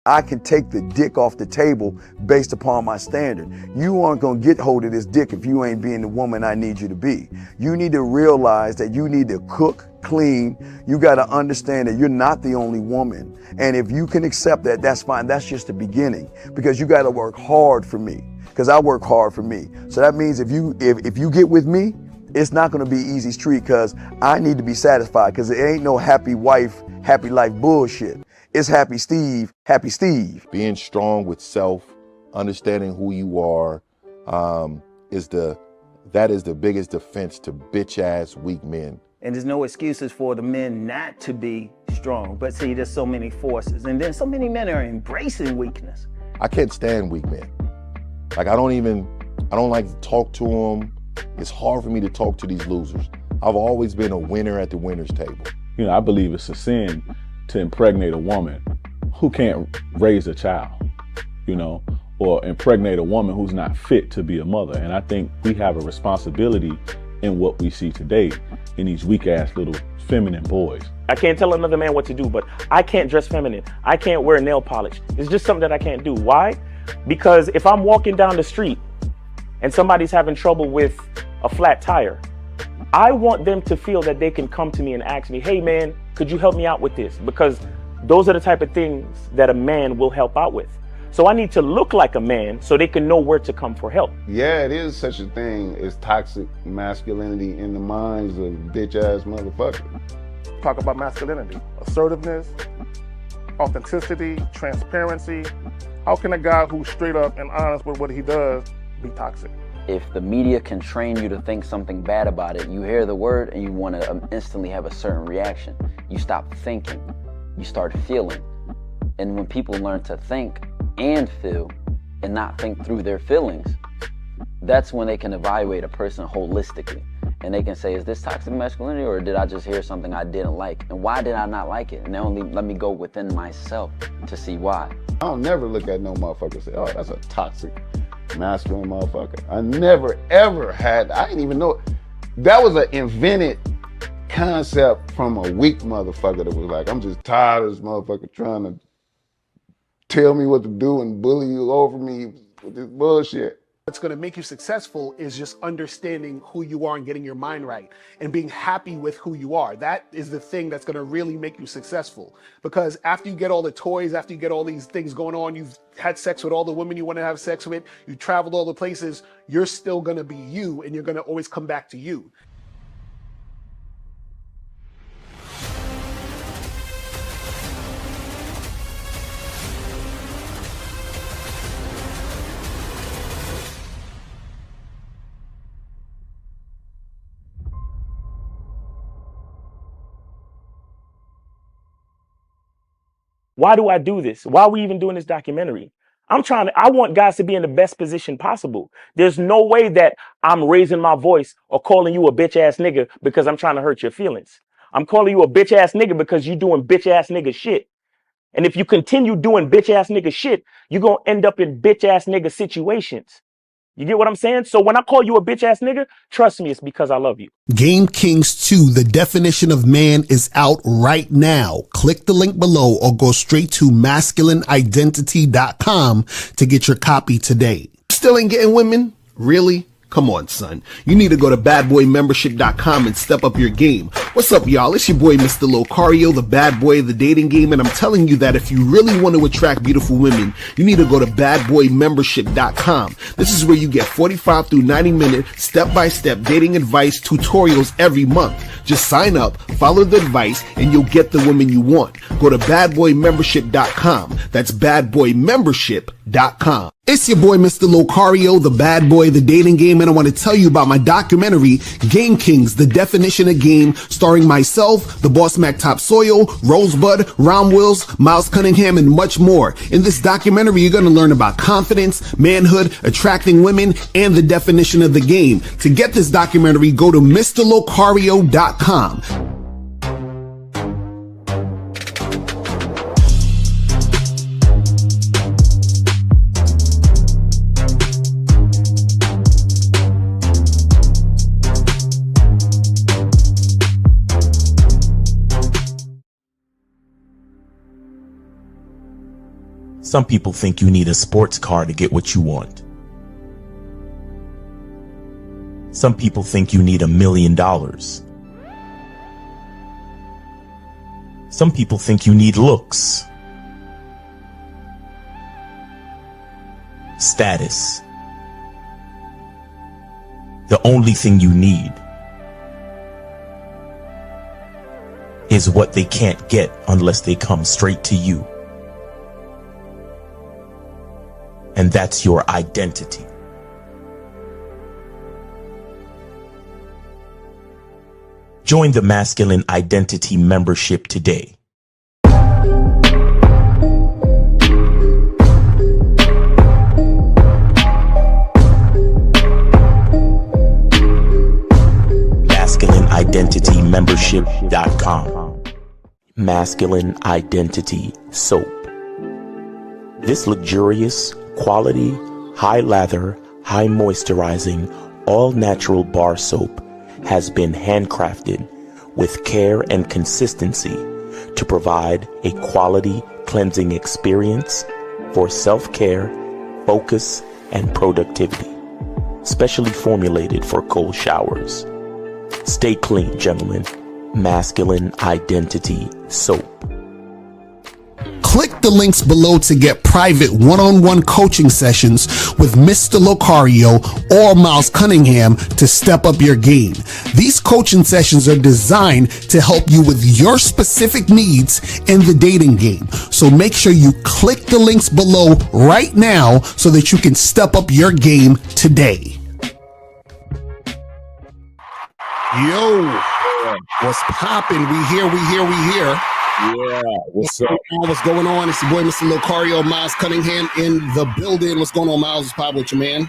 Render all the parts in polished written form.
I can take the dick off the table based upon my standard. You aren't gonna get hold of this dick if you ain't being the woman I need you to be. You need to realize that you need to cook, clean. You gotta understand that you're not the only woman. And if you can accept that, that's fine. That's just the beginning, because you gotta work hard for me, because I work hard for me. So that means if you get with me, it's not gonna be easy street, because I need to be satisfied, because it ain't no happy wife, happy life bullshit. It's happy Steve, happy Steve. Being strong with self, understanding who you are, is the biggest defense to bitch ass weak men. And there's no excuses for the men not to be strong. But see, there's so many forces, and then so many men are embracing weakness. I can't stand weak men. Like I don't like to talk to them. It's hard for me to talk to these losers. I've always been a winner at the winner's table. You know, I believe it's a sin to impregnate a woman who can't raise a child, you know, or impregnate a woman who's not fit to be a mother. And I think we have a responsibility in what we see today in these weak ass little feminine boys. I can't tell another man what to do, but I can't dress feminine. I can't wear nail polish. It's just something that I can't do. Why? Because if I'm walking down the street and somebody's having trouble with a flat tire, I want them to feel that they can come to me and ask me, hey man, could you help me out with this? Because those are the type of things that a man will help out with. So I need to look like a man so they can know where to come for help. Yeah, it is such a thing as toxic masculinity in the minds of bitch ass motherfuckers. Talk about masculinity, assertiveness, authenticity, transparency. How can a guy who's straight up and honest with what he does be toxic? If the media can train you to think something bad about it, you hear the word and you want to instantly have a certain reaction. You stop thinking, you start feeling. And when people learn to think and feel and not think through their feelings, that's when they can evaluate a person holistically. And they can say, is this toxic masculinity, or did I just hear something I didn't like? And why did I not like it? And only let me go within myself to see why. I don't never look at no motherfucker and say, oh, that's a toxic masculine motherfucker. I never ever had, I didn't even know, that was an invented concept from a weak motherfucker that was like, I'm just tired of this motherfucker trying to tell me what to do and bully you over me with this bullshit. What's going to make you successful is just understanding who you are and getting your mind right and being happy with who you are. That is the thing that's going to really make you successful. Because after you get all the toys, after you get all these things going on, you've had sex with all the women you want to have sex with, you traveled all the places, you're still going to be you, and you're going to always come back to you. Why do I do this? Why are we even doing this documentary? I want guys to be in the best position possible. There's no way that I'm raising my voice or calling you a bitch ass nigga because I'm trying to hurt your feelings. I'm calling you a bitch ass nigga because you're doing bitch ass nigga shit. And if you continue doing bitch ass nigga shit, you're going to end up in bitch ass nigga situations. You get what I'm saying? So when I call you a bitch ass nigga, trust me, it's because I love you. Game Kings 2, The Definition of Man, is out right now. Click the link below or go straight to masculineidentity.com to get your copy today. Still ain't getting women? Really? Come on, son. You need to go to badboymembership.com and step up your game. What's up, y'all? It's your boy, Mr. Locario, the bad boy of the dating game, and I'm telling you that if you really want to attract beautiful women, you need to go to badboymembership.com. This is where you get 45 through 90-minute step-by-step dating advice tutorials every month. Just sign up, follow the advice, and you'll get the woman you want. Go to badboymembership.com. That's badboymembership.com. It's your boy, Mr. Locario, the bad boy of the dating game, and I want to tell you about my documentary, Game Kings, The Definition of Game, starring myself, the Boss Mac Topsoil, Rosebud, Ron Wills, Miles Cunningham, and much more. In this documentary, you're going to learn about confidence, manhood, attracting women, and the definition of the game. To get this documentary, go to MrLocario.com. Some people think you need a sports car to get what you want. Some people think you need $1 million. Some people think you need looks, status. The only thing you need is what they can't get unless they come straight to you. And that's your identity. Join the Masculine Identity membership today. MasculineIdentityMembership.com. Masculine Identity Soap. This luxurious, quality, high lather, high moisturizing, all natural bar soap has been handcrafted with care and consistency to provide a quality cleansing experience for self-care, focus, and productivity. Specially formulated for cold showers. Stay clean, gentlemen. Masculine Identity Soap. Click the links below to get private one-on-one coaching sessions with Mr. Locario or Miles Cunningham to step up your game. These coaching sessions are designed to help you with your specific needs in the dating game. So make sure you click the links below right now so that you can step up your game today. Yo, what's poppin'? We here. Yeah, what's up? What's going on? It's your boy, Mr. Locario, Miles Cunningham in the building. What's going on, Miles? What's poppin' with you, man?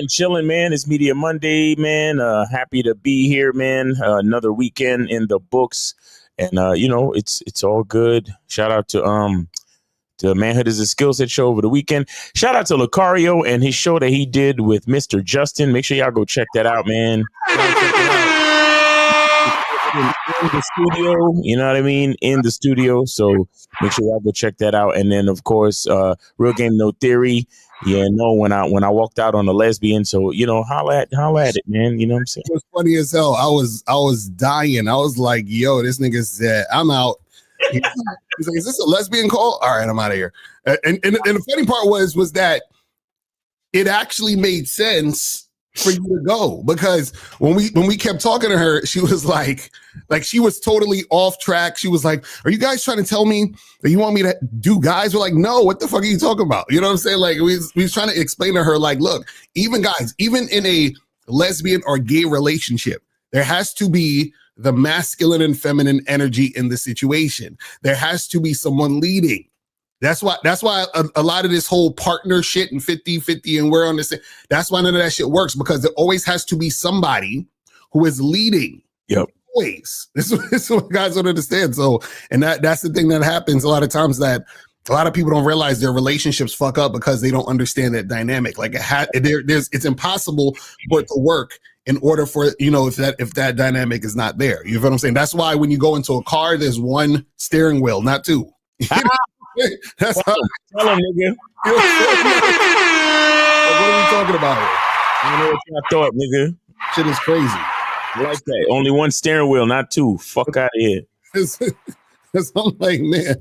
Chilling, man. It's Media Monday, man. Happy to be here, man. Another weekend in the books, and it's all good. Shout out to Manhood is a Skill Set show over the weekend. Shout out to Locario and his show that he did with Mr. Justin. Make sure y'all go check that out, man. In the studio, you know what I mean? In the studio. So make sure y'all go check that out. And then of course, Real Game No Theory. Yeah, no, when I walked out on a lesbian, so holla at it, man. You know what I'm saying? It was funny as hell. I was dying. I was like, yo, this nigga said, I'm out. He's like, is this a lesbian call? All right, I'm out of here. And the funny part was that it actually made sense for you to go, because when we kept talking to her, she was like she was totally off track. She was like, are you guys trying to tell me that you want me to do guys? We're like, no, what the fuck are you talking about? You know what I'm saying? Like we was trying to explain to her, like, look, even guys, even in a lesbian or gay relationship, there has to be the masculine and feminine energy in the situation. There has to be someone leading. That's why a lot of this whole partner shit and 50-50 and we're on this. That's why none of that shit works, because there always has to be somebody who is leading. Yep. Always. This is what guys don't understand. So, and that's the thing that happens a lot of times, that a lot of people don't realize their relationships fuck up because they don't understand that dynamic. Like it's impossible for it to work in order for, if that dynamic is not there. You know what I'm saying? That's why when you go into a car, there's one steering wheel, not two. That's how. Tell him, nigga. What are we talking about here? I don't know what y'all thought, nigga. Shit is crazy. I like that. Only one steering wheel, not two. Fuck out of here. I'm like, man,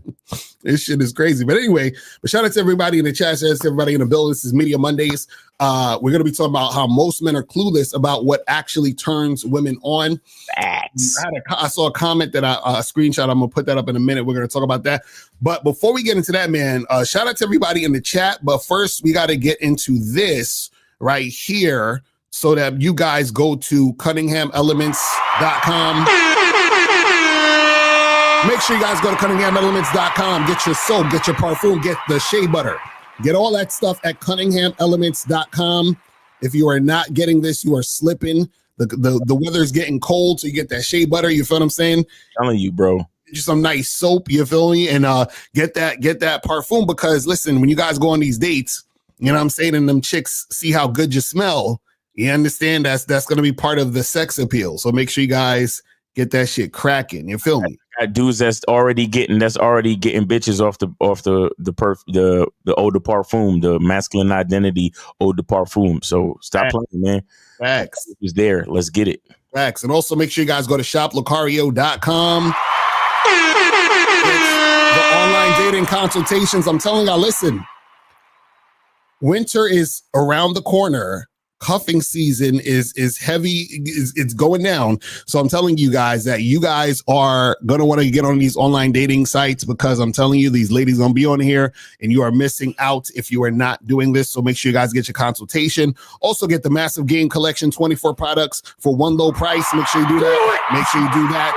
this shit is crazy. But anyway, shout out to everybody in the chat. Shout out to everybody in the building. This is Media Mondays. We're going to be talking about how most men are clueless about what actually turns women on. Facts. I saw a comment that I screenshot. I'm going to put that up in a minute. We're going to talk about that. But before we get into that, man, shout out to everybody in the chat. But first, we got to get into this right here so that you guys go to CunninghamElements.com. Make sure you guys go to CunninghamElements.com. Get your soap, get your parfum, get the shea butter. Get all that stuff at CunninghamElements.com. If you are not getting this, you are slipping. The weather's getting cold, so you get that shea butter. You feel what I'm saying? I'm telling you, bro. Get you some nice soap, you feel me? And get that parfum, because listen, when you guys go on these dates, you know what I'm saying, and them chicks see how good you smell, you understand that's going to be part of the sex appeal. So make sure you guys get that shit cracking. You feel me? got dudes that's already getting bitches off the eau de parfum, the masculine identity eau de parfum. So stop playing, man. Facts. It was there. Let's get it. Facts. And also make sure you guys go to shoplocario.com. The online dating consultations. I'm telling y'all, listen, winter is around the corner. Cuffing season is heavy. It's going down. So I'm telling you guys that you guys are going to want to get on these online dating sites, because I'm telling you, these ladies going to be on here and you are missing out if you are not doing this. So make sure you guys get your consultation. Also get the massive game collection, 24 products for one low price. Make sure you do that. Make sure you do that.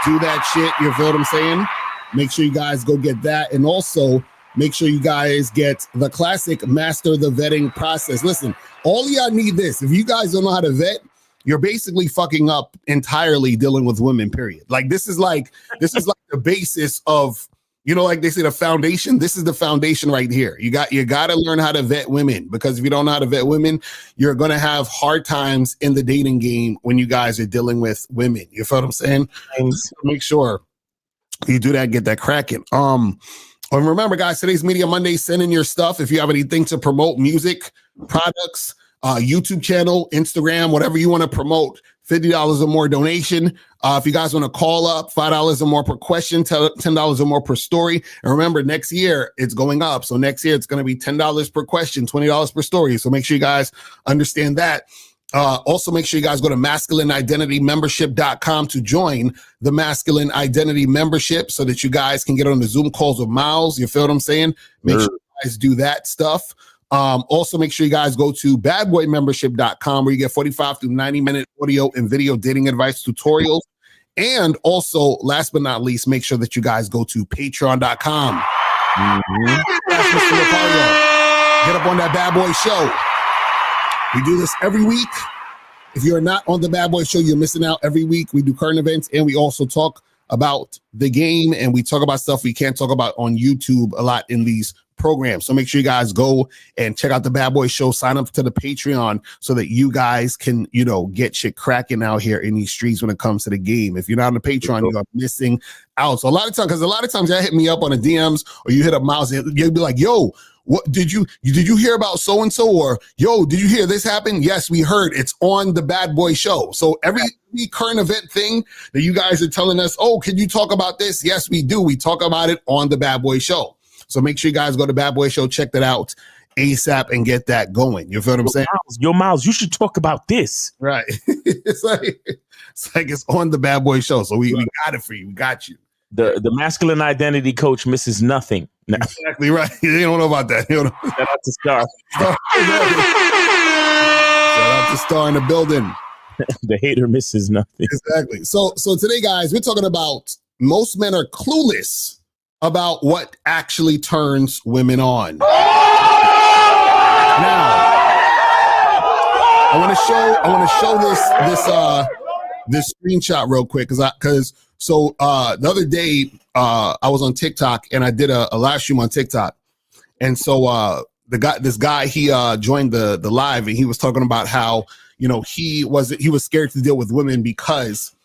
Do that shit. You feel what I'm saying? Make sure you guys go get that. And also, make sure you guys get the classic Master the Vetting Process. Listen, all y'all need this. If you guys don't know how to vet, you're basically fucking up entirely dealing with women, period. Like this is like the basis of, like they say, the foundation. This is the foundation right here. You got to learn how to vet women, because if you don't know how to vet women, you're going to have hard times in the dating game when you guys are dealing with women. You feel what I'm saying? So make sure you do that, get that cracking. And remember, guys, today's Media Monday. Send in your stuff. If you have anything to promote, music, products, YouTube channel, Instagram, whatever you want to promote, $50 or more donation. If you guys want to call up, $5 or more per question, $10 or more per story. And remember, next year, it's going up. So next year, it's going to be $10 per question, $20 per story. So make sure you guys understand that. Also, make sure you guys go to masculineidentitymembership.com to join the Masculine Identity Membership so that you guys can get on the Zoom calls with Miles. You feel what I'm saying? Make sure you guys do that stuff. Also, make sure you guys go to badboymembership.com where you get 45 to 90-minute audio and video dating advice tutorials. And also, last but not least, make sure that you guys go to patreon.com. That's Mr. Locario. Get up on that Bad Boy Show. We do this every week. If you're not on the Bad Boy Show, you're missing out. Every week we do current events, and we also talk about the game, and we talk about stuff we can't talk about on YouTube a lot in these programs. So make sure you guys go and check out the Bad Boy Show. Sign up to the Patreon so that you guys can, get shit cracking out here in these streets when it comes to the game. If you're not on the Patreon, you are missing out. So a lot of times y'all hit me up on the DMs, or you hit up Miles, and you'll be like, yo, what did you hear about so-and-so? Or, yo, did you hear this happen? Yes, we heard. It's on the Bad Boy Show. So every current event thing that you guys are telling us, oh, can you talk about this? Yes, we do. We talk about it on the Bad Boy Show. So make sure you guys go to Bad Boy Show, check that out ASAP, and get that going. You feel what I'm saying? Miles, you should talk about this. Right. It's like it's on the Bad Boy Show. So we got it for you. We got you. The masculine identity coach misses nothing. No. Exactly right. You don't know about that. Shout out to Star. Shout out to Star in the building. The hater misses nothing. Exactly. So today, guys, we're talking about most men are clueless about what actually turns women on. Now, I want to show this screenshot real quick because the other day I was on TikTok and I did a live stream on TikTok, and so this guy he joined the live, and he was talking about how he was scared to deal with women because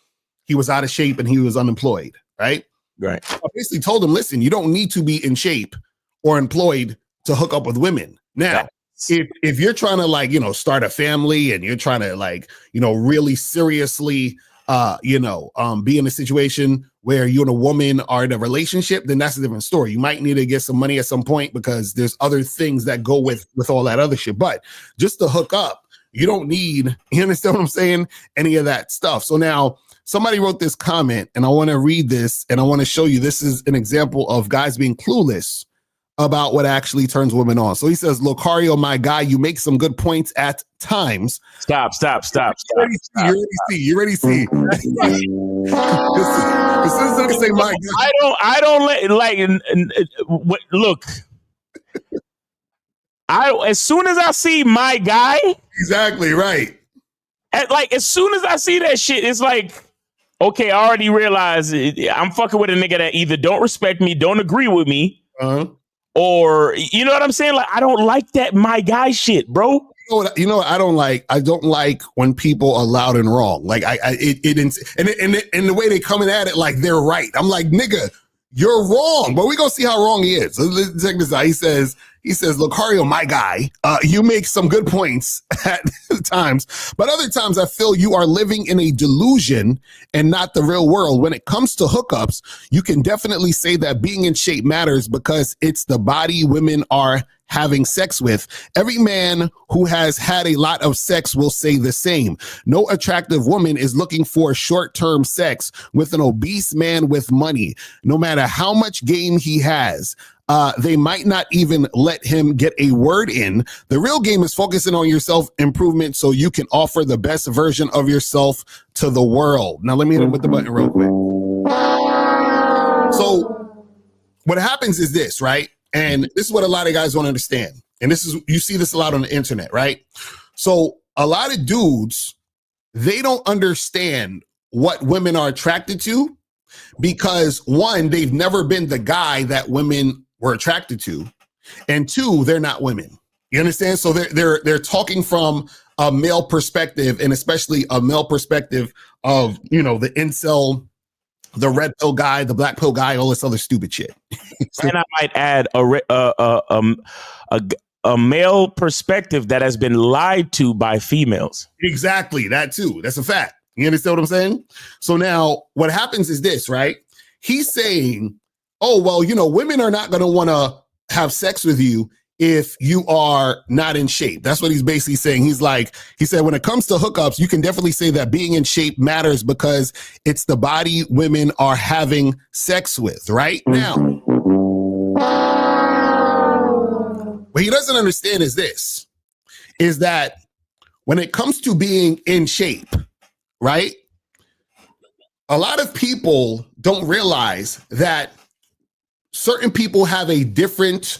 he was out of shape and he was unemployed, right? Right. I basically told him, listen, you don't need to be in shape or employed to hook up with women. Now, if you're trying to start a family and you're trying to really seriously be in a situation where you and a woman are in a relationship, then that's a different story. You might need to get some money at some point because there's other things that go with all that other shit. But just to hook up, you don't need, you understand what I'm saying? Any of that stuff. So now somebody wrote this comment, and I want to read this, and I want to show you. This is an example of guys being clueless about what actually turns women on. So he says, Locario, my guy, you make some good points at times. Stop. You already see. This is going to say my guy. I don't look. As soon as I see my guy. Exactly, right. As soon as I see that shit, it's like, okay, I already realized I'm fucking with a nigga that either don't respect me, don't agree with me, or you know what I'm saying? Like, I don't like that my guy shit, bro. You know what I don't like? I don't like when people are loud and wrong. Like and the way they coming at it like they're right. I'm like, nigga, you're wrong. But we gonna see how wrong he is. So let's check this out. He says, Locario, my guy, you make some good points at times, but other times I feel you are living in a delusion and not the real world. When it comes to hookups, you can definitely say that being in shape matters because it's the body women are having sex with. Every man who has had a lot of sex will say the same. No attractive woman is looking for short-term sex with an obese man with money, no matter how much game he has. They might not even let him get a word in. The real game is focusing on your self-improvement so you can offer the best version of yourself to the world. Now, let me hit him with the button real quick. So what happens is this, right? And this is what a lot of guys don't understand. And you see this a lot on the internet, right? So a lot of dudes, they don't understand what women are attracted to because one, they've never been the guy that women were attracted to. And two, they're not women. You understand? So they're talking from a male perspective, and especially a male perspective of, the incel, the red pill guy, the black pill guy, all this other stupid shit. And I might add a male perspective that has been lied to by females. Exactly, that too. That's a fact. You understand what I'm saying? So now what happens is this, right? He's saying, oh, well, women are not going to want to have sex with you if you are not in shape. That's what he's basically saying. He said, when it comes to hookups, you can definitely say that being in shape matters because it's the body women are having sex with, right? Now, what he doesn't understand is this, is that when it comes to being in shape, right? A lot of people don't realize that certain people have a different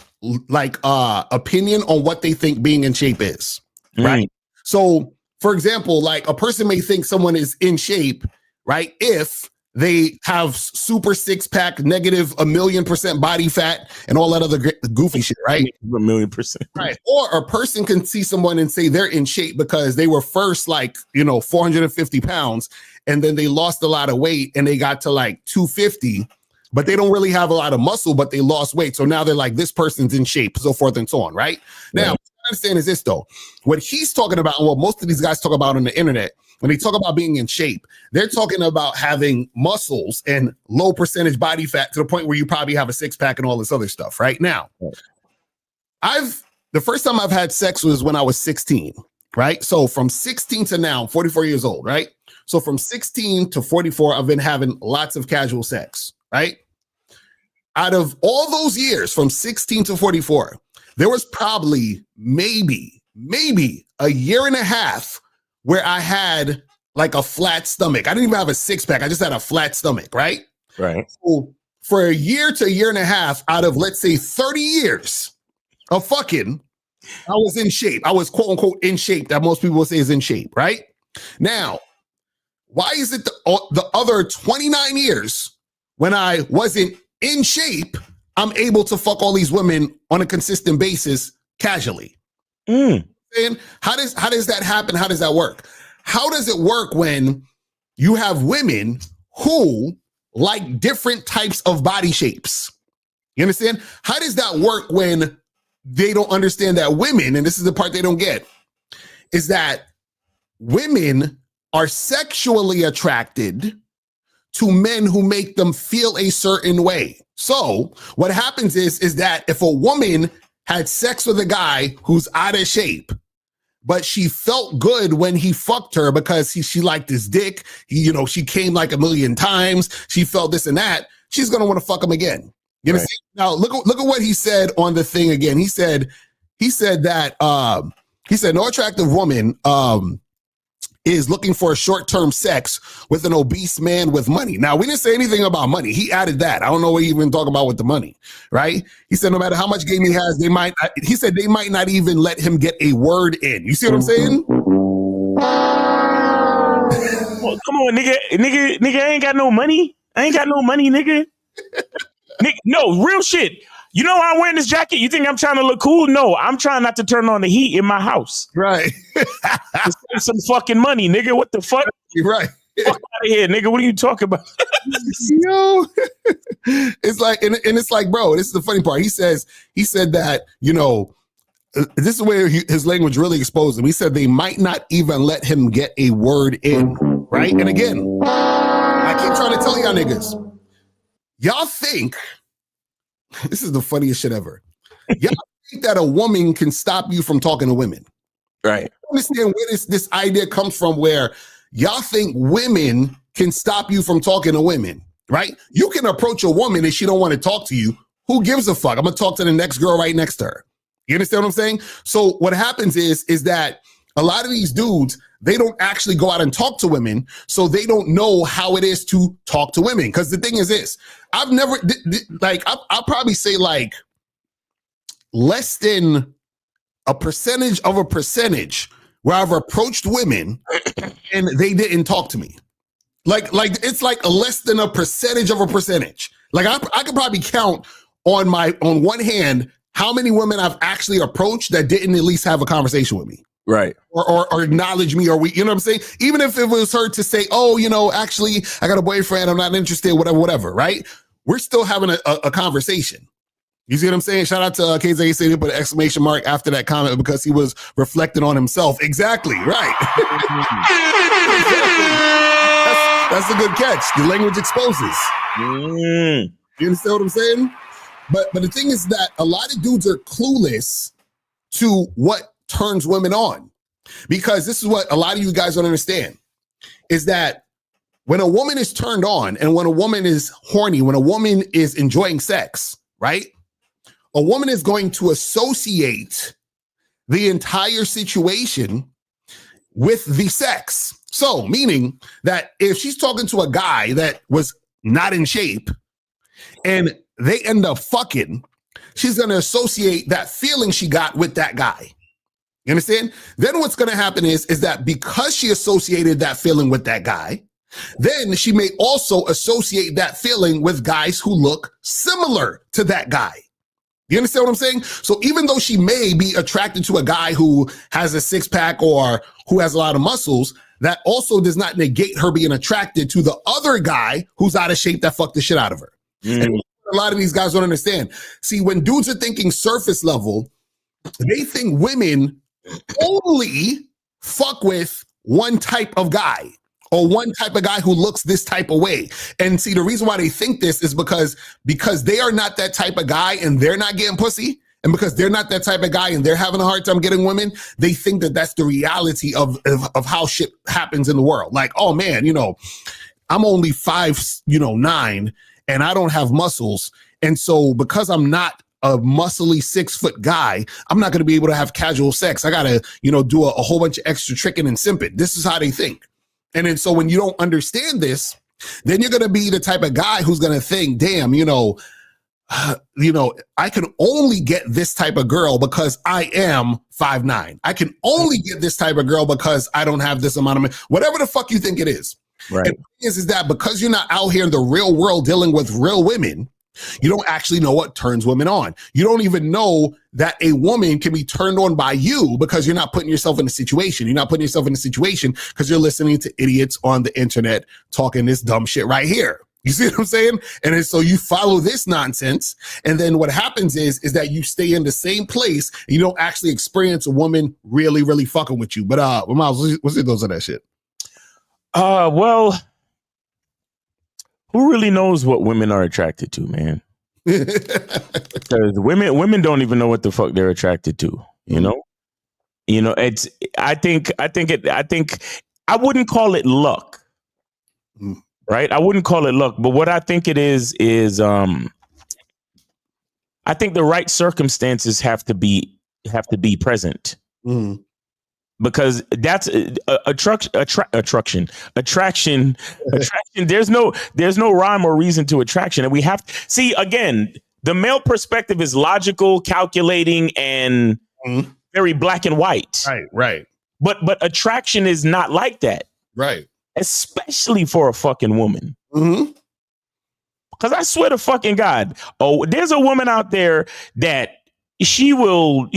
opinion on what they think being in shape is, right? So, for example, like a person may think someone is in shape, right? If they have super six pack, negative 1,000,000% body fat and all that other goofy shit, right? 1,000,000%. Right. Or a person can see someone and say they're in shape because they were first 450 pounds and then they lost a lot of weight and they got to 250, but they don't really have a lot of muscle, but they lost weight. So now they're like, this person's in shape, so forth and so on, right? Now, what I understand is this, though. What he's talking about, and what most of these guys talk about on the internet, when they talk about being in shape, they're talking about having muscles and low percentage body fat to the point where you probably have a six pack and all this other stuff, right? Now, the first time I've had sex was when I was 16, right? So from 16 to now, I'm 44 years old, right? So from 16 to 44, I've been having lots of casual sex, right? Out of all those years, from 16 to 44, there was probably maybe a year and a half where I had a flat stomach. I didn't even have a six pack. I just had a flat stomach, right? Right. So for a year to a year and a half out of, let's say, 30 years of fucking, I was in shape. I was quote unquote in shape, that most people will say is in shape, right? Now, why is it the other 29 years when I wasn't in shape, I'm able to fuck all these women on a consistent basis casually? And how does that happen? How does that work? How does it work when you have women who like different types of body shapes? You understand? How does that work when they don't understand that women, and this is the part they don't get, is that women are sexually attracted to men who make them feel a certain way. So what happens is that if a woman had sex with a guy who's out of shape, but she felt good when he fucked her because she liked his dick, she came 1,000,000 times, she felt this and that, she's going to want to fuck him again. You understand? Now look at what he said on the thing again. He said that no attractive woman is looking for a short-term sex with an obese man with money. Now, we didn't say anything about money. He added that. I don't know what he even talk about with the money, right? He said no matter how much game he has, they might not even let him get a word in. You see what I'm saying? Well, come on, nigga, I ain't got no money. I ain't got no money, nigga. No, real shit. You know why I'm wearing this jacket? You think I'm trying to look cool? No, I'm trying not to turn on the heat in my house. Right. To save some fucking money, nigga. What the fuck? Right. Fuck out of here, nigga. What are you talking about? Yo, it's like, and it's like, bro, this is the funny part. He said that, you know, this is where his language really exposed him. He said they might not even let him get a word in, right? And again, I keep trying to tell y'all niggas, y'all think, this is the funniest shit ever. Y'all think that a woman can stop you from talking to women. Right. I understand where this idea comes from, where y'all think women can stop you from talking to women, right? You can approach a woman and she don't want to talk to you. Who gives a fuck? I'm going to talk to the next girl right next to her. You understand what I'm saying? So what happens is that a lot of these dudes, they don't actually go out and talk to women, so they don't know how it is to talk to women. Because the thing is this, I've never, I'll probably say like less than a percentage where I've approached women and they didn't talk to me. Like it's like a less than a percentage of a percentage. Like I could probably count on one hand how many women I've actually approached that didn't at least have a conversation with me. Right. Or acknowledge me, or you know what I'm saying? Even if it was her to say, oh, you know, actually I got a boyfriend, I'm not interested, whatever, right? We're still having a conversation. You see what I'm saying? Shout out to KZ, say they put an exclamation mark after that comment because he was reflecting on himself. Exactly, right. That's a good catch. The language exposes. You understand what I'm saying? But the thing is that a lot of dudes are clueless to what turns women on. Because this is what a lot of you guys don't understand, is that when a woman is turned on and when a woman is horny, when a woman is enjoying sex, right? A woman is going to associate the entire situation with the sex. So, meaning that if she's talking to a guy that was not in shape and they end up fucking, she's going to associate that feeling she got with that guy. You understand? Then what's going to happen is that because she associated that feeling with that guy, then she may also associate that feeling with guys who look similar to that guy. You understand what I'm saying? So even though she may be attracted to a guy who has a six pack or who has a lot of muscles, that also does not negate her being attracted to the other guy who's out of shape that fucked the shit out of her. And a lot of these guys don't understand. See, when dudes are thinking surface level, they think women only fuck with one type of guy or one type of guy who looks this type of way. And see, the reason why they think this is because they are not that type of guy and they're not getting pussy. And because they're not that type of guy and they're having a hard time getting women, they think that that's the reality of how shit happens in the world. Like, oh man, you know, I'm only 5'9", and I don't have muscles. And so because I'm not a muscly 6 foot guy, I'm not going to be able to have casual sex. I got to, do a whole bunch of extra tricking and simping. This is how they think. And then so when you don't understand this, then you're going to be the type of guy who's going to think, damn, I can only get this type of girl because I am 5'9". I can only get this type of girl because I don't have this amount of money. Whatever the fuck you think it is. Right. And the thing is that because you're not out here in the real world dealing with real women, you don't actually know what turns women on. You don't even know that a woman can be turned on by you because you're not putting yourself in a situation. You're not putting yourself in a situation because you're listening to idiots on the internet talking this dumb shit right here. You see what I'm saying? And then, so you follow this nonsense. And then what happens is that you stay in the same place and you don't actually experience a woman really, really fucking with you. But Miles, what's your thoughts on that shit? Well, who really knows what women are attracted to, man? Because women don't even know what the fuck they're attracted to. It's. I think I wouldn't call it luck, right? I wouldn't call it luck, but what I think it is I think the right circumstances have to be present. Because that's attraction. There's no rhyme or reason to attraction. And we have to see, again, the male perspective is logical, calculating, and very black and white. Right. But attraction is not like that. Right. Especially for a fucking woman. Because I swear to fucking God, there's a woman out there that she will,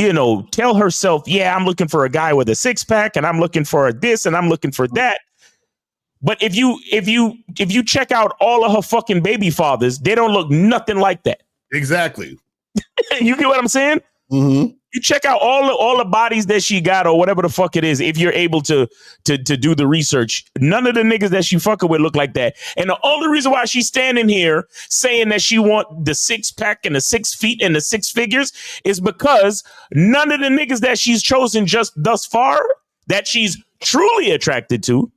tell herself, yeah, I'm looking for a guy with a 6-pack and I'm looking for this and I'm looking for that. But if you check out all of her fucking baby fathers, they don't look nothing like that. Exactly. You get what I'm saying? Mm-hmm. You check out all the bodies that she got or whatever the fuck it is. If you're able to do the research, none of the niggas that she fucking with look like that. And the only reason why she's standing here saying that she want the 6-pack and the 6 feet and the 6 figures is because none of the niggas that she's chosen just thus far that she's truly attracted to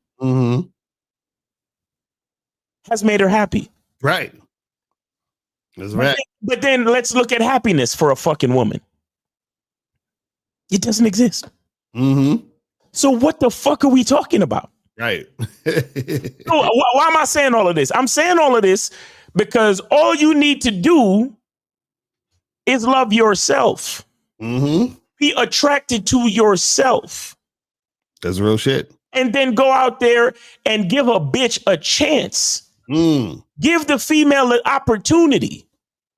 has made her happy. Right. That's right. But then let's look at happiness for a fucking woman. It doesn't exist. So what the fuck are we talking about? Right. So why am I saying all of this? I'm saying all of this because all you need to do is love yourself. Be attracted to yourself. That's real shit. And then go out there and give a bitch a chance. Give the female an opportunity.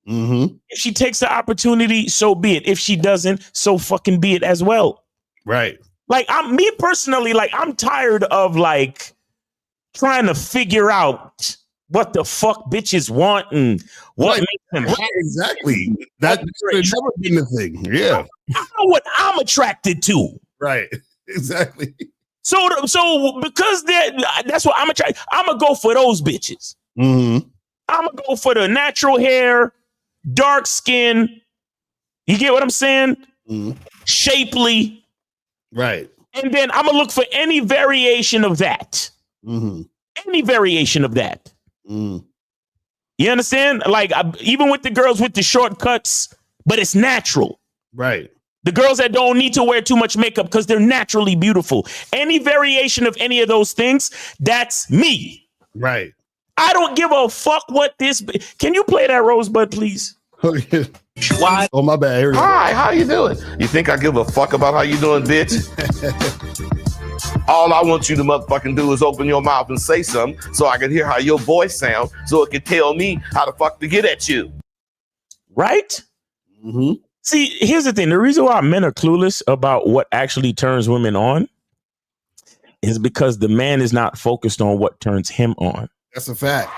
If she takes the opportunity, so be it. If she doesn't, so fucking be it as well. Right. Like me personally, like I'm tired of like trying to figure out what the fuck bitches want and what makes them happy. Exactly. That's never been the thing. Yeah. I know what I'm attracted to. Right. Exactly. So because that's what I'm attracted. I'm gonna go for those bitches. I'm gonna go for the natural hair, dark skin. You get what I'm saying? Shapely. Right. And then I'm gonna look for any variation of that. Any variation of that. You understand? Like even with the girls with the shortcuts, but it's natural. Right. The girls that don't need to wear too much makeup because they're naturally beautiful. Any variation of any of those things, that's me. Right. I don't give a fuck what this. Can you play that Rosebud, please? Why? Oh, my bad. Here Hi, how you doing? You think I give a fuck about how you doing, bitch? All I want you to motherfucking do is open your mouth and say something so I can hear how your voice sounds so it can tell me how the fuck to get at you. Right? See, here's the thing. The reason why men are clueless about what actually turns women on is because the man is not focused on what turns him on. That's a fact.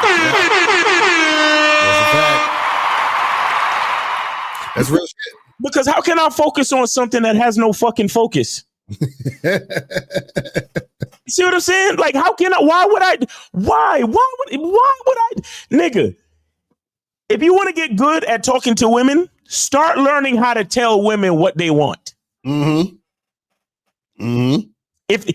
That's a fact. That's real shit. Because how can I focus on something that has no fucking focus? See what I'm saying? Like, how can I? Why would I? Why would I? Nigga, if you want to get good at talking to women, start learning how to tell women what they want. If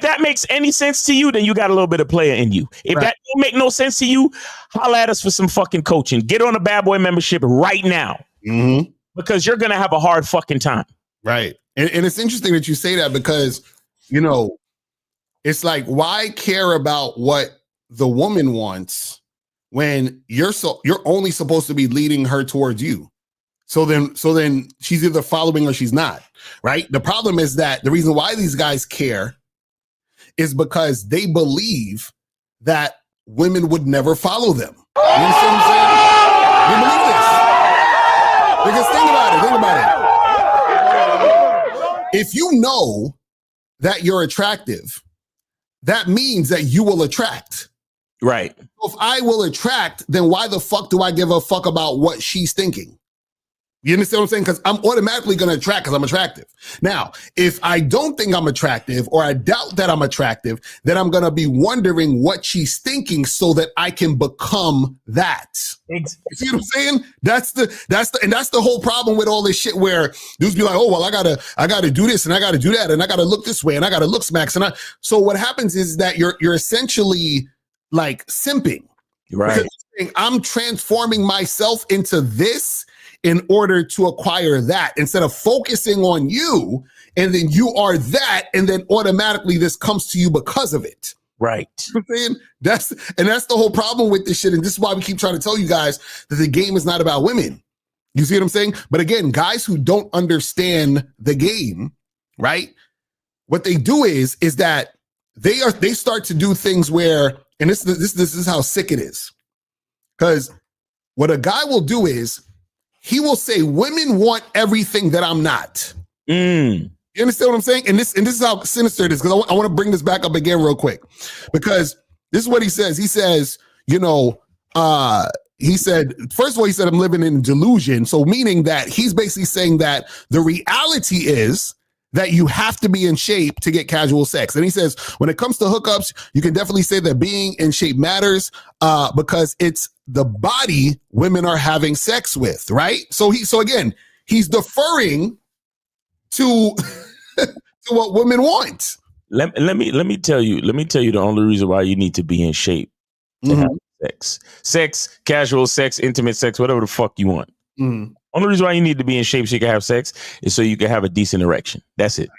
that makes any sense to you, then you got a little bit of player in you. If that don't make no sense to you, holla at us for some fucking coaching. Get on a Bad Boy membership right now. Because you're gonna have a hard fucking time. Right. And it's interesting that you say that because, it's like, why care about what the woman wants when you're only supposed to be leading her towards you? So then she's either following or she's not, right? The problem is that the reason why these guys care is because they believe that women would never follow them. You understand what I'm saying? They believe this. Because think about it. If you know that you're attractive, that means that you will attract. Right. If I will attract, then why the fuck do I give a fuck about what she's thinking? You understand what I'm saying? Because I'm automatically going to attract because I'm attractive. Now, if I don't think I'm attractive or I doubt that I'm attractive, then I'm going to be wondering what she's thinking so that I can become that. Exactly. You see what I'm saying? That's the whole problem with all this shit where dudes be like, oh, well, I gotta do this and I gotta do that and I gotta look this way and I gotta look smacks. So what happens is that you're essentially like simping. Right. Because I'm transforming myself into this in order to acquire that instead of focusing on you, and then you are that, and then automatically this comes to you because of it. Right. You know what I'm saying? That's the whole problem with this shit, and this is why we keep trying to tell you guys that the game is not about women. You see what I'm saying? But again, guys who don't understand the game, right? What they do is that they start to do things where, and this is how sick it is. Because what a guy will do is he will say, women want everything that I'm not. You understand what I'm saying? And this is how sinister it is, because I want to bring this back up again real quick. Because this is what he says. He says, he said, first of all, he said, I'm living in delusion. So meaning that he's basically saying that the reality is that you have to be in shape to get casual sex. And he says, when it comes to hookups, you can definitely say that being in shape matters because it's the body women are having sex with, right? So again, he's deferring to, to what women want. Let me tell you the only reason why you need to be in shape to have sex, casual sex, intimate sex, whatever the fuck you want. Only reason why you need to be in shape so you can have sex is so you can have a decent erection. That's it.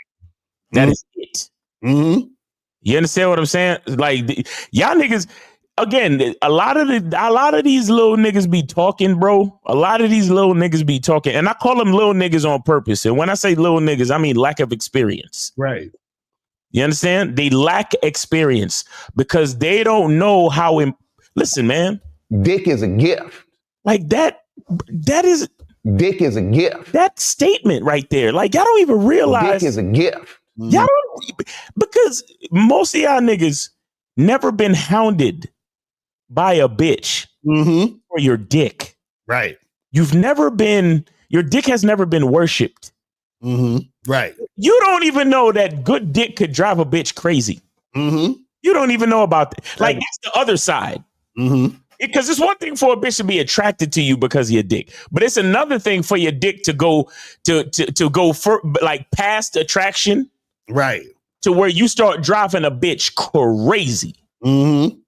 That is it. You understand what I'm saying? Like y'all niggas, again, a lot of these little niggas be talking, bro. A lot of these little niggas be talking, and I call them little niggas on purpose. And when I say little niggas, I mean lack of experience. Right. You understand? They lack experience because they don't know how. Listen, man. Dick is a gift. Like that is. Dick is a gift. That statement right there. Like y'all don't even realize. Dick is a gift. Y'all don't, because most of y'all niggas never been hounded by a bitch for your dick. Right. Your dick has never been worshipped. Right. You don't even know that good dick could drive a bitch crazy. You don't even know about that. Like that's the other side. Because it's one thing for a bitch to be attracted to you because of your dick, but it's another thing for your dick to go for like past attraction, right, to where you start driving a bitch crazy. You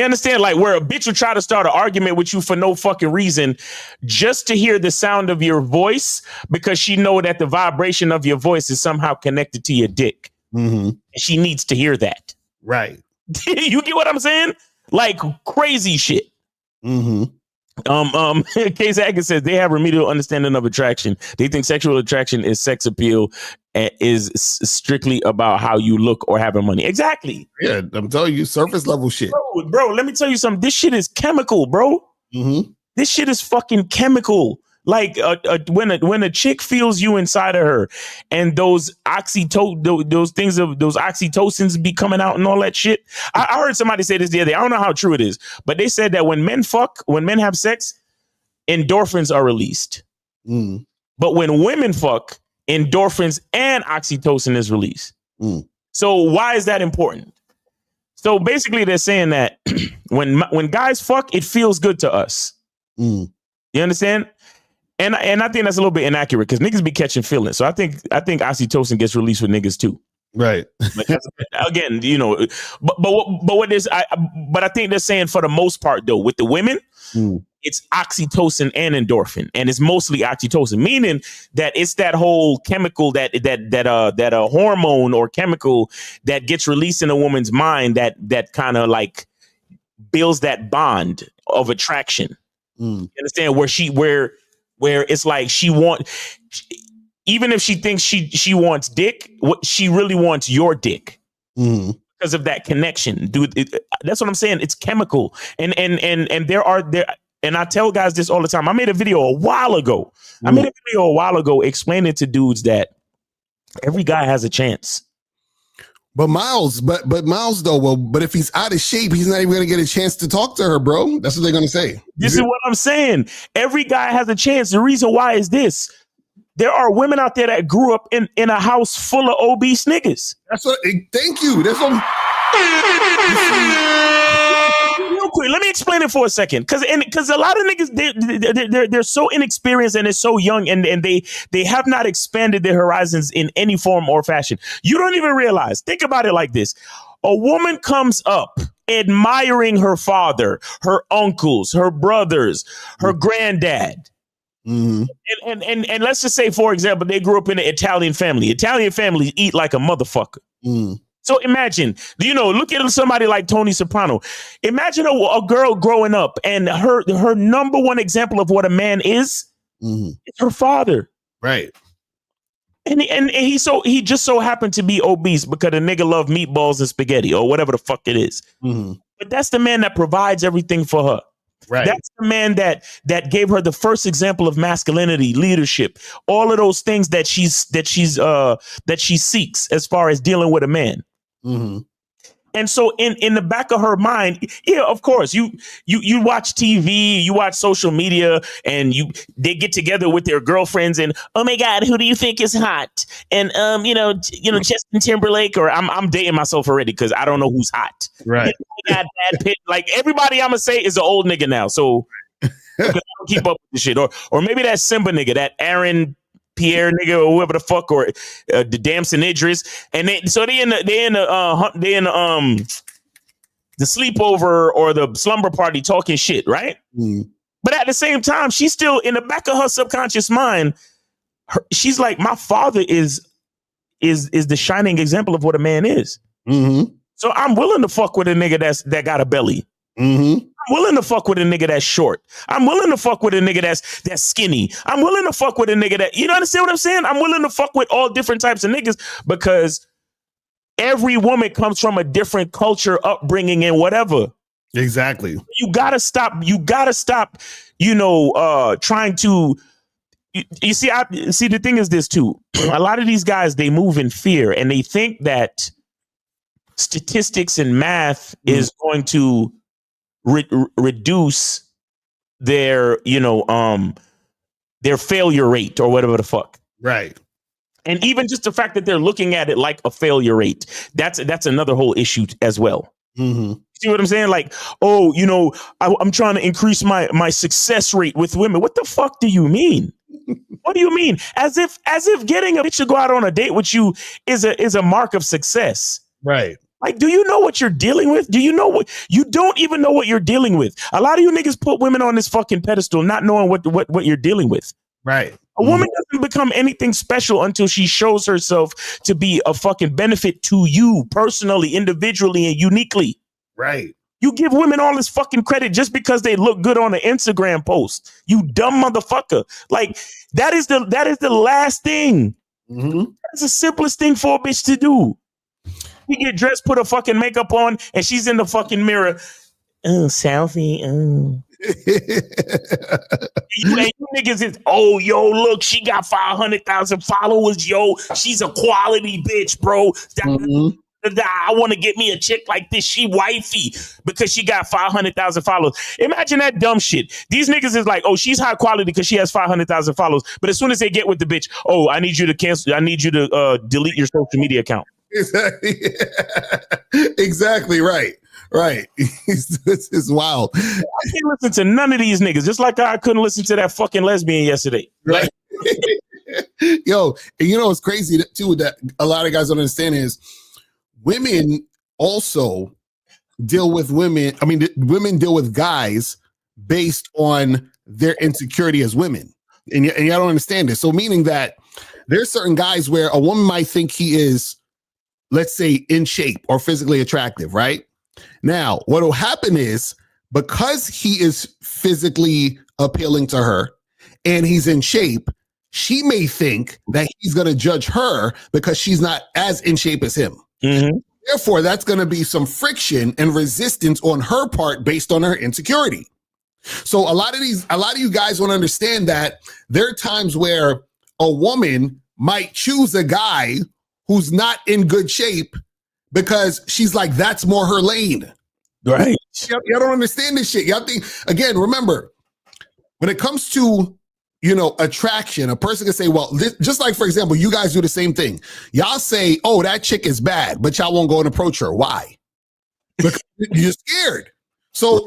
understand? Like where a bitch will try to start an argument with you for no fucking reason, just to hear the sound of your voice, because she know that the vibration of your voice is somehow connected to your dick. And she needs to hear that. Right. You get what I'm saying? Like crazy shit. Case Atkins says they have remedial understanding of attraction. They think sexual attraction is sex appeal and is strictly about how you look or having money. Exactly. Yeah, I'm telling you, surface level shit. Bro, let me tell you something. This shit is chemical, bro. This shit is fucking chemical. Like when a chick feels you inside of her, and those oxytocins be coming out and all that shit. I heard somebody say this the other day. I don't know how true it is, but they said that when men have sex, endorphins are released. But when women fuck, endorphins and oxytocin is released. So why is that important? So basically, they're saying that when guys fuck, it feels good to us. You understand? And I think that's a little bit inaccurate because niggas be catching feelings. So I think oxytocin gets released with niggas too. Right. Like again, but I think they're saying for the most part though, with the women, it's oxytocin and endorphin, and it's mostly oxytocin, meaning that it's that whole chemical that a hormone or chemical that gets released in a woman's mind that kind of like builds that bond of attraction. You understand? Where it's like even if she thinks she wants dick, she really wants your dick because of that connection, dude. That's what I'm saying. It's chemical, and there and I tell guys this all the time. I made a video a while ago. Explaining to dudes that every guy has a chance. But Miles though, but if he's out of shape, he's not even gonna get a chance to talk to her, bro. That's what they're gonna say. This is what I'm saying. Every guy has a chance. The reason why is this: there are women out there that grew up in a house full of obese niggas. That's what. Thank you. That's what. Real quick, let me explain it for a second, because a lot of niggas they're so inexperienced and they're so young, and they have not expanded their horizons in any form or fashion. You don't even realize. Think about it like this: a woman comes up admiring her father, her uncles, her brothers, her granddad. And let's just say, for example, they grew up in an Italian family. Italian families eat like a motherfucker. So imagine, look at somebody like Tony Soprano. Imagine a girl growing up and her number one example of what a man is her father. Right. And he just so happened to be obese because a nigga love meatballs and spaghetti or whatever the fuck it is. But that's the man that provides everything for her. Right. That's the man that gave her the first example of masculinity, leadership, all of those things that she seeks as far as dealing with a man. Mm-hmm. And so in the back of her mind, yeah, of course, you watch TV, you watch social media, and they get together with their girlfriends and, oh my God, who do you think is hot? And Justin Timberlake, or I'm dating myself already because I don't know who's hot. Right. I got Brad Pitt. Like everybody I'm gonna say is an old nigga now. So I don't keep up with the shit. Or maybe that Simba nigga, that Aaron Pierre nigga, or whoever the fuck, or the Damson Idris, and they in the sleepover or the slumber party talking shit, right? Mm. But at the same time, she's still in the back of her subconscious mind. She's like, my father is the shining example of what a man is. Mm-hmm. So I'm willing to fuck with a nigga that got a belly. Mm-hmm. I'm willing to fuck with a nigga that's short. I'm willing to fuck with a nigga that's skinny. I'm willing to fuck with a nigga that, you understand what I'm saying? I'm willing to fuck with all different types of niggas because every woman comes from a different culture, upbringing, and whatever. Exactly. You gotta stop, trying to, you see, the thing is this too. A lot of these guys, they move in fear and they think that statistics and math is going to reduce their failure rate or whatever the fuck. Right. And even just the fact that they're looking at it like a failure rate, that's another whole issue as well. Mm-hmm. See what I'm saying? Like, oh, I'm trying to increase my success rate with women. What the fuck do you mean? What do you mean? As if getting a bitch to go out on a date with you is a mark of success. Right. Like, do you know what you're dealing with? Do you know what you don't even know what you're dealing with? A lot of you niggas put women on this fucking pedestal, not knowing what you're dealing with. Right. A woman doesn't become anything special until she shows herself to be a fucking benefit to you personally, individually, and uniquely. Right. You give women all this fucking credit just because they look good on an Instagram post. You dumb motherfucker. Like, that is the last thing. Mm-hmm. That's the simplest thing for a bitch to do. You get dressed, put a fucking makeup on, and she's in the fucking mirror. Oh, selfie. Oh. you niggas is, oh, yo, look, she got 500,000 followers, yo. She's a quality bitch, bro. I want to get me a chick like this. She wifey because she got 500,000 followers. Imagine that dumb shit. These niggas is like, oh, she's high quality because she has 500,000 followers. But as soon as they get with the bitch, oh, I need you to cancel. I need you to delete your social media account. Exactly right. This is wild. I can't listen to none of these niggas, just like I couldn't listen to that fucking lesbian yesterday. Right. Yo, and what's crazy too that a lot of guys don't understand is women also deal with women. I mean, women deal with guys based on their insecurity as women, and y'all don't understand this. So meaning that there's certain guys where a woman might think he is, let's say, in shape or physically attractive, right? Now, what will happen is because he is physically appealing to her and he's in shape, she may think that he's going to judge her because she's not as in shape as him. Mm-hmm. Therefore, that's going to be some friction and resistance on her part based on her insecurity. So a lot of you guys want to understand that there are times where a woman might choose a guy who's not in good shape because she's like, that's more her lane. Right. Y'all don't understand this shit. Y'all think, again, remember, when it comes to, attraction, a person can say, well, just like, for example, you guys do the same thing. Y'all say, oh, that chick is bad, but y'all won't go and approach her. Why? Because you're scared. So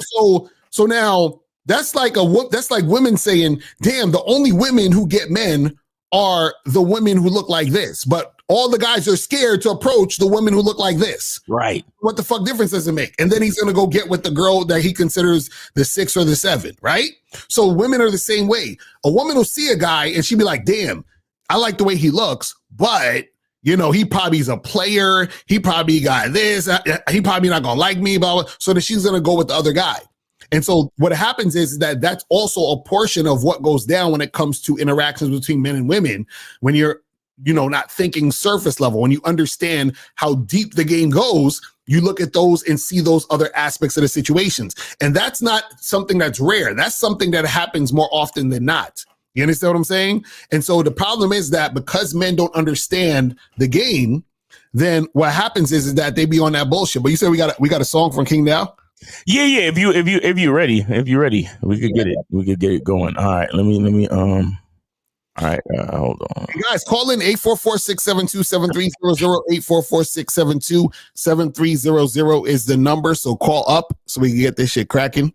now that's like women saying, damn, the only women who get men are the women who look like this, but all the guys are scared to approach the women who look like this. Right. What the fuck difference does it make? And then he's going to go get with the girl that he considers the 6 or the 7, right? So women are the same way. A woman will see a guy and she'll be like, damn, I like the way he looks, but he probably is a player. He probably got this. He probably not going to like me, blah, blah. So then she's going to go with the other guy. And so what happens is that that's also a portion of what goes down when it comes to interactions between men and women. When you're not thinking surface level. When you understand how deep the game goes, you look at those and see those other aspects of the situations. And that's not something that's rare. That's something that happens more often than not. You understand what I'm saying? And so the problem is that because men don't understand the game, then what happens is that they be on that bullshit. But you said we got a song from King Dow? Yeah. If you're ready, we could get it. We could get it going. All right. Let me. All right. Hold on. Hey guys, call in 844-672-7300. 844-672-7300 is the number. So call up so we can get this shit cracking.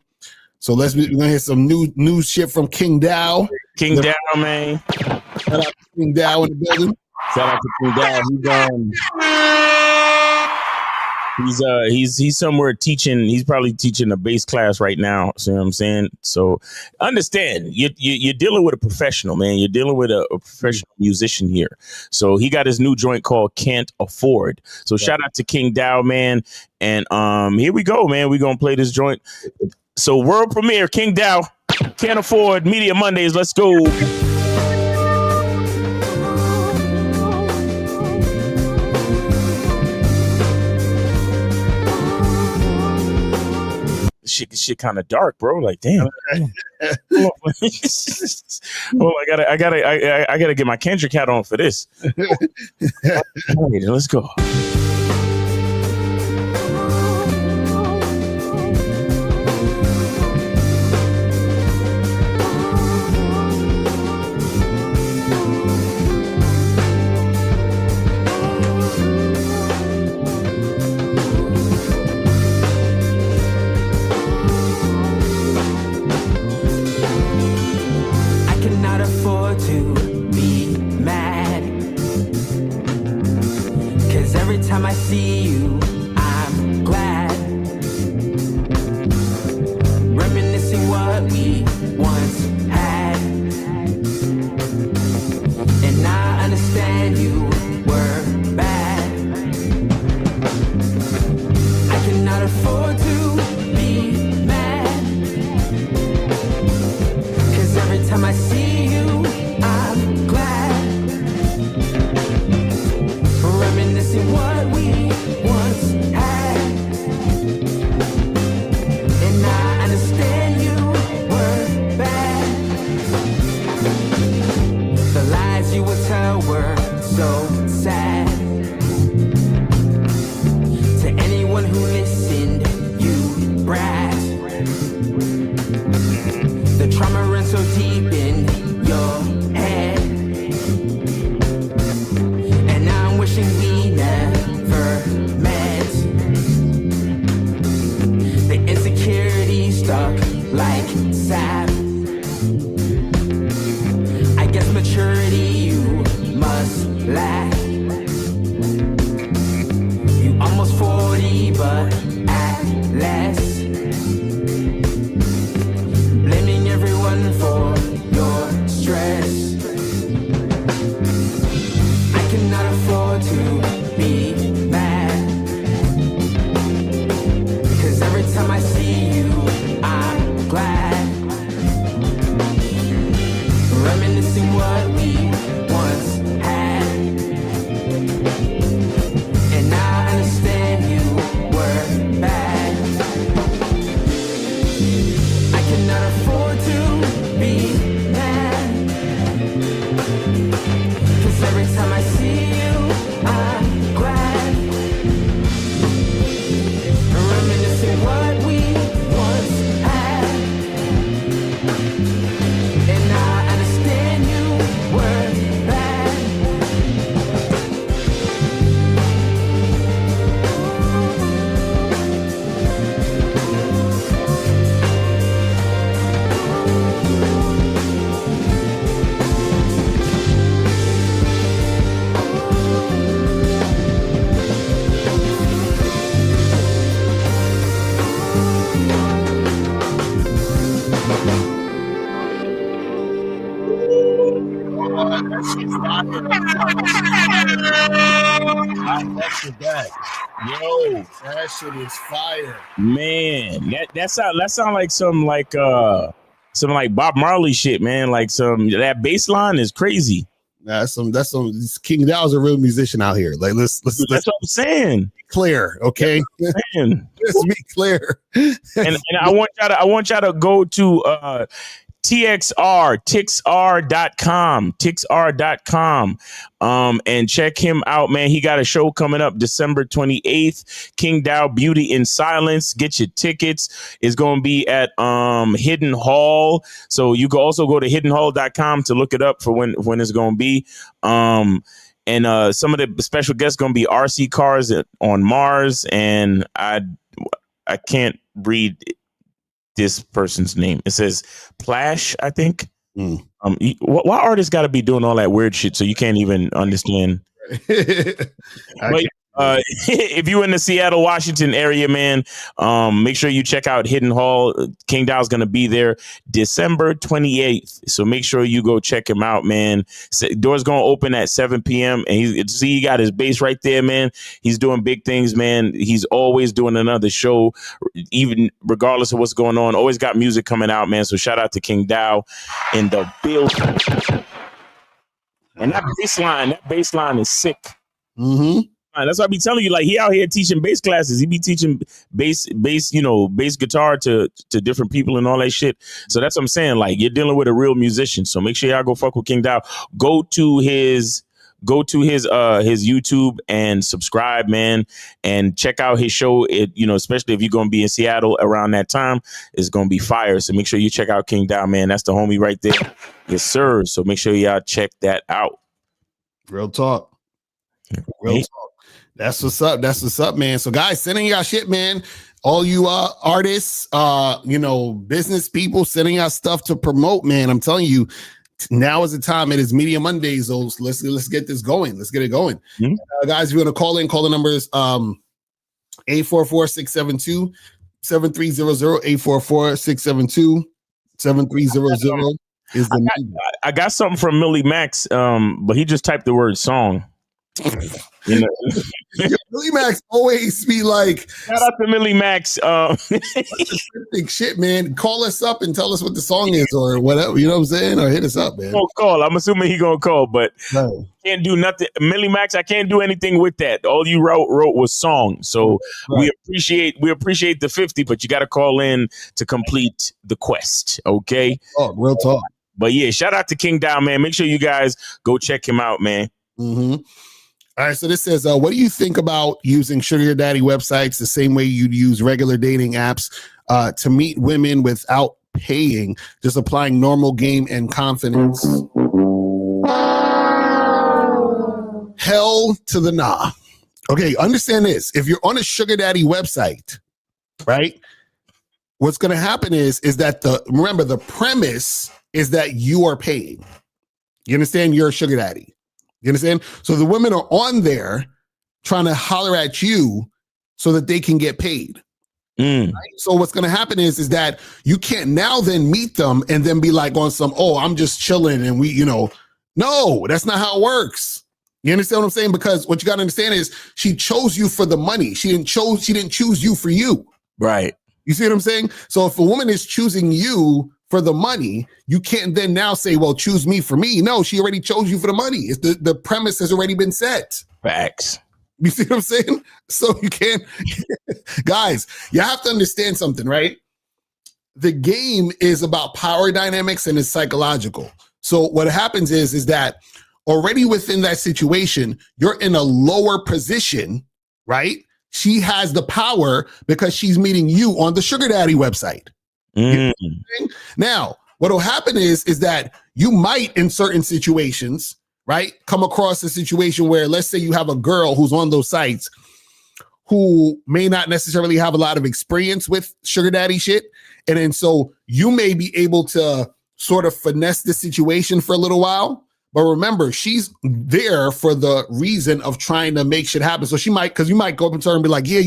So we're gonna hear some new shit from King Dow. King Dow, man. Shout out to King Dow in the building. Shout out to King Dow. He's somewhere teaching. He's probably teaching a bass class right now. See what I'm saying? So understand, you're dealing with a professional, man. You're dealing with a professional musician here. So he got his new joint called Can't Afford. So shout out to King Dow, man. And here we go, man. We're gonna play this joint. So world premiere, King Dow, Can't Afford, Media Mondays. Let's go. Shit kind of dark, bro. Like, damn. Oh, I gotta get my Kendrick hat on for this. All right, let's go. Time I see you, I'm glad. Reminiscing what we once had. And I understand you were bad. I cannot afford to be mad. 'Cause every time I see you, I'm glad. Reminiscing what we once had. And I understand you were bad. The lies you would tell were so sad. To anyone who listened, you brat. The trauma runs so deep in your head. Wishing we never met. The insecurity stuck like sap. I guess maturity you must lack. You almost 40 but at less. Blaming everyone for your stress. Cannot afford to be mad. 'Cause every time I see you, I'm glad. Reminiscing what we once had. And I understand you were bad. I cannot afford to be mad. 'Cause every time I see you, I'm glad. Reminiscing what we once had. And I understand you were bad. Yo, that shit is fire. Man, that sound like some like Bob Marley shit, man. Like that bass line is crazy. That's some King Dow's a real musician out here. Like let's That's what I'm saying. Be clear, okay? Let's be clear. And I want y'all to go to tixr.com, and check him out, man. He got a show coming up December 28th, King Dow Beauty in Silence. Get your tickets. It's going to be at Hidden Hall. So you can also go to hiddenhall.com to look it up for when it's going to be. And some of the special guests going to be RC Cars on Mars, and I can't read this person's name. It says Plash, I think. Why artists got to be doing all that weird shit so you can't even understand? But if you're in the Seattle, Washington area, man, make sure you check out Hidden Hall. King Dow's going to be there December 28th. So make sure you go check him out, man. Doors going to open at 7 p.m. And he got his bass right there, man. He's doing big things, man. He's always doing another show, even regardless of what's going on. Always got music coming out, man. So shout out to King Dow in the building. And that bass line is sick. Mm-hmm. That's why I be telling you, like, he out here teaching bass classes. He be teaching bass guitar to different people and all that shit. So that's what I'm saying. Like, you're dealing with a real musician. So make sure y'all go fuck with King Dow. Go to his YouTube and subscribe, man, and check out his show. Especially if you're gonna be in Seattle around that time, it's gonna be fire. So make sure you check out King Dow, man. That's the homie right there. Yes, sir. So make sure y'all check that out. Real talk. Real talk. That's what's up. That's what's up, man. So guys, sending y'all shit, man. All you artists, business people, sending out stuff to promote, man. I'm telling you, now is the time. It is Media Mondays. So let's get this going. Let's get it going. Mm-hmm. Guys, if you want to call the numbers 844-672-7300, 844-672-7300 is the number. I got something from Millie Max, but he just typed the word song. Millie Max always be like, shout out to Millie Max. Shit, man. Call us up and tell us what the song is or whatever. You know what I'm saying? Or hit us up, man. He'll call. I'm assuming he gonna call, but right. Can't do nothing. Millie Max, I can't do anything with that. All you wrote was song. So right. we appreciate the 50, but you got to call in to complete the quest. Okay. Oh, real talk. But yeah, shout out to King Dow, man. Make sure you guys go check him out, man. Mm-hmm. All right, so this says, what do you think about using sugar daddy websites the same way you'd use regular dating apps to meet women without paying, just applying normal game and confidence? Hell to the nah. Okay, understand this. If you're on a sugar daddy website, right, what's going to happen is that remember, the premise is that you are paying. You understand? You're a sugar daddy. You understand? So the women are on there trying to holler at you so that they can get paid. Right? So what's going to happen is that you can't now then meet them and then be like on some, I'm just chilling and no, that's not how it works. You understand what I'm saying? Because what you got to understand is she chose you for the money. She didn't choose you for you. Right. You see what I'm saying? So if a woman is choosing you for the money, you can't then now say, well, choose me for me. No, she already chose you for the money. It's the premise has already been set. Facts. You see what I'm saying? So you can't, guys, you have to understand something, right? The game is about power dynamics and it's psychological. So what happens is that already within that situation, you're in a lower position, right? She has the power because she's meeting you on the sugar daddy website. You know now, what will happen is that you might, in certain situations, right, come across a situation where, let's say you have a girl who's on those sites who may not necessarily have a lot of experience with sugar daddy shit. And then so you may be able to sort of finesse the situation for a little while. But remember, she's there for the reason of trying to make shit happen. So she might, because you might go up to her and be like, yeah,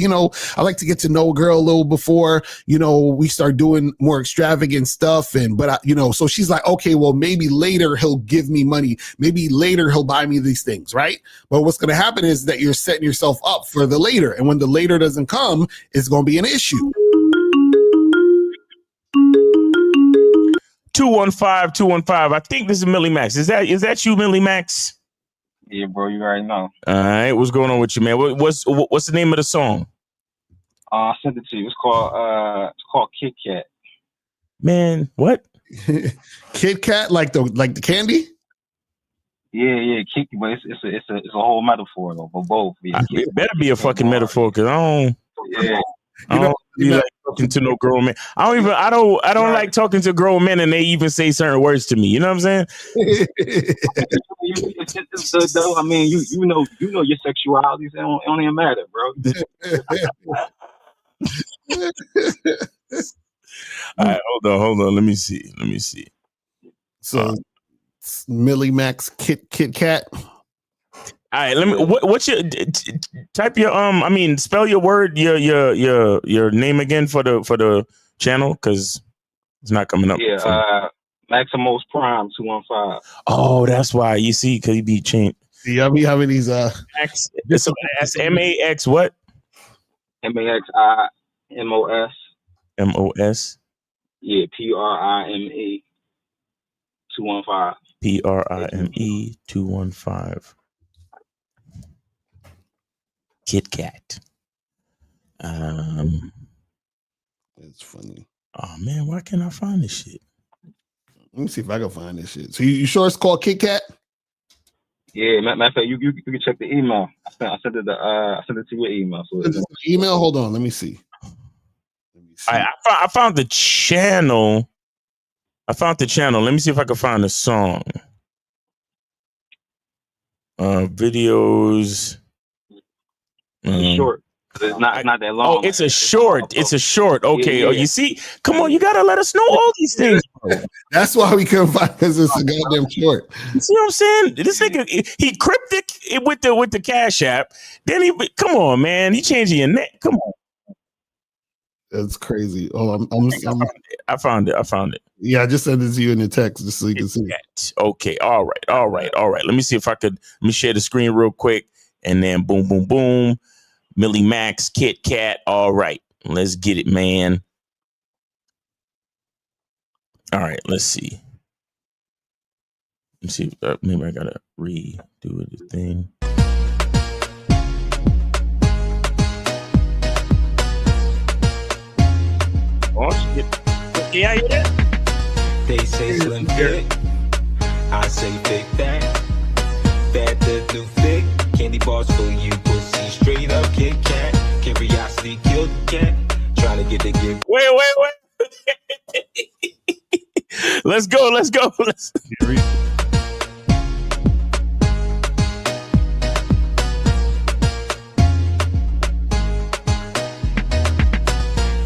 I like to get to know a girl a little before, we start doing more extravagant stuff. So she's like, okay, well, maybe later he'll give me money. Maybe later he'll buy me these things, right? But what's going to happen is that you're setting yourself up for the later. And when the later doesn't come, it's going to be an issue. 215. I think this is Millie Max. Is that you, Millie Max? Yeah, bro, you already know. All right, what's going on with you, man? What's the name of the song? I sent it to you. It's called Kit Kat. Man, what? Kit Kat, like the candy? Yeah, Kit, but it's a whole metaphor though, for both. Yeah, It better be a fucking metaphor, cause I don't really like talking to no grown men. I don't like talking to grown men, and they even say certain words to me. You know what I'm saying? It's good though. I mean, you know your sexuality. It don't even matter, bro. All right, hold on. Let me see. So Millie Max Kit Kat. All right, let me. What's your type your spell your word your name again for the channel, because it's not coming up. Yeah, Maximos Prime 215. Oh, that's why. You see, because he be changed. Yeah, I be having these X. So that's MAX what? MAXIMOS. MOS. Yeah, PRIME 215. PRIME 215. Kit Kat. It's funny. Oh man, why can't I find this shit? Let me see if I can find this shit. So you sure it's called Kit Kat? Yeah, matter of fact, you can check the email. I sent it to your email. So Email. Hold on, let me see. I found the channel. Let me see if I can find the song. Videos. It's short. It's not that long. Oh, it's a short. Okay. Yeah. Oh, you see? Come on, you gotta let us know all these things, bro. That's why we couldn't find, because it's a goddamn short. You see what I'm saying? This nigga, he cryptic with the Cash App. Then come on, man. He changing your neck. Come on. That's crazy. Oh, I found it. Yeah, I just sent it to you in the text just so you can see it. Okay. All right. Let me see if let me share the screen real quick, and then boom, boom, boom. Millie Max, Kit Kat. All right. Let's get it, man. All right. Let's see. Let's see. Maybe I gotta redo the thing. Oh shit! Yeah, you there? They say slim fit, I say thick fat. Fat the new thick, candy bars for you, pussy straight up Kit Kat. Curiosity killed the cat, trying to get the gift. Wait. Let's go.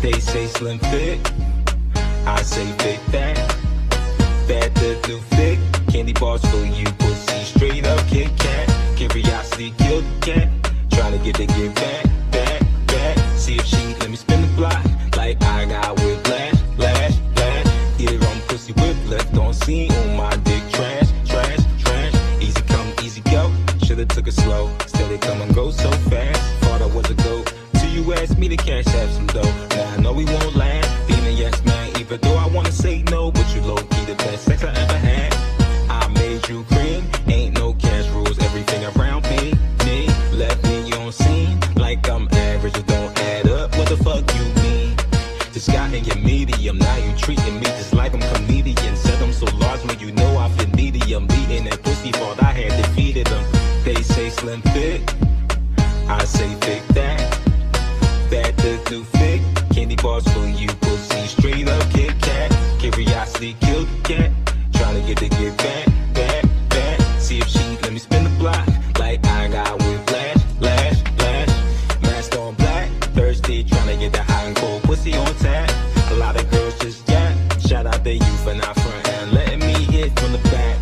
They say slim fit, I say thick fat. Fat the new thick, candy bars for you, pussy straight up Kit Kat. Curiosity killed the cat, trying to get the gift back. See if she let me spin the block like I got whiplash, flash. Get it on pussy whip, left on scene on my dick, trash. Easy come, easy go. Shoulda took it slow, still they come and go so fast. Thought I was a goat. Till you asked me to cash out some dough. Now I know we won't last. Being a yes man, even though I wanna say no, but you low key the best sex I ever had. I made you cream, ain't no cash rules. Everything around me left me on scene like I'm average. It don't add up. What the fuck you mean? Just got in your medium, now you treating me just like I'm comedian. Said I'm so large when you know I've been medium. Beating that pussy fault, I had defeated them. They say slim fit, I say thick that. Fat the new thick, candy bars for you, pussy straight up Kit Kat. Curiosity killed the cat, trying to get the gift back. See if she let me spin the block like I got whiplash, flash. Mask on black, thirsty, trying to get the hot and cold pussy on tap. A lot of girls just jack. Shout out to you for not front and letting me hit from the back.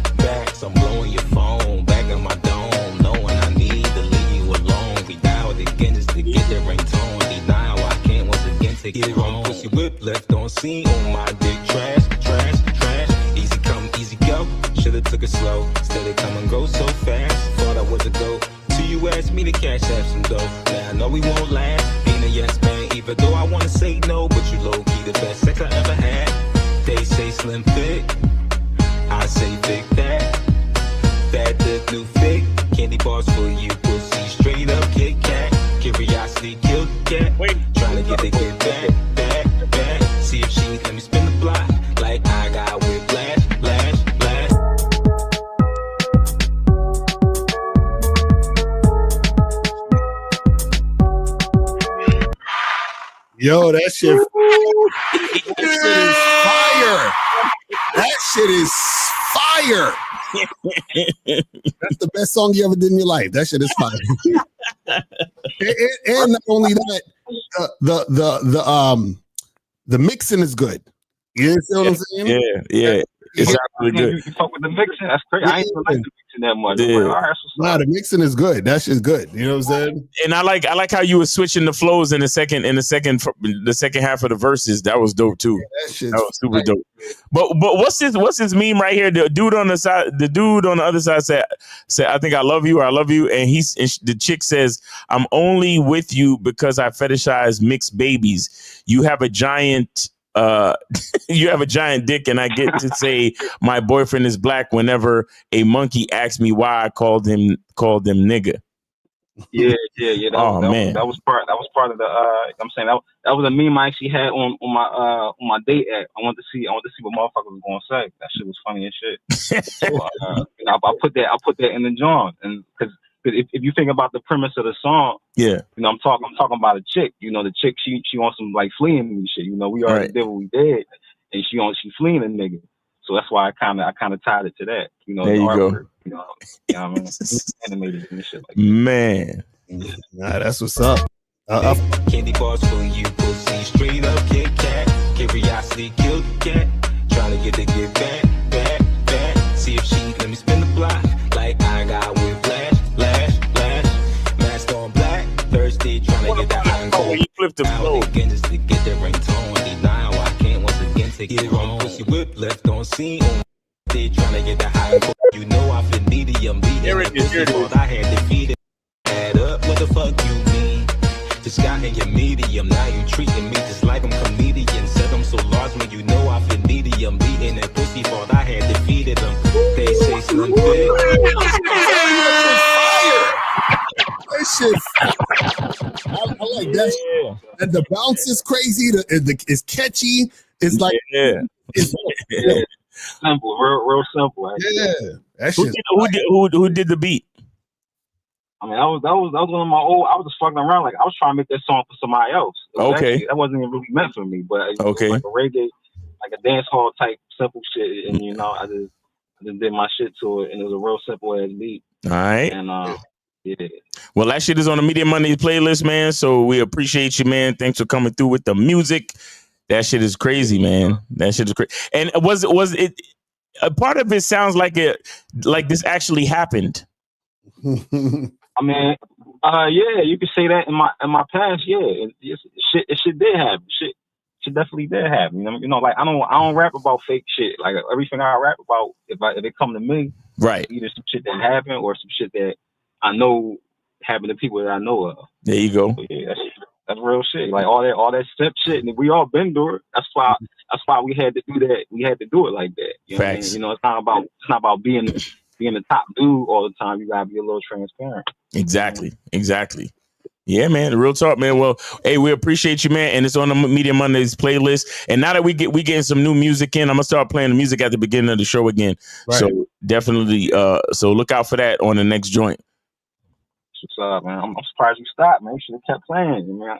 So I'm blowing your phone back on my dome, knowing I need to leave you alone. We dialed again just to get the ringtone. Denial I can't once again take it wrong. Pussy whip left on scene on my dick, trash. Easy come, easy go. Shoulda took it slow, still they come and go so fast. Thought I was a goat. Till you asked me to cash out some dough. Now I know we won't last. Being a yes man, even though I wanna say no, but you low key the best sex I ever had. They say slim fit, say big fat. Fat the new fake. Candy bars for you, pussy. Straight up Kit Kat. Curiosity killed the cat. Trying to get back. See if she let me spin the block. Like I got whiplash. Yo, that shit is fire. That shit is fire. That's the best song you ever did in your life. That shit is fire. and not only that, the mixing is good. You know what I'm saying? Yeah. It's absolutely good. You fuck with the mixing? That's crazy. I ain't even like the mixing that much. Yeah. Like, all right, that's what's Nah, up. the mixing is good. That shit's good. You know what I'm saying? And I like how you were switching the flows in the second half of the verses. That was dope too. That was super dope. But what's this meme right here? The dude on the other side said I think I love you, and the chick says, I'm only with you because I fetishize mixed babies. You have a giant dick, and I get to say my boyfriend is black whenever a monkey asks me why I called him nigga. Yeah. That was part of the. I'm saying that was a meme I actually had on my date app. I wanted to see what motherfuckers was gonna say. That shit was funny as shit. So I put that in the joint, and because if you think about the premise of the song, yeah, I'm talking about a chick. The chick she wants some like fleeing me shit. We already did what we did, and she fleeing a nigga. So that's why I kind of tied it to that. There you artwork, go. I mean, animated and shit like that. Man. Nah, that's what's up. Candy bars for you, pussy. Straight up Kit Kat. Curiosity killed the cat. Trying to get back. See if she let me spin the block. Like I got whiplash. Mask on black. Thirsty, trying to get that high and cold. You flipped the flow. Again, just to get that ringtone. Now I can't once again take it wrong. Pussy whip left on scene. They trying to get that high and cold. You know I feel medium. Beating that pussy called I had to feed it. Add up, what the fuck you mean? Just got in your medium, now you treating me just like I'm comedian. Said I'm so large when you know I feel medium. Beating that pussy fault, I had defeated them. They say slim fit. That shit, I like that. Yeah. And the bounce is crazy. It's catchy. It's like it's simple, real simple. Actually. Yeah, that shit. Who did the beat? I mean, that was one of my old. I was just fucking around, like I was trying to make that song for somebody else. Okay, that wasn't even really meant for me, but it okay, was like a reggae, like a dance hall type simple shit, and I just did my shit to it, and it was a real simple ass beat. All right, and yeah. Well, that shit is on the Media Mondays playlist, man. So we appreciate you, man. Thanks for coming through with the music. That shit is crazy, man. That shit is crazy. And was it a part of it sounds like this actually happened? I mean, yeah, you could say that in my past, yeah. Shit did happen. Shit definitely did happen. Like I don't rap about fake shit. Like everything I rap about, if it come to me, right, either some shit that happened or some shit that I know happened to people that I know of. There you go. So, yeah, that's real shit. Like all that step shit, and we all been through it. That's why we had to do that. We had to do it like that. You know what I mean? It's not about being the top dude all the time. You gotta be a little transparent. Exactly. Yeah, man. Real talk, man. Well, hey, we appreciate you, man. And it's on the Media Mondays playlist. And now that we getting some new music in, I'm gonna start playing the music at the beginning of the show again. Right. So definitely, so look out for that on the next joint. What's up, man? I'm surprised you stopped, man. You should have kept playing, man.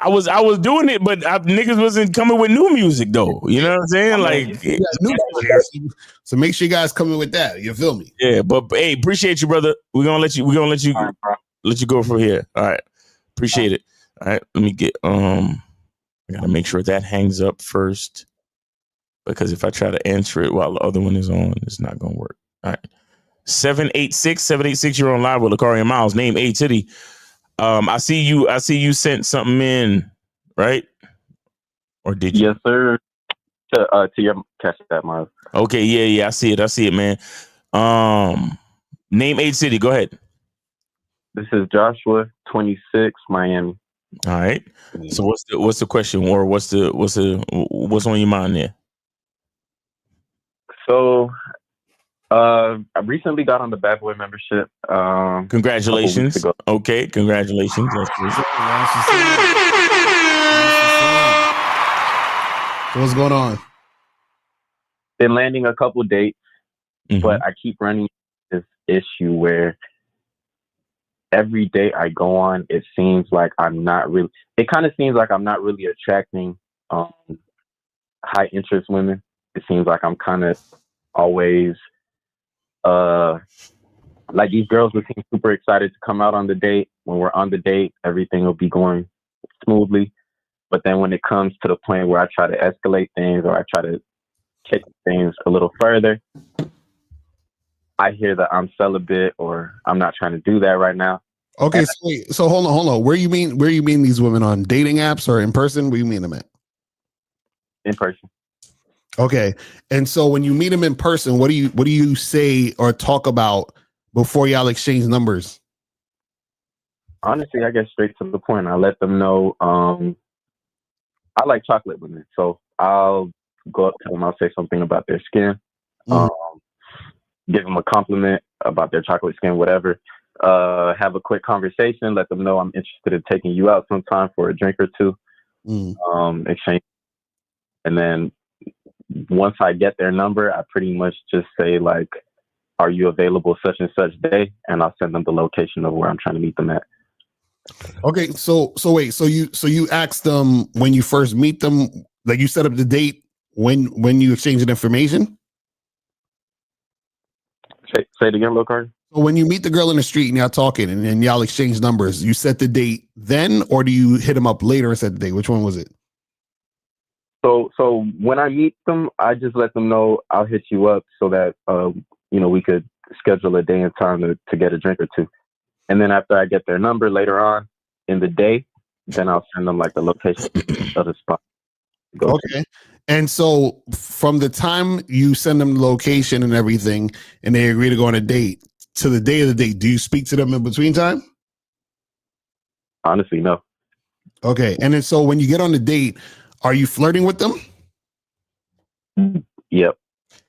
I was doing it, but niggas wasn't coming with new music though. You know what I'm saying? Like, so make sure you guys come in with that. You feel me? Yeah, but hey, appreciate you, brother. We're gonna let you right, let you go from here. All right, appreciate it. All right, let me get I gotta make sure that hangs up first, because if I try to answer it while the other one is on, it's not gonna work. All right. 786, you're on live with Locario and Miles. Name A Titty. I see you sent something in, right? Or did you? Yes, sir. To your catch that, Miles. Okay, yeah, I see it, man. Name A City, go ahead. This is Joshua, 26, Miami. All right. So what's the question, or what's on your mind there? So I recently got on the Bad Boy membership. Congratulations. Ago. Okay, congratulations. That's good. So what's going on? Been landing a couple dates, but I keep running this issue where every date I go on, it seems like I'm not really. It kind of seems like I'm not really attracting high interest women. It seems like I'm kind of always like these girls would seem super excited to come out on the date. When we're on the date, everything will be going smoothly. But then when it comes to the point where I try to escalate things or I try to take things a little further, I hear that I'm celibate or I'm not trying to do that right now. Okay, so wait, so hold on. Where you mean these women on dating apps or in person? Where you mean them at? In person. Okay, and so when you meet them in person, what do you say or talk about before y'all exchange numbers? Honestly, I get straight to the point. I let them know I like chocolate women, so I'll go up to them. I'll say something about their skin, give them a compliment about their chocolate skin, whatever. Have a quick conversation. Let them know I'm interested in taking you out sometime for a drink or two. Exchange, and then once I get their number, I pretty much just say like, "Are you available such and such day?" And I'll send them the location of where I'm trying to meet them at. Okay, so wait, so you asked them when you first meet them, like you set up the date when you exchanging information? Say it again, Locario. So when you meet the girl in the street and y'all talking and then y'all exchange numbers, you set the date then, or do you hit them up later and set the date? Which one was it? So when I meet them, I just let them know I'll hit you up so that we could schedule a day and time to get a drink or two. And then after I get their number later on in the day, then I'll send them like the location of the spot. Okay. And so from the time you send them the location and everything, and they agree to go on a date to the day of the date, do you speak to them in between time? Honestly, no. Okay. And then so when you get on the date, are you flirting with them? Yep.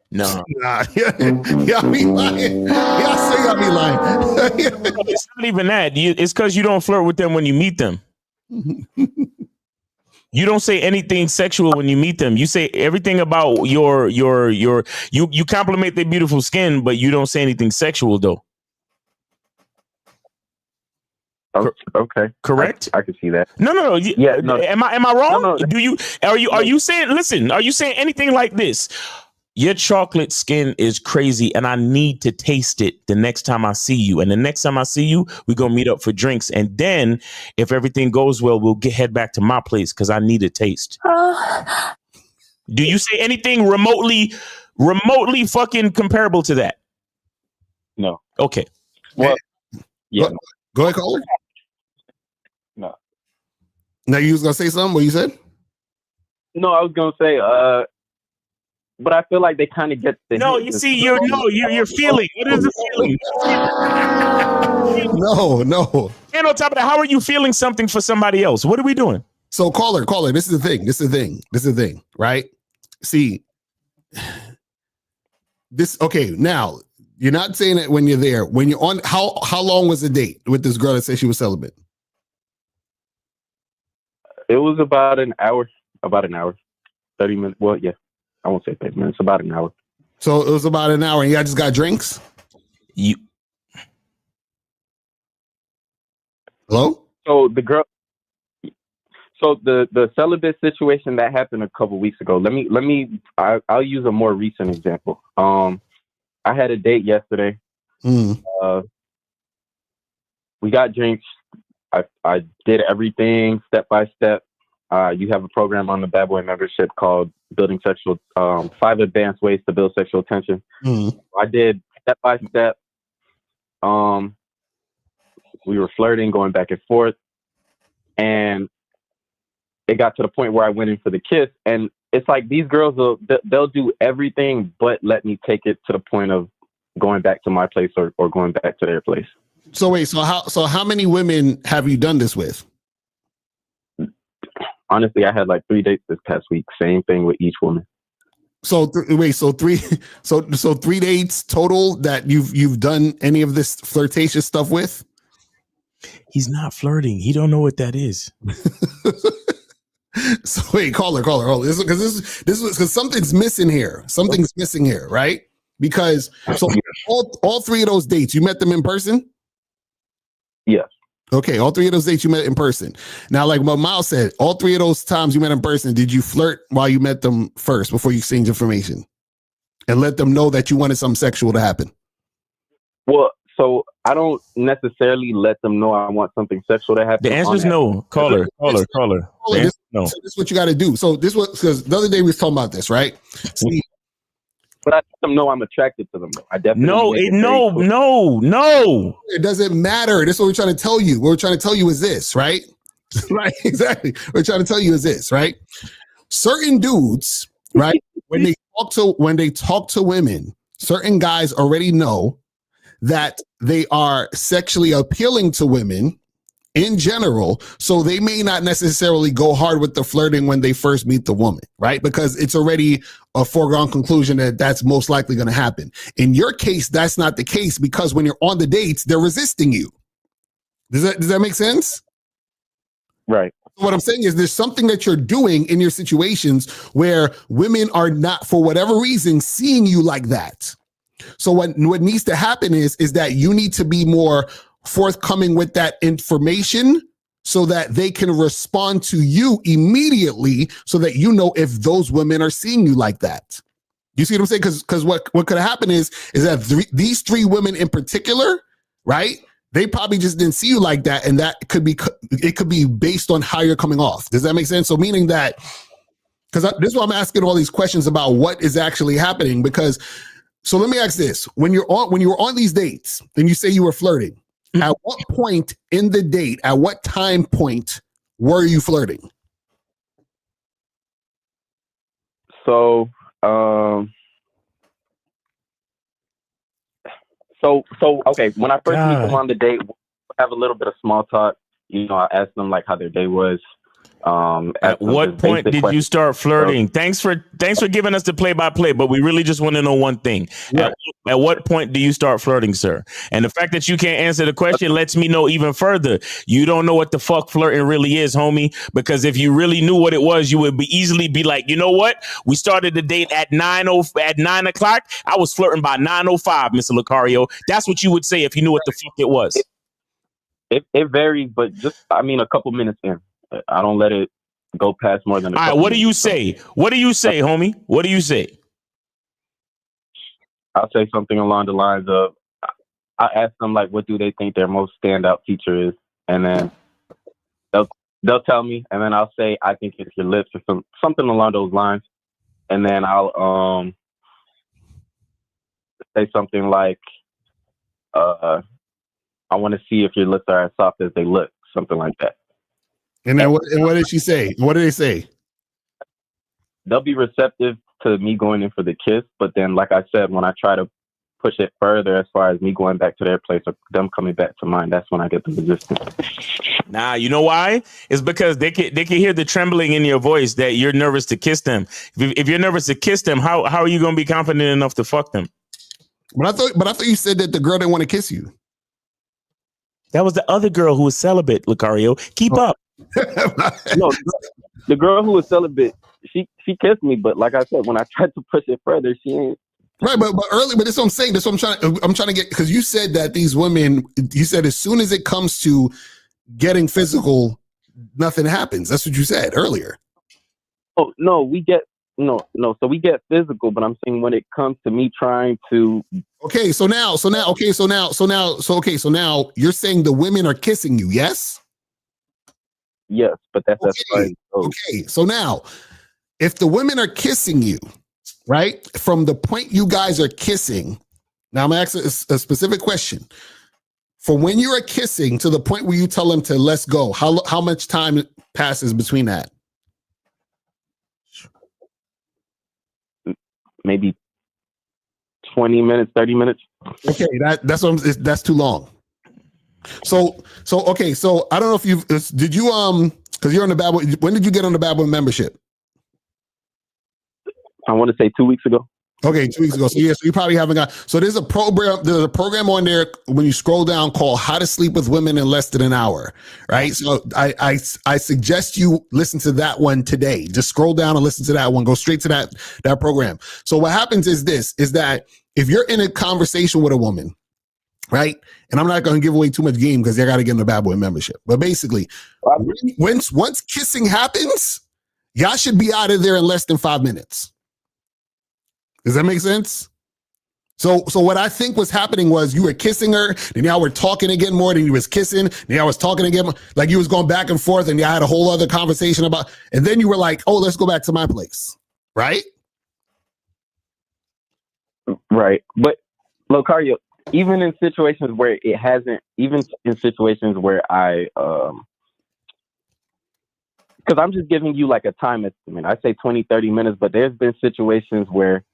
No. Nah, y'all be lying. Y'all say y'all be lying. It's not even that. It's because you don't flirt with them when you meet them. You don't say anything sexual when you meet them. You say everything about you compliment their beautiful skin, but you don't say anything sexual though. Okay. Correct? I can see that. No. Yeah, no. Am I wrong? No. Are you saying, listen, are you saying anything like this? Your chocolate skin is crazy and I need to taste it the next time I see you. And the next time I see you, we're going to meet up for drinks. And then if everything goes well, we'll head back to my place because I need a taste. Do you say anything remotely fucking comparable to that? No. Okay. Well, yeah. Go ahead, caller. No. Now you was going to say something? What you said? No, I was going to say, but I feel like they kind of get the No, you see, you're feeling. What is the feeling? No. And on top of that, how are you feeling something for somebody else? What are we doing? So caller, this is the thing, right? See, okay, now you're not saying it when you're there. When you're on, how long was the date with this girl that said she was celibate? It was about an hour. 30 minutes. Well, yeah. I won't say 30 minutes, about an hour. So it was about an hour and y'all just got drinks? Hello? So the girl, the celibate situation that happened a couple weeks ago. I'll use a more recent example. I had a date yesterday. We got drinks. I did everything step by step. You have a program on the Bad Boy membership called Building Sexual 5 Advanced Ways to Build Sexual Tension. I did step by step. We were flirting, going back and forth, and it got to the point where I went in for the kiss. And it's like these girls they'll do everything but let me take it to the point of going back to my place or going back to their place. So wait, so how many women have you done this with? Honestly, I had like 3 dates this past week. Same thing with each woman. Wait, so 3 dates total that you've done any of this flirtatious stuff with? He's not flirting. He don't know what that is. So wait, caller. Because something's missing here. Something's missing here, right? Because so all 3 of those dates, you met them in person? Yes. Okay, all 3 of those dates you met in person. Now, like what Miles said, all 3 of those times you met in person, did you flirt while you met them first before you exchanged information and let them know that you wanted something sexual to happen? Well, so I don't necessarily let them know I want something sexual to happen. The answer is no. Caller. This is what you got to do. So this was because the other day we was talking about this, right? See, but I let them know I'm attracted to them. I definitely no. It doesn't matter. This is what we're trying to tell you. What we're trying to tell you is this, right? Right, exactly. What we're trying to tell you is this, right? Certain dudes, right? when they talk to women, certain guys already know that they are sexually appealing to women in general, so they may not necessarily go hard with the flirting when they first meet the woman, right? Because it's already a foregone conclusion that that's most likely going to happen. In your case, that's not the case because when you're on the dates, they're resisting you. Does that make sense? Right. What I'm saying is there's something that you're doing in your situations where women are not, for whatever reason, seeing you like that. So what needs to happen is that you need to be more forthcoming with that information so that they can respond to you immediately so that you know if those women are seeing you like that. You see what I'm saying? Because what could happen is that these 3 women in particular, right? They probably just didn't see you like that, and that could be based on how you're coming off. Does that make sense? So meaning that, because this is why I'm asking all these questions about what is actually happening. Because so let me ask this: when you were on these dates and you say you were flirting, at what point in the date, at what time point were you flirting? So, okay. When I first meet them on the date, we'll have a little bit of small talk. You know, I ask them like how their day was. At what point did you start flirting? Thanks for giving us the play-by-play, but we really just want to know one thing. Yeah. At what point do you start flirting, sir? And the fact that you can't answer the question lets me know even further. You don't know what the fuck flirting really is, homie. Because if you really knew what it was, you would easily be like, you know what? We started the date at 9 o'clock. I was flirting by 9:05, Mr. Locario. That's what you would say if you knew what the fuck it was. It varies, but a couple minutes in. I don't let it go past more than a couple. All right, what do you say? What do you say, homie? What do you say? I'll say something along the lines of, I ask them like, what do they think their most standout feature is, and then they'll tell me, and then I'll say, I think it's your lips or something along those lines, and then I'll say something like, I want to see if your lips are as soft as they look, something like that. And then what did she say? What did they say? They'll be receptive to me going in for the kiss, but then, like I said, when I try to push it further as far as me going back to their place or them coming back to mine, that's when I get the resistance. Nah, you know why? It's because they can hear the trembling in your voice that you're nervous to kiss them. If you're nervous to kiss them, how are you going to be confident enough to fuck them? But I thought you said that the girl didn't want to kiss you. That was the other girl who was celibate, Locario. Keep up. No, the girl who was celibate, she kissed me, but like I said, when I tried to push it further, she ain't. Right, but that's what I'm saying. That's what I'm trying to get, because you said that these women, you said as soon as it comes to getting physical, nothing happens. That's what you said earlier. Oh no, we get so we get physical, but I'm saying when it comes to me trying to. So now you're saying the women are kissing you, yes? Yes, but that's fine. Okay, so now, if the women are kissing you, right, from the point you guys are kissing, now I'm asking a specific question. From when you are kissing to the point where you tell them to let's go, how much time passes between that? Maybe 20 minutes, 30 minutes. Okay, that's too long. So I don't know if did you because you're on the Bad Boy. When did you get on the Bad Boy membership? I want to say 2 weeks ago. Okay, 2 weeks ago. So yeah, so you probably haven't got. So there's a program on there when you scroll down called "How to Sleep with Women in Less Than an Hour," right? So I suggest you listen to that one today. Just scroll down and listen to that one. Go straight to that program. So what happens is that if you're in a conversation with a woman, right? And I'm not going to give away too much game because they got to get in the Bad Boy membership. But basically, once kissing happens, y'all should be out of there in less than 5 minutes. Does that make sense? So what I think was happening was you were kissing her, then y'all were talking again more, then you was kissing, then y'all was talking again, like you was going back and forth, and y'all had a whole other conversation about, and then you were like, oh, let's go back to my place, right? Right. But Locario, even in situations where it hasn't, even in situations where I, because I'm just giving you like a time estimate. I say 20, 30 minutes, but there's been situations where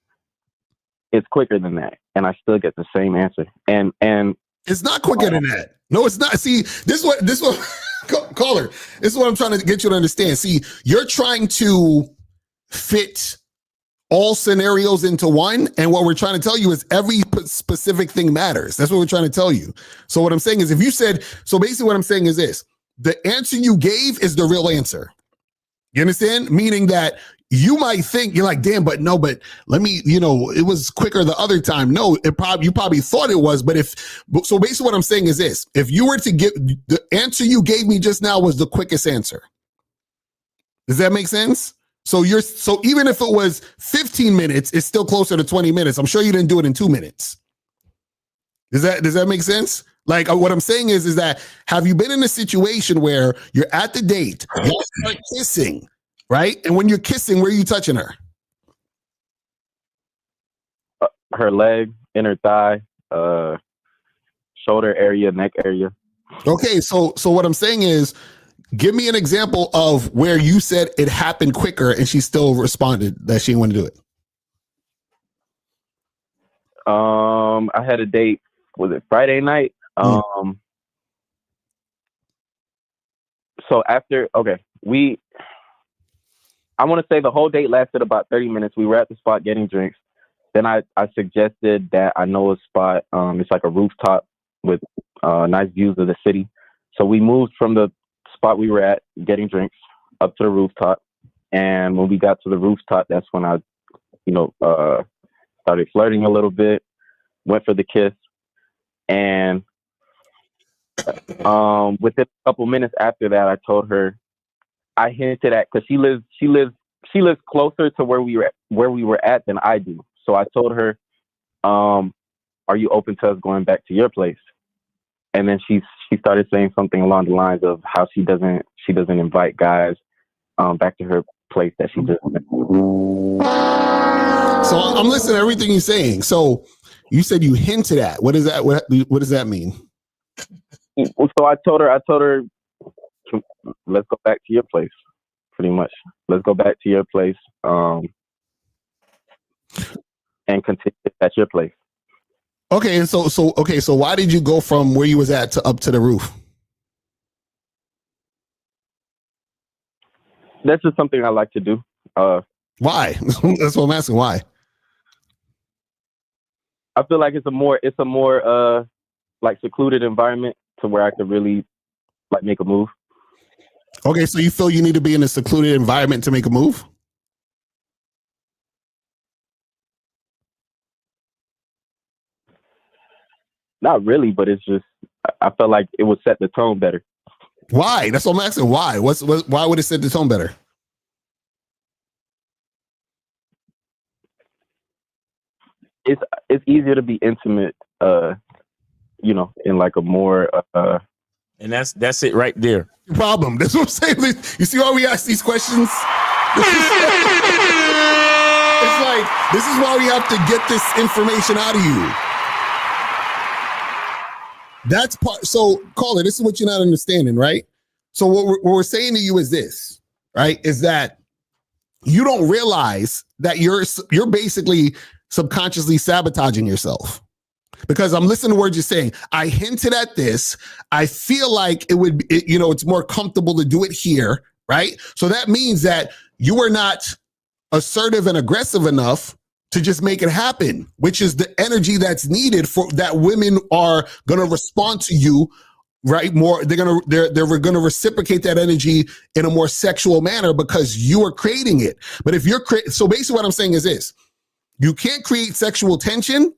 it's quicker than that, and I still get the same answer. And it's not quicker than that. No, it's not. See, this what caller. This is what I'm trying to get you to understand. See, you're trying to fit all scenarios into one, and what we're trying to tell you is every specific thing matters. That's what we're trying to tell you. So what I'm saying is, if you said, so basically what I'm saying is this: the answer you gave is the real answer. You understand? Meaning that you might think you're like, damn, but let me, it was quicker the other time. No, you probably thought it was, so basically what I'm saying is this: if you were to give the answer you gave me just now was the quickest answer. Does that make sense? So even if it was 15 minutes, it's still closer to 20 minutes. I'm sure you didn't do it in 2 minutes. Does that make sense? Like what I'm saying is that have you been in a situation where you're at the date, you start kissing, right? And when you're kissing, where are you touching her? Her leg, inner thigh, shoulder area, neck area. Okay, so what I'm saying is, give me an example of where you said it happened quicker and she still responded that she didn't want to do it. I had a date. Was it Friday night? So after, I want to say the whole date lasted about 30 minutes. We were at the spot getting drinks. Then I suggested that I know a spot. It's like a rooftop with nice views of the city. So we moved from the spot we were at getting drinks up to the rooftop. And when we got to the rooftop, that's when I, started flirting a little bit, went for the kiss. And within a couple minutes after that, I told her, I hinted at, because she lives closer to where we were at than I do. So I told her, are you open to us going back to your place? And then she started saying something along the lines of how she doesn't invite guys back to her place that she just. So I'm listening to everything you're saying. So you said you hinted at. What is that? What does that mean? So I told her, let's go back to your place. Pretty much, let's go back to your place and continue at your place. Okay, and so why did you go from where you was at to up to the roof? That's just something I like to do. Why? That's what I'm asking. Why? I feel like it's a more like secluded environment to where I could really like make a move. Okay, so you feel you need to be in a secluded environment to make a move? Not really, but it's just I felt like it would set the tone better. Why? That's what I'm asking. Why? Why would it set the tone better? It's easier to be intimate, in like a more. And that's it right there. Problem. That's what I'm saying. You see why we ask these questions? It's like this is why we have to get this information out of you. That's part. So, caller, this is what you're not understanding, right? So, what we're saying to you is this, right? Is that you don't realize that you're basically subconsciously sabotaging yourself. Because I'm listening to words you're saying. I hinted at this. I feel like it's more comfortable to do it here, right? So that means that you are not assertive and aggressive enough to just make it happen, which is the energy that's needed for that. Women are going to respond to you, right? More, they're going to reciprocate that energy in a more sexual manner because you are creating it. But if you're so basically what I'm saying is this: you can't create sexual tension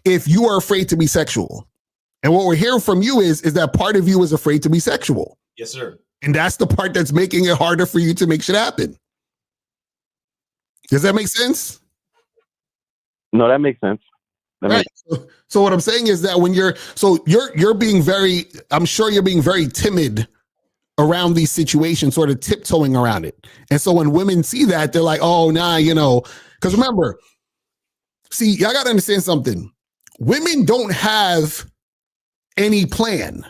if you are afraid to be sexual. And what we're hearing from you is that part of you is afraid to be sexual. Yes, sir. And that's the part that's making it harder for you to make shit happen. Does that make sense? No, that makes sense. Right. So what I'm saying is that when you're being very, I'm sure you're being very timid around these situations, sort of tiptoeing around it. And so when women see that, they're like, oh, nah, because remember, see, y'all got to understand something. Women don't have any plan.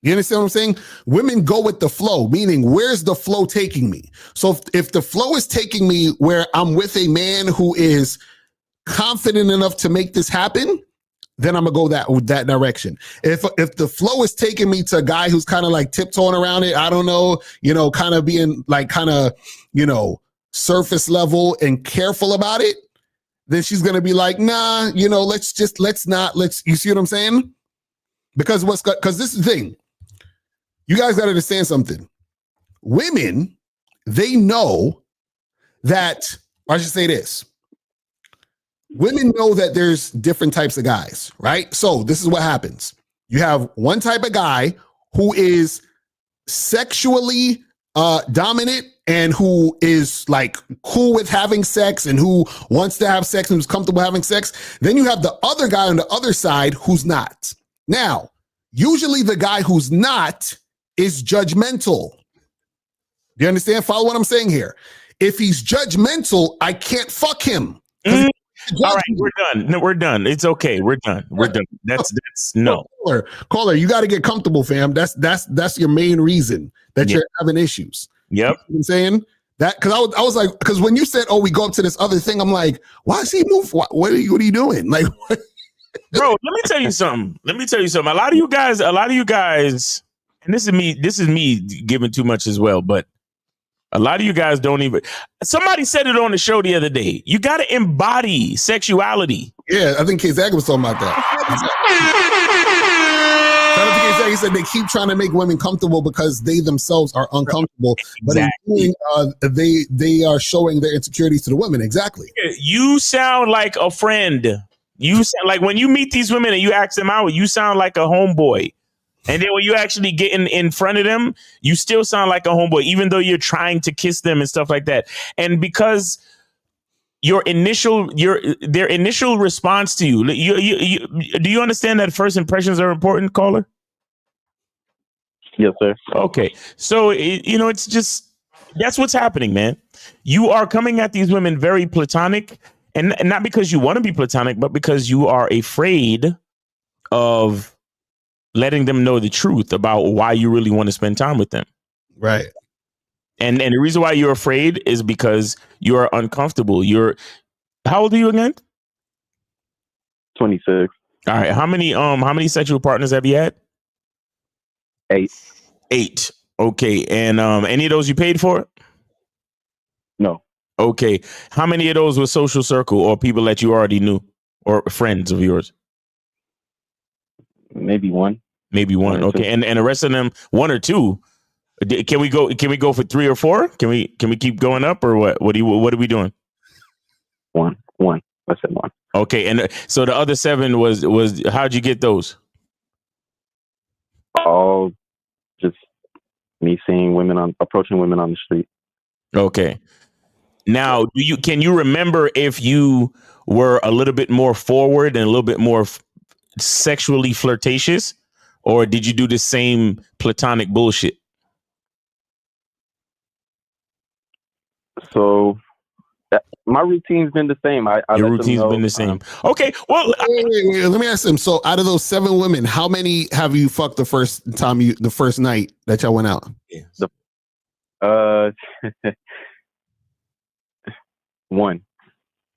You understand what I'm saying? Women go with the flow, meaning where's the flow taking me? So if the flow is taking me where I'm with a man who is confident enough to make this happen, then I'm gonna go that direction. If the flow is taking me to a guy who's kind of like tiptoeing around it, I don't know, kind of being like surface level and careful about it, then she's gonna be like, nah, let's not. You see what I'm saying? Because this is the thing. You guys got to understand something. Women, they know that, I should say this. Women know that there's different types of guys, right? So this is what happens. You have one type of guy who is sexually dominant and who is like cool with having sex and who wants to have sex and who's comfortable having sex. Then you have the other guy on the other side who's not. Now, usually the guy who's not is judgmental. Do you understand? Follow what I'm saying here. If he's judgmental, I can't fuck him. All right, we're done. No, we're done. It's okay. We're done. We're done. That's no. Caller, you got to get comfortable, fam. That's your main reason that you're having issues. Yep. You know what I'm saying? That because I was like, because when you said, "Oh, we go up to this other thing," I'm like, "Why is he move? What are you doing?" Like, bro, let me tell you something. A lot of you guys, and this is me giving too much as well, but a lot of you guys don't even. Somebody said it on the show the other day. You got to embody sexuality. Yeah, I think K-Zag was talking about that. He said they keep trying to make women comfortable because they themselves are uncomfortable. Exactly. But in doing, they are showing their insecurities to the women. Exactly. You sound like a friend. You sound like when you meet these women and you ask them out, you sound like a homeboy. And then when you actually get in front of them, you still sound like a homeboy, even though you're trying to kiss them and stuff like that. And because their initial response to you, do you understand that first impressions are important, caller? Yes, sir. Okay. So, it's just, that's what's happening, man. You are coming at these women very platonic, and not because you want to be platonic, but because you are afraid of letting them know the truth about why you really want to spend time with them. Right. And the reason why you're afraid is because you're uncomfortable. How old are you again? 26. All right. How many sexual partners have you had? 8. Okay. And any of those you paid for? No. Okay. How many of those were social circle or people that you already knew or friends of yours? Maybe one. Okay. And the rest of them, 1 or 2. Can we go for 3 or 4? Can we keep going up or what? What are we doing? 1. I said 1. Okay. And so the other 7 was how'd you get those? All just me seeing approaching women on the street. Okay. Now, can you remember if you were a little bit more forward and a little bit more sexually flirtatious, or did you do the same platonic bullshit? So my routine's been the same. Your routine's been the same. Okay. Well, wait, let me ask them. So out of those 7 women, how many have you fucked the first night that y'all went out? Yeah. 1.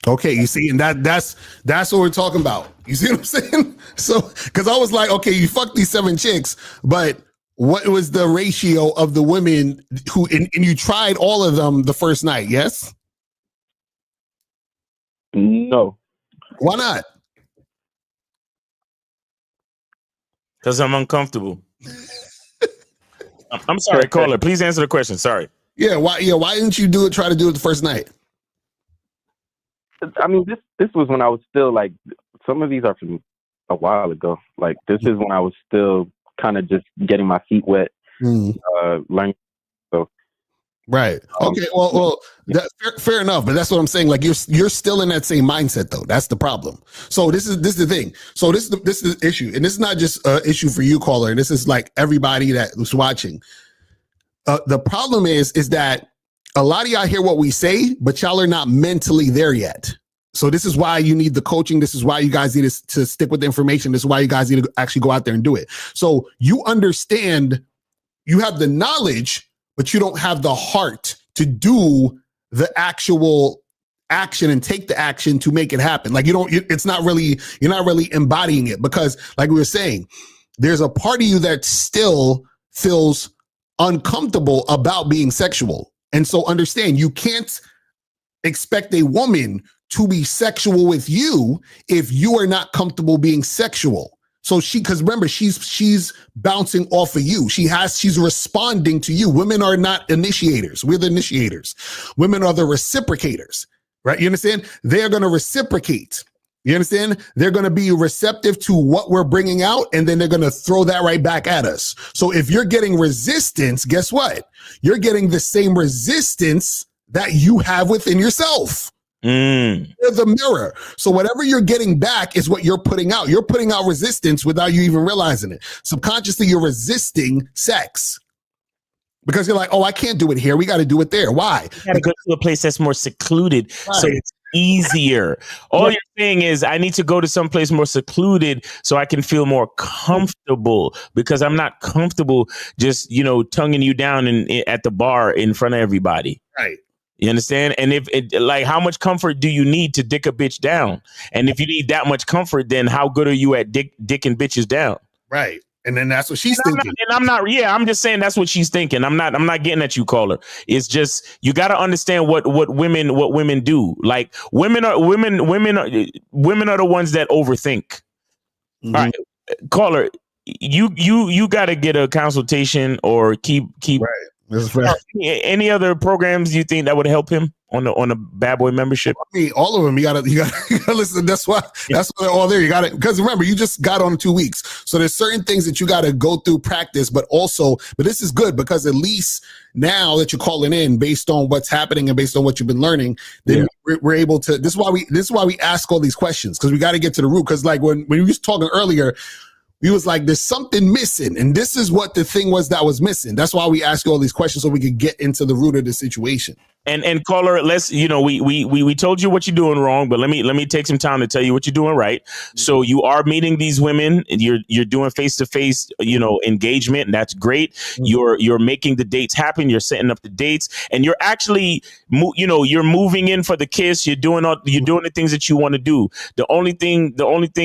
Okay, you see, and that's what we're talking about. You see what I'm saying? So, because I was like, okay, you fucked these 7 chicks, but what was the ratio of the women who and you tried all of them the first night? Yes. No. Why not? Because I'm uncomfortable. I'm sorry, caller. Please answer the question. Sorry. Yeah, why didn't you try to do it the first night? I mean, this was when I was still like, some of these are from a while ago. Like, this is when I was still kind of just getting my feet wet, learning. So, right. Okay. Well, fair enough. But that's what I'm saying. Like, you're still in that same mindset, though. That's the problem. So this is the thing. So this is the issue, and this is not just an issue for you, caller. And this is like everybody that was watching. The problem is that a lot of y'all hear what we say, but y'all are not mentally there yet. So this is why you need the coaching. This is why you guys need to stick with the information. This is why you guys need to actually go out there and do it. So you understand, you have the knowledge, but you don't have the heart to do the actual action and take the action to make it happen. Like you're not really embodying it, because like we were saying, there's a part of you that still feels uncomfortable about being sexual. And so understand, you can't expect a woman to be sexual with you if you are not comfortable being sexual. So because remember, she's bouncing off of you. She's responding to you. Women are not initiators. We're the initiators. Women are the reciprocators, right? You understand? They're going to reciprocate. You understand? They're going to be receptive to what we're bringing out, and then they're going to throw that right back at us. So if you're getting resistance, guess what? You're getting the same resistance that you have within yourself. They're the mirror. So whatever you're getting back is what you're putting out. You're putting out resistance without you even realizing it. Subconsciously, you're resisting sex. Because you're like, oh, I can't do it here. We got to do it there. Why? You got to go to a place that's more secluded, so it's easier. All you're saying is, I need to go to some place more secluded so I can feel more comfortable, because I'm not comfortable just, tonguing you down at the bar in front of everybody. Right. You understand? And how much comfort do you need to dick a bitch down? And if you need that much comfort, then how good are you at dicking bitches down? Right. And then that's what she's thinking. I'm just saying that's what she's thinking. I'm not getting at you, caller. It's just, you got to understand what women do. Like women are the ones that overthink. All right, caller, you got to get a consultation or keep. Right. That's right. Any other programs you think that would help him on the Bad Boy membership? I mean, all of them. You gotta listen. That's why they're all there. You got it, because remember, you just got on 2 weeks, so there's certain things that you got to go through practice. But this is good, because at least now that you're calling in based on what's happening and based on what you've been learning, then we're able to. This is why we ask all these questions, because we got to get to the root. Because like when we was talking earlier, we was like, there's something missing. And this is what the thing was that was missing. That's why we ask you all these questions, so we could get into the root of the situation. And caller, let's, we told you what you're doing wrong, but let me take some time to tell you what you're doing right. So you are meeting these women, and you're doing face-to-face, engagement, and that's great. You're making the dates happen. You're setting up the dates, and you're actually, you're moving in for the kiss. You're doing the things that you want to do. The only thing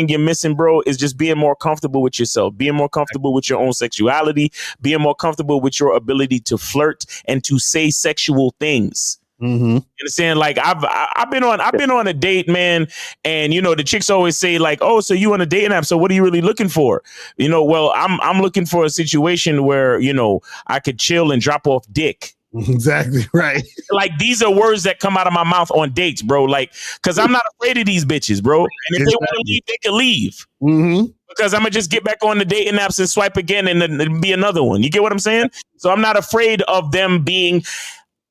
you're missing, bro, is just being more comfortable with yourself, being more comfortable with your own sexuality, being more comfortable with your ability to flirt and to say sexual things. Mm-hmm. You understand? Like I've been on a date, man, and the chicks always say like, oh, so you on a dating app, so what are you really looking for? Well, I'm looking for a situation where I could chill and drop off dick. Exactly right. Like, these are words that come out of my mouth on dates, bro. Like, because I'm not afraid of these bitches, bro. And if they want to leave, they can leave. Mm-hmm. Because I'm gonna just get back on the dating apps and swipe again, and then it'll be another one. You get what I'm saying? So I'm not afraid of them being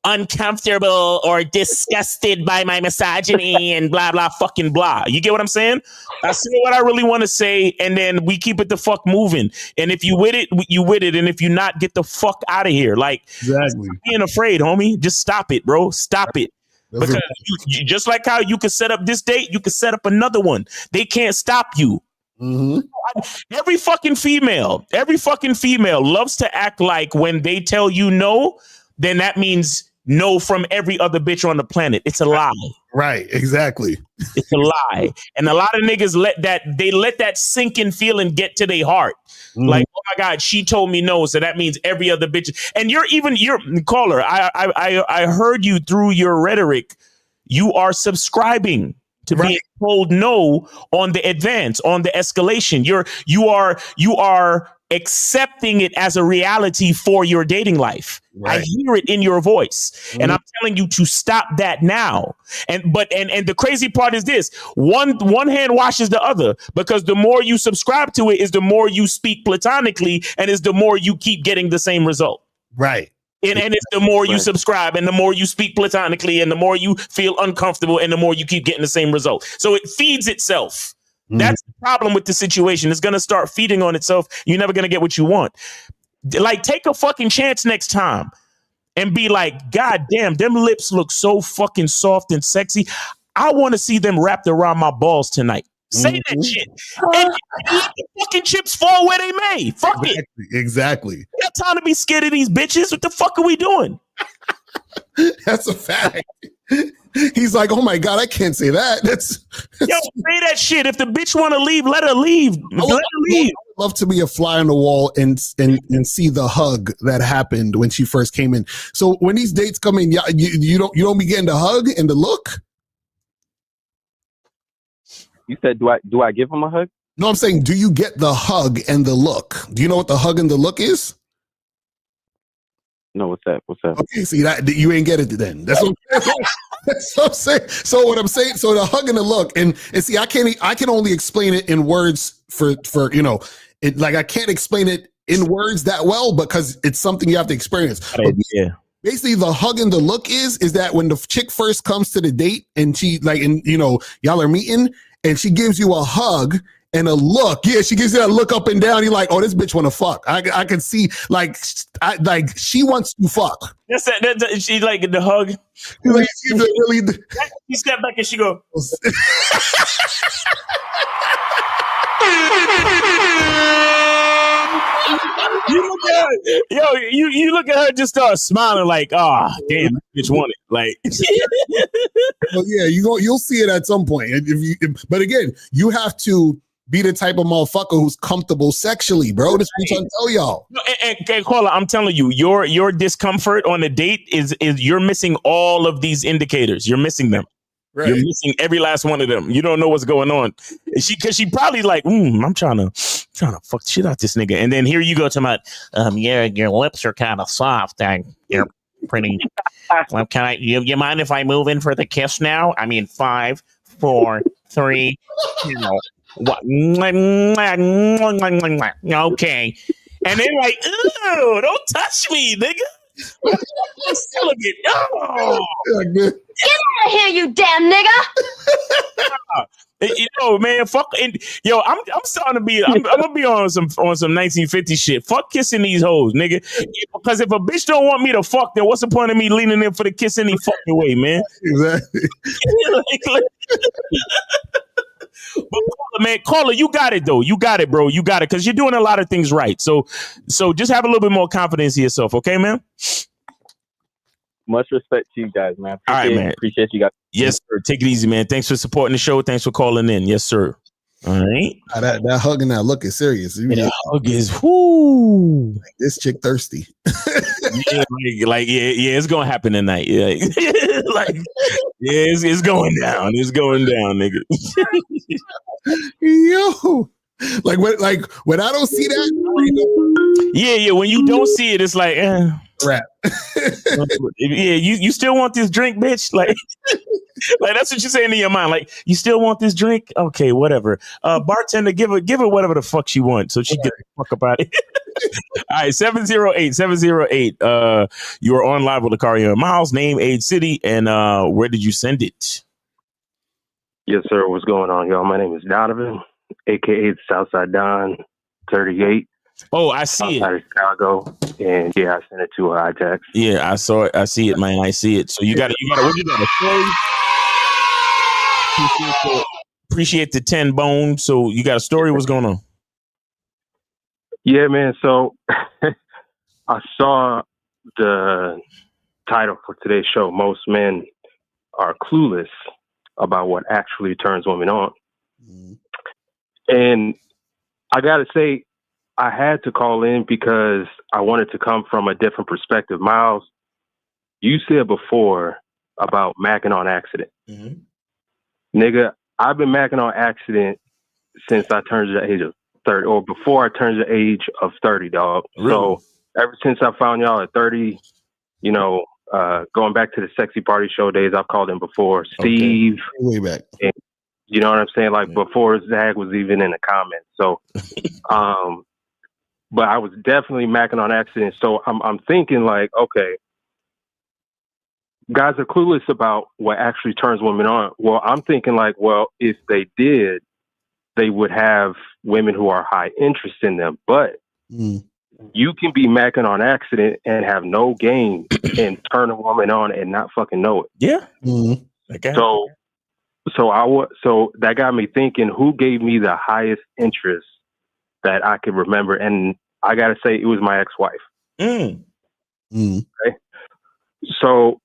uncomfortable or disgusted by my misogyny and blah blah fucking blah. You get what I'm saying? I say what I really want to say, and then we keep it the fuck moving. And if you with it, you with it. And if you not, get the fuck out of here. Like, exactly. Stop being afraid, homie. Just stop it, bro. Stop it. Because you just like how you could set up this date, you could set up another one. They can't stop you. Mm-hmm. Every fucking female loves to act like when they tell you no, then that means no from every other bitch on the planet. It's a lie. Right, exactly. It's a lie. And a lot of niggas let that sinking feeling get to their heart. Mm. Like, oh my God, she told me no, so that means every other bitch. And you're caller, I heard you through your rhetoric. You are subscribing. to being told no on the advance, on the escalation. You are accepting it as a reality for your dating life. I hear it in your voice, and I'm telling you to stop that now. And the crazy part is this: one hand washes the other, because the more you subscribe to it is the more you speak platonically, and is the more you keep getting the same result. Right. And it's the more you subscribe, and the more you speak platonically, and the more you feel uncomfortable, and the more you keep getting the same result. So it feeds itself. That's the problem with the situation. It's going to start feeding on itself. You're never going to get what you want. Like, take a fucking chance next time and be like, God damn, them lips look so fucking soft and sexy. I want to see them wrapped around my balls tonight. Say that shit. And let the fucking chips fall where they may. Fuck it. Exactly. Got time to be scared of these bitches. What the fuck are we doing? That's a fact. He's like, oh my God, I can't say that. That's Yo, say that shit. If the bitch want to leave, let her leave. Let her leave. I would love to be a fly on the wall and see the hug that happened when she first came in. So when these dates come in, you don't be getting the hug and the look. You said, do I give him a hug? No, I'm saying, do you get the hug and the look? Do you know what the hug and the look is? No, what's that? Okay, see that you ain't get it then. That's what I'm saying. So what I'm saying, so the hug and the look, and see, I can only explain it in words for it. Like, I can't explain it in words that well because it's something you have to experience. Yeah. Basically, the hug and the look is that when the chick first comes to the date and she y'all are meeting and she gives you a hug and a look. Yeah, she gives you that look up and down. You're like, oh, this bitch want to fuck. I can see like she wants to fuck. That's that. She like the hug. Like, she's really. She step back and she go. You look at her, you look at her, just start smiling like, oh, damn, bitch want it. Like, well, yeah, you'll see it at some point. But again, you have to be the type of motherfucker who's comfortable sexually, bro. This is what I'm trying to tell y'all. And Carla, I'm telling you, your discomfort on a date is you're missing all of these indicators. You're missing them. Right. You're missing every last one of them. You don't know what's going on. Because she probably like, I'm trying to fuck the shit out this nigga. And then here you go to my, your lips are kind of soft. You're pretty. Well, can I? You mind if I move in for the kiss now? I mean, 5, 4, 3, what? Okay. And then like, ew, don't touch me, nigga. Celibate. Oh. Get out of here, you damn nigga! Man, fuck. I'm starting to be. I'm gonna be on some 1950 shit. Fuck kissing these hoes, nigga. Because if a bitch don't want me to fuck, then what's the point of me leaning in for the kiss any fucking way, man? Exactly. But Caller, you got it though. You got it, bro. You got it because you're doing a lot of things right. So just have a little bit more confidence in yourself, okay, man? Much respect to you guys, man. All right, man. Appreciate you guys. Yes, sir. Take it easy, man. Thanks for supporting the show. Thanks for calling in. Yes, sir. All right. That hug and that look is serious. That hug is whoo. This chick thirsty. Yeah, it's gonna happen tonight. Yeah, it's going down. It's going down, nigga. Yo. Like when I don't see that, yeah. When you don't see it, it's like, crap. Yeah, you still want this drink, bitch? Like that's what you're saying in your mind. Like, you still want this drink? Okay, whatever. Bartender, give her whatever the fuck she wants, so she get the fuck about it. All right, 708. You are on live with Locario and Miles. Name, age, city, and where did you send it? Yes, sir. What's going on, y'all? My name is Donovan, aka Southside Don, 38. Oh, I see outside it. Of Chicago, and yeah, I sent it to her iText. Yeah, I saw it. I see it, man. I see it. So you got what you got a story? Appreciate the 10 bone. So you got a story? What's going on? Yeah, man. So I saw the title for today's show. Most men are clueless about what actually turns women on. And I got to say, I had to call in because I wanted to come from a different perspective. Miles, you said before about macking on accident. Mm-hmm. Nigga, I've been macking on accident since I turned the age of 30, or before I turned the age of 30, dog. Really? So ever since I found y'all at 30, you know, going back to the Sexy Party Show days, I've called him before. Steve. Way back. And, you know what I'm saying? Like before Zag was even in the comments. So, but I was definitely macking on accident. So I'm thinking like, okay, guys are clueless about what actually turns women on. Well, I'm thinking like, well, if they did, they would have women who are high interest in them. But you can be macking on accident and have no game and turn a woman on and not fucking know it. Yeah. Okay. So that got me thinking, who gave me the highest interest that I could remember? And I got to say, it was my ex-wife. Okay. So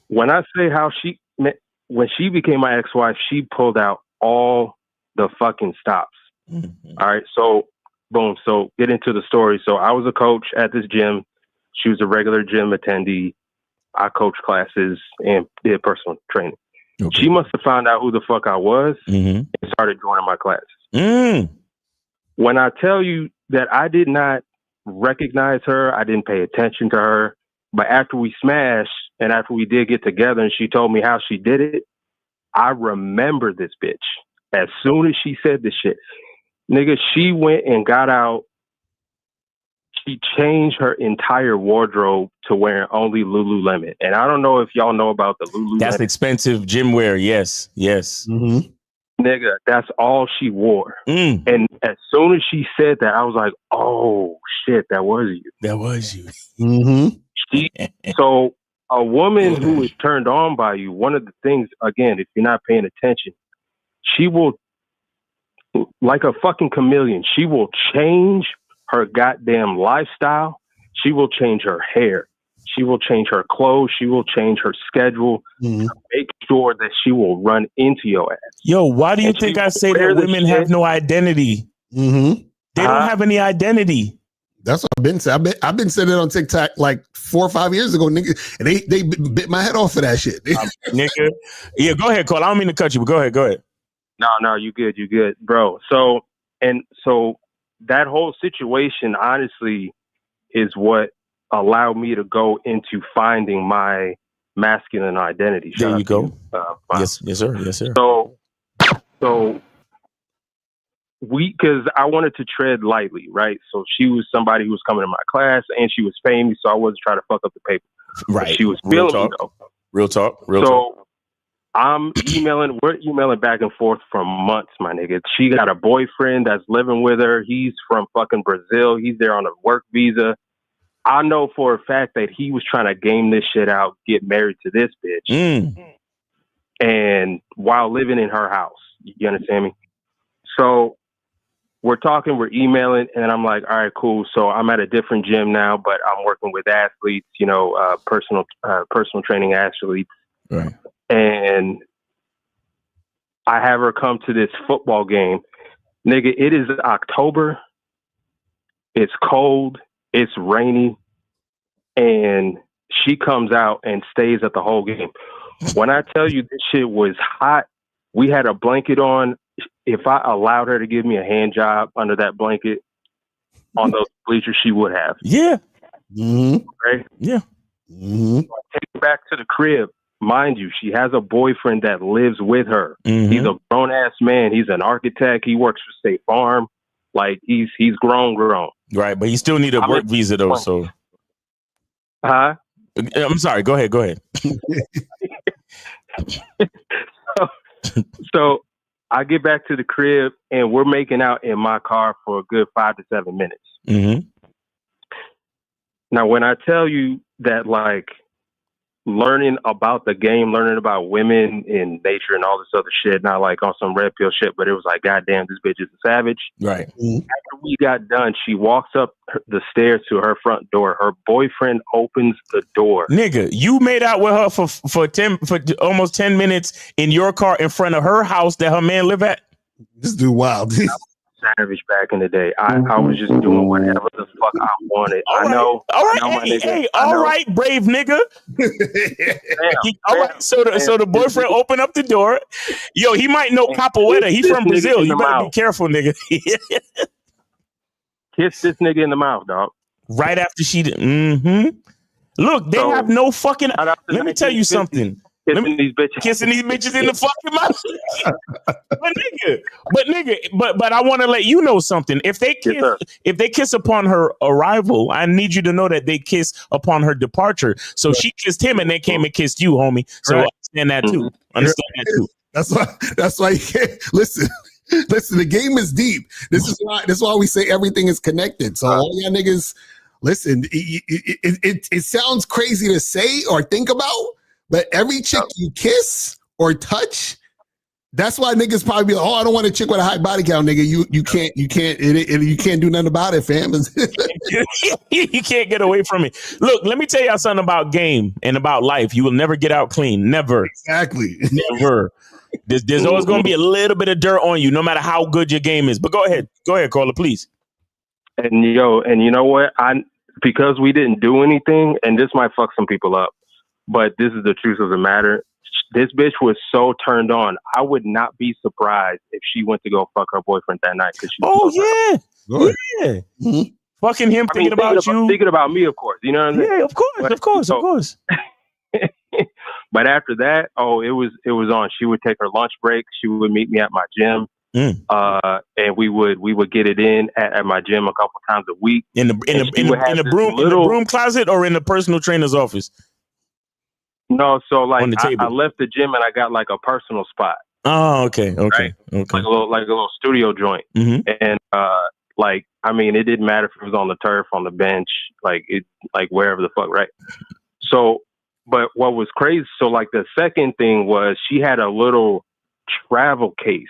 when I say when she became my ex-wife, she pulled out all the fucking stops. All right. So boom. So get into the story. So I was a coach at this gym. She was a regular gym attendee. I coached classes and did personal training. Okay. She must have found out who the fuck I was and started joining my classes. When I tell you that I did not recognize her, I didn't pay attention to her, but after we smashed and after we did get together and she told me how she did it, I remember this bitch. As soon as she said this shit, nigga, she went and got out. She changed her entire wardrobe to wearing only Lululemon. And I don't know if y'all know about the Lululemon. That's expensive gym wear. Yes. Nigga, that's all she wore. And as soon as she said that, I was like, oh, shit, that was you. That was you. So a woman who is turned on by you, one of the things, again, if you're not paying attention, she will, like a fucking chameleon, she will change her goddamn lifestyle. She will change her hair. She will change her clothes. She will change her schedule. Make sure that she will run into your ass. Yo, why do you think I say that women have no identity? They don't have any identity. That's what I've been saying. I've been saying it on TikTok like 4 or 5 years ago, nigga, and they bit my head off for that shit. Nigga. Yeah, go ahead, Cole. I don't mean to cut you, but go ahead. No, you good, bro. So that whole situation, honestly, is what allowed me to go into finding my masculine identity. There you go. Yes, sir. So because I wanted to tread lightly, right? So she was somebody who was coming to my class, and she was paying me, so I wasn't trying to fuck up the paper. Right. But she was feeling me though. Real talk. We're emailing back and forth for months, my nigga. She got a boyfriend that's living with her. He's from fucking Brazil. He's there on a work visa. I know for a fact that he was trying to game this shit out, get married to this bitch. And while living in her house, you understand me? So we're talking, we're emailing, and I'm like, all right, cool. So I'm at a different gym now, but I'm working with athletes, personal training athletes. Right. And I have her come to this football game. Nigga, it is October. It's cold. It's rainy. And she comes out and stays at the whole game. When I tell you this shit was hot, we had a blanket on. If I allowed her to give me a hand job under that blanket on those bleachers, she would have. Yeah. Right? Yeah. So I take her back to the crib. Mind you, she has a boyfriend that lives with her. He's a grown ass man. He's an architect. He works for State Farm. Like he's grown. Right, but you still need a work visa though. So, I'm sorry. Go ahead. So I get back to the crib and we're making out in my car for a good 5 to 7 minutes. Now, when I tell you that, like, learning about the game, learning about women and nature and all this other shit, not like on some red pill shit, but it was like, goddamn, this bitch is a savage. Right. After we got done, she walks up the stairs to her front door. Her boyfriend opens the door. Nigga, you made out with her for almost 10 minutes in your car in front of her house that her man live at? This dude wild. savage back in the day. I was just doing whatever the fuck I wanted. All right. All right, Hey, all right, brave nigga. All right, so the boyfriend opened up the door. Yo, he might know capoeira. He from Brazil. You better be careful, nigga. Kiss this nigga in the mouth, dog. Right after she did. Mm-hmm. Look, they have no fucking. Let me tell you something. Kissing these bitches in the fucking mouth. but I want to let you know something. If they kiss upon her arrival, I need you to know that they kiss upon her departure. So she kissed him and they came and kissed you, homie. So understand that too. Understand that too. That's why you can't listen. Listen, the game is deep. This is why we say everything is connected. So all y'all niggas, listen, it sounds crazy to say or think about, but every chick you kiss or touch, that's why niggas probably be like, oh, I don't want a chick with a high body count, nigga. You can't you can't do nothing about it, fam. You can't get away from it. Look, let me tell y'all something about game and about life. You will never get out clean. Never. Exactly. Never. There's always going to be a little bit of dirt on you, no matter how good your game is. But go ahead, caller, please. And you know what? Because we didn't do anything, and this might fuck some people up, but this is the truth of the matter. This bitch was so turned on. I would not be surprised if she went to go fuck her boyfriend that night. Yeah. Mm-hmm. Fucking him, thinking about you. Thinking about me, of course. You know what I mean? Yeah, of course. But after that, it was on. She would take her lunch break. She would meet me at my gym. And we would get it in at my gym a couple times a week. In the broom closet or in the personal trainer's office? No, so like I left the gym and I got like a personal spot. Oh, okay. Right? Like a little studio joint. Mm-hmm. And it didn't matter if it was on the turf, on the bench, like wherever the fuck, right? So, but what was crazy? So like the second thing was she had a little travel case,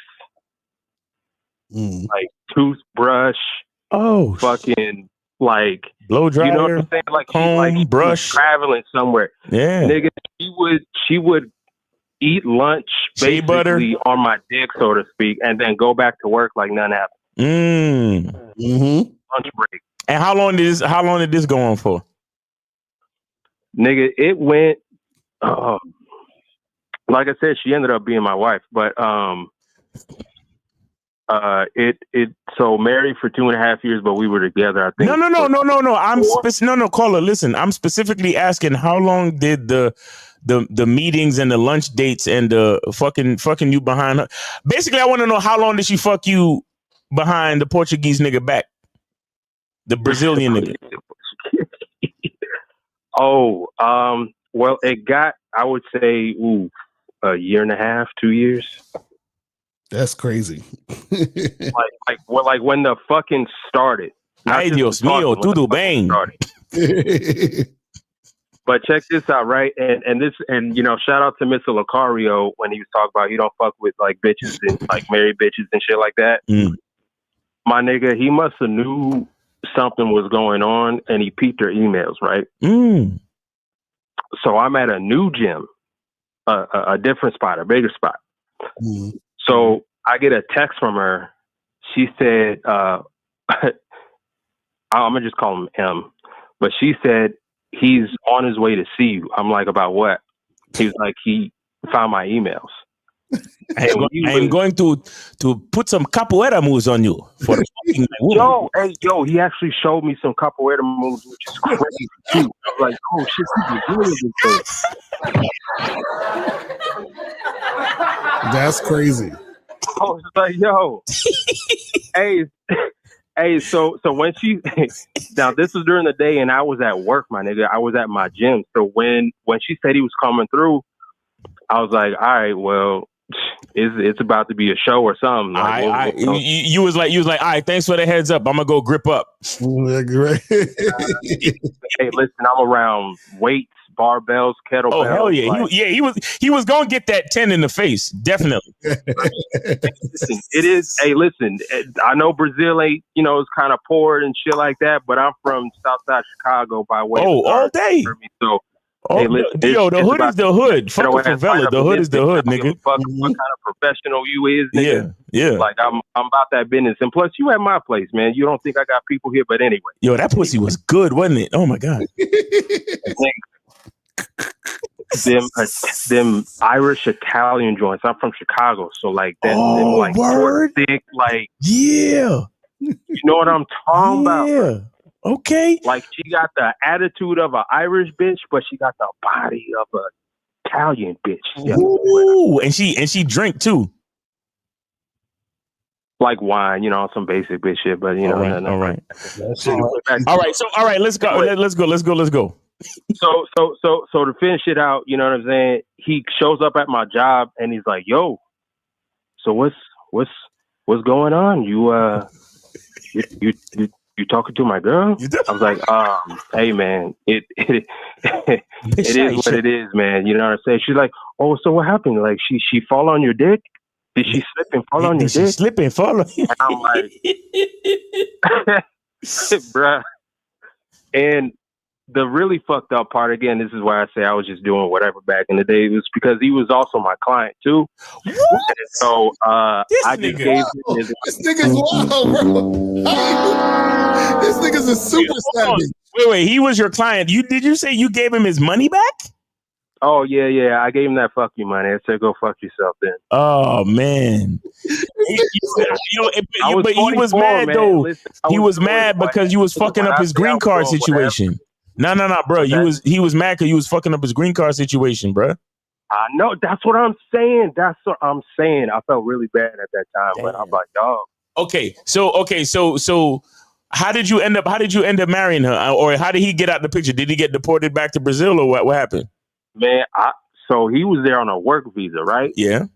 like toothbrush, fucking like blow dryer, you know what I'm saying? Like comb, brush, traveling somewhere. Yeah, nigga, she would eat lunch basically on my dick, so to speak, and then go back to work like nothing happened. Lunch break. And how long did this go on for? Nigga, it went. Like I said, she ended up being my wife, but so married for 2.5 years, but we were together. I think. No. Caller, listen. I'm specifically asking how long did the meetings and the lunch dates and the fucking you behind her. Basically, I want to know how long did she fuck you behind the Portuguese nigga back, the Brazilian nigga. Well, it got, I would say, 1.5 years, 2 years. That's crazy. like when the fucking started. Ay, Dios mío, tudo bem. But check this out, right? And shout out to Mr. Locario when he was talking about he don't fuck with like bitches and like married bitches and shit like that. My nigga, he must have knew something was going on and he peeped her emails, right? So I'm at a new gym, a different spot, a bigger spot. So I get a text from her. She said, I'm gonna just call him M, but she said he's on his way to see you. I'm like, about what? He was like, he found my emails. I'm going to put some capoeira moves on you for the fucking woman. Yo, he actually showed me some capoeira moves, which is crazy too. I was like, oh shit, he's doing this. That's crazy. I was like, yo, hey, so when she now this was during the day and I was at work, my nigga. I was at my gym. So when she said he was coming through, I was like, all right, well, it's about to be a show or something. Like, you was like, all right, thanks for the heads up. I'm gonna go grip up. Hey, listen, I'm around weights, barbells, kettlebells. Oh hell yeah, like, he was gonna get that 10 in the face, definitely. Listen, it is. Hey, listen, I know Brazil ain't, it's kind of poor and shit like that, but I'm from Southside Chicago by way. Oh, all day. So Oh, hey, listen, the hood about is the hood. Fuck a favela. The hood is the hood, I don't give nigga. a fuck what kind of professional you is, nigga. Yeah. Like I'm about that business. And plus, you at my place, man. You don't think I got people here, but anyway. Yo, that pussy was good, wasn't it? Oh my god. them Irish Italian joints. I'm from Chicago, so like that. them like word? thick, like yeah. You know what I'm talking about? Yeah. Okay. Like she got the attitude of an Irish bitch, but she got the body of a Italian bitch. Yeah. Ooh, and she drink too. Like wine, some basic bitch shit, but all right. All right. All right. Let's go. Let's go. So to finish it out, you know what I'm saying? He shows up at my job and he's like, "Yo, so what's going on? You talking to my girl?" I was like, "Hey man, it is what it is, man. You know what I'm saying?" She's like, "Oh, so what happened? Like she fall on your dick? Did she slip and fall on your dick?" Did she slip and fall on? And I'm like, bruh. And the really fucked up part, again, this is why I say I was just doing whatever back in the day, was because he was also my client too. What? So I just gave him his. This nigga's wild, bro. This nigga's a super savage. Wait. He was your client. Did you say you gave him his money back? Oh yeah. I gave him that fuck you money. I said go fuck yourself then. Oh man. But he was mad though. Listen, he was mad because you was fucking up his green card situation. No, bro. He was mad because you was fucking up his green card situation, bro. I know. That's what I'm saying. I felt really bad at that time, but I'm like, dog. Okay, so how did you end up marrying her, or how did he get out the picture? Did he get deported back to Brazil, or what happened? Man, so he was there on a work visa, right? Yeah.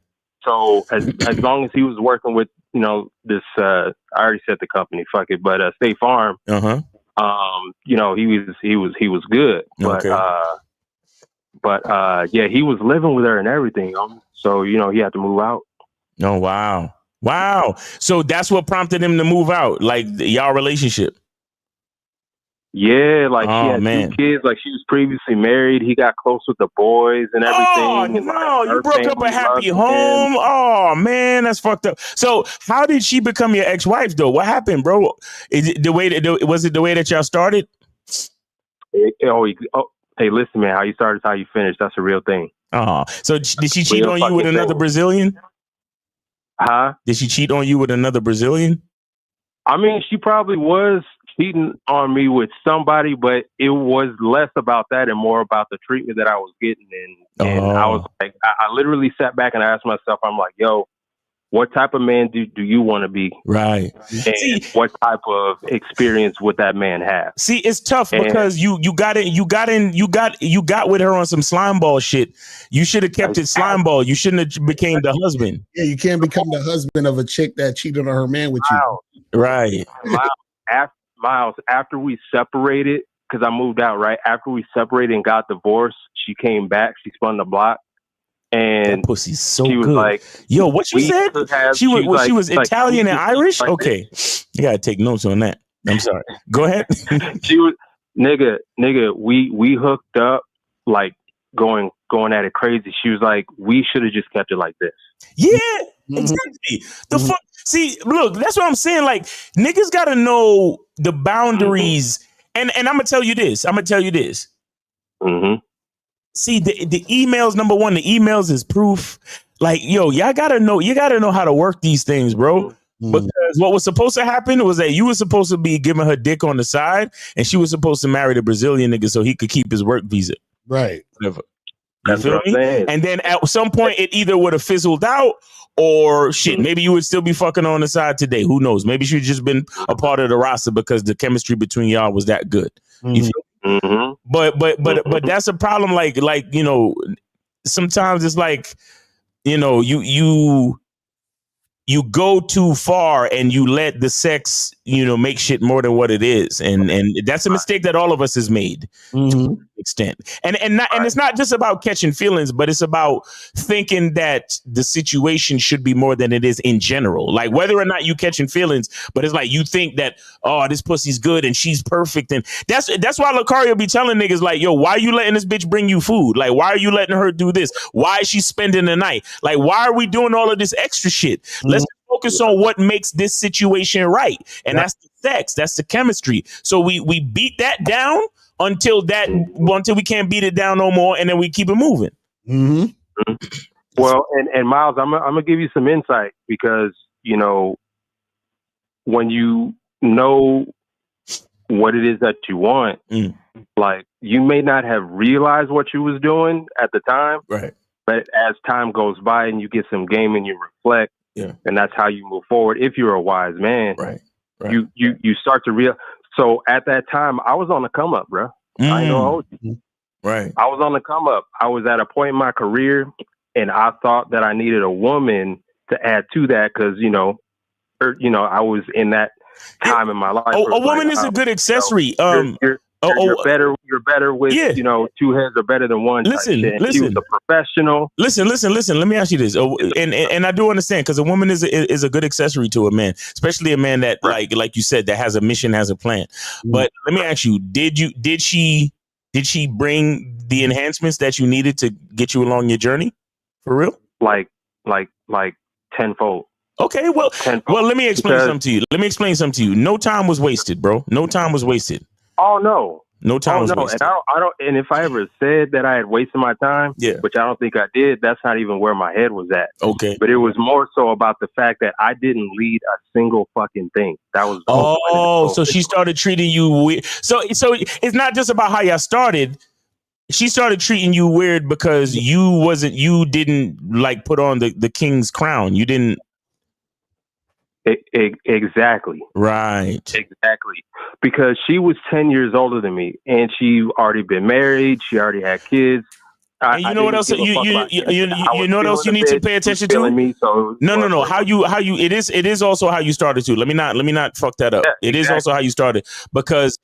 So as long as he was working with this, I already said the company, fuck it, but State Farm. He was good, but okay. yeah, he was living with her and everything. So he had to move out. Oh wow. So that's what prompted him to move out, like y'all relationship. Yeah, like she had 2 kids. Like she was previously married. He got close with the boys and everything. Oh no, you broke up a happy home. Oh man, that's fucked up. So how did she become your ex-wife though? What happened, bro? Is it was it the way that y'all started? Hey, listen, man. How you start is how you finish. That's a real thing. Oh, so did she cheat on you with another Brazilian? Huh? Did she cheat on you with another Brazilian? I mean, she probably was cheating on me with somebody, but it was less about that and more about the treatment that I was getting. And I was like, I literally sat back and asked myself, I'm like, yo, what type of man do you want to be? Right. And what type of experience would that man have? See, it's tough because you got with her on some slime ball shit. You should have kept it slime ball. You shouldn't have became the husband. Yeah, you can't become the husband of a chick that cheated on her man with you. Right. Miles, after we separated, because I moved out, right? After we separated and got divorced, she came back. She spun the block. And that pussy's so she was good. like, yo, what you said? She was Italian and Irish? Like okay. You gotta take notes on that. I'm sorry. Go ahead. She was nigga, we hooked up like going at it crazy. She was like, we should have just kept it like this. Yeah, exactly. The fuck. See, look, that's what I'm saying. Like, niggas gotta know the boundaries. And I'm gonna tell you this. Mm-hmm. See, the emails, number one, the emails is proof. Like, yo, you gotta know how to work these things, bro. Because what was supposed to happen was that you were supposed to be giving her dick on the side, and she was supposed to marry the Brazilian nigga so he could keep his work visa. Right. Whatever. You feel me? And then at some point, it either would have fizzled out, or shit, maybe you would still be fucking on the side today. Who knows? Maybe she'd just been a part of the roster because the chemistry between y'all was that good. You feel me? But that's a problem. Like sometimes it's like, you go too far and you let the sex, make shit more than what it is, and that's a mistake that all of us has made. extent. And it's not just about catching feelings, but it's about thinking that the situation should be more than it is in general. Like whether or not you catching feelings, but it's like you think that, oh, this pussy's good and she's perfect. And that's why Locario be telling niggas like, yo, why are you letting this bitch bring you food? Like, why are you letting her do this? Why is she spending the night? Like, why are we doing all of this extra shit? Let's focus on what makes this situation right. And that's the sex. That's the chemistry. So we beat that down until we can't beat it down no more, and then we keep it moving. Well, and Miles, I'm gonna give you some insight because you know when you know what it is that you want, like you may not have realized what you was doing at the time, right? But as time goes by and you get some game and you reflect, and that's how you move forward. If you're a wise man, right. You start to realize. So at that time, I was on the come up, bro. I ain't gonna hold you. Right. I was on the come up. I was at a point in my career, and I thought that I needed a woman to add to that because I was in that time in my life. A woman is a good accessory. You're better with two heads are better than one. Listen. She was a professional. Listen. Let me ask you this, and I do understand because a woman is a good accessory to a man, especially a man that like you said that has a mission, has a plan. But let me ask you, did she bring the enhancements that you needed to get you along your journey for real? Like tenfold. Okay, well, let me explain something to you. No time was wasted, bro. No time was wasted. Oh no. No time was wasted. And I don't. And if I ever said that I had wasted my time, which I don't think I did, that's not even where my head was at. Okay. But it was more so about the fact that I didn't lead a single fucking thing. That was. So she started treating you weird. So it's not just about how y'all started. She started treating you weird because you didn't like put on the king's crown. You didn't. Exactly. Right. Exactly. Because she was 10 years older than me and she already been married. She already had kids. And you know what else? You know what else you need to pay attention to? No. How you? It is also how you started too. Let me not fuck that up. It is also how you started because.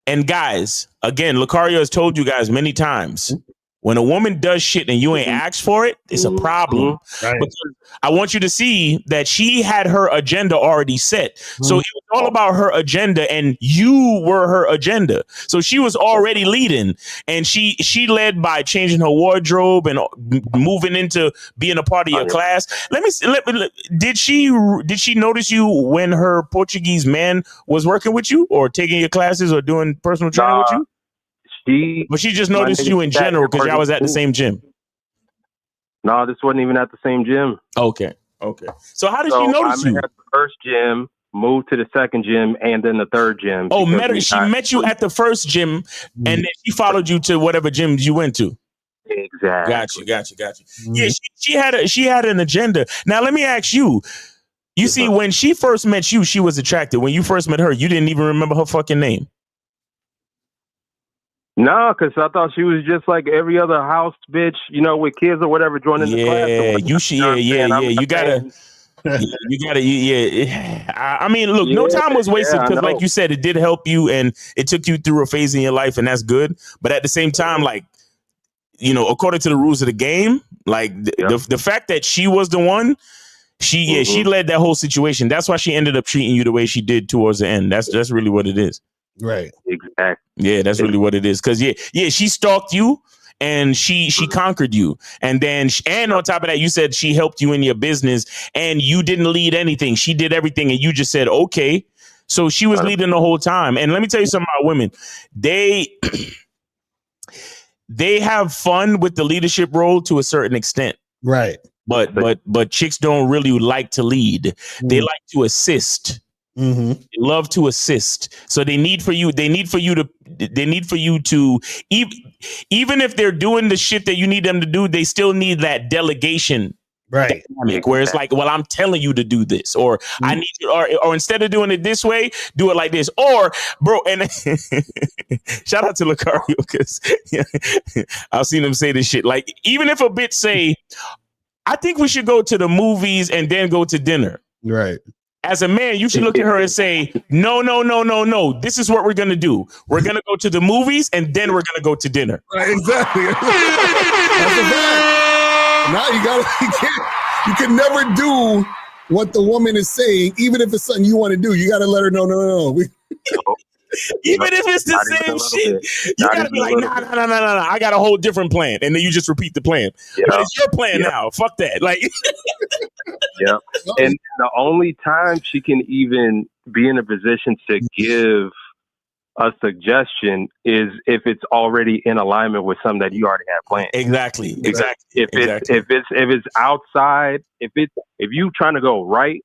And guys, again, Locario has told you guys many times. When a woman does shit and you ain't asked for it, it's a problem. Right. Because I want you to see that she had her agenda already set. So it was all about her agenda and you were her agenda. So she was already leading and she led by changing her wardrobe and moving into being a part of your class. Did she notice you when her Portuguese man was working with you or taking your classes or doing personal training with you? But she just noticed you in general because y'all was at the same gym. No, this wasn't even at the same gym. Okay. So how did she notice you? I met at the first gym, moved to the second gym, and then the third gym. Oh, she met you at the first gym, and then she followed you to whatever gyms you went to. Exactly. Got you. Yeah, she had an agenda. Now let me ask you. You see, when she first met you, she was attractive. When you first met her, you didn't even remember her fucking name. No, because I thought she was just like every other house bitch, with kids or whatever joining the class. You gotta. I mean, look, no time was wasted because, like you said, it did help you and it took you through a phase in your life, and that's good. But at the same time, like, according to the rules of the game, like the fact that she was the one, she led that whole situation. That's why she ended up treating you the way she did towards the end. That's really what it is. Right. Exactly. Yeah, that's really what it is. Because she stalked you and she conquered you. And then and on top of that, you said she helped you in your business and you didn't lead anything. She did everything and you just said, okay. So she was leading the whole time. And let me tell you something about women. They have fun with the leadership role to a certain extent. Right. But chicks don't really like to lead. They like to assist. Mm-hmm. They love to assist. So they need for you to even if they're doing the shit that you need them to do, they still need that delegation. Right. Dynamic, where it's like, well, I'm telling you to do this, or I need you, or instead of doing it this way, do it like this. Or, bro, and shout out to Locario because I've seen him say this shit. Like, even if a bitch say, I think we should go to the movies and then go to dinner. Right. as a man, you should look at her and say, no, no, no, no, no. This is what we're going to do. We're going to go to the movies and then we're going to go to dinner. Right, exactly. That's a fact. Now you can never do what the woman is saying, even if it's something you want to do. You got to let her know, no. Even if it's the same shit, you gotta be like, nah. I got a whole different plan, and then you just repeat the plan. But it's your plan now. Fuck that. Like, yeah. And the only time she can even be in a position to give a suggestion is if it's already in alignment with something that you already have planned. Exactly. If it's outside, if you trying to go right,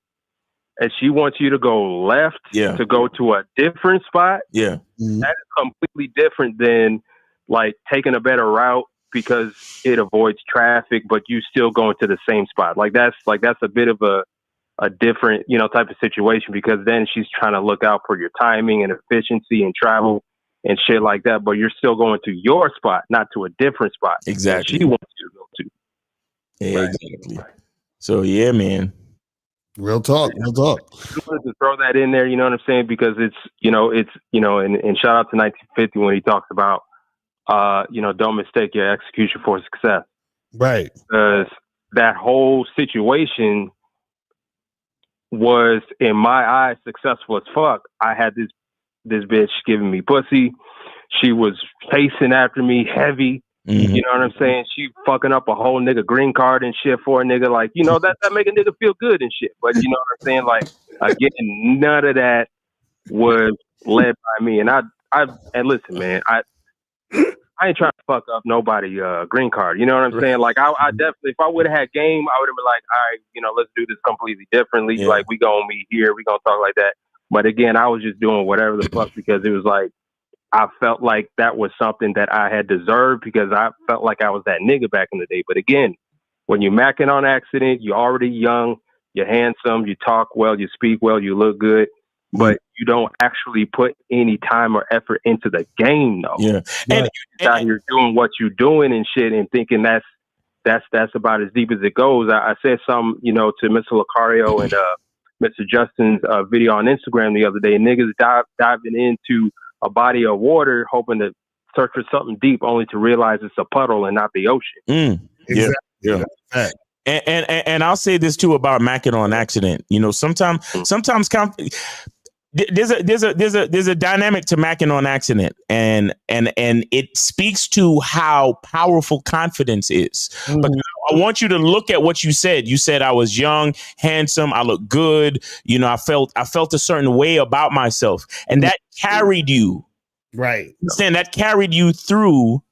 and she wants you to go left to go to a different spot, that is completely different than like taking a better route because it avoids traffic, but you still going to the same spot. That's a bit of a different, type of situation, because then she's trying to look out for your timing and efficiency and travel and shit like that, but you're still going to your spot, not to a different spot. Exactly. She wants you to go to. Exactly. So yeah, man. Real talk. I wanted to throw that in there, you know what I'm saying? Because and shout out to 1950 when he talks about, don't mistake your execution for success. Right. Because that whole situation was, in my eyes, successful as fuck. I had this bitch giving me pussy. She was chasing after me heavy. Mm-hmm. You know what I'm saying? She fucking up a whole nigga green card and shit for a nigga. Like, that make a nigga feel good and shit. But you know what I'm saying? Like, again, none of that was led by me. And and listen, man, I ain't trying to fuck up nobody green card. You know what I'm saying? Like, I definitely, if I would have had game, I would have been like, all right, let's do this completely differently. Yeah. Like, we gonna meet here, we gonna talk like that. But again, I was just doing whatever the fuck, because it was like, I felt like that was something that I had deserved, because I felt like I was that nigga back in the day. But again, when you're macking on accident, you're already young, you're handsome, you talk well, you speak well, you look good, but you don't actually put any time or effort into the game, though. Yeah. And you're out here doing what you're doing and shit, and thinking that's about as deep as it goes. I said something, to Mr. Locario and Mr. Justin's video on Instagram the other day. Niggas diving into a body of water, hoping to search for something deep, only to realize it's a puddle and not the ocean. Yeah. And I'll say this too about macking on accident. Sometimes there's a dynamic to macking on accident, and it speaks to how powerful confidence is. But I want you to look at what you said. You said I was young, handsome, I look good. I felt a certain way about myself, and that carried you. Right. Understand, that carried you through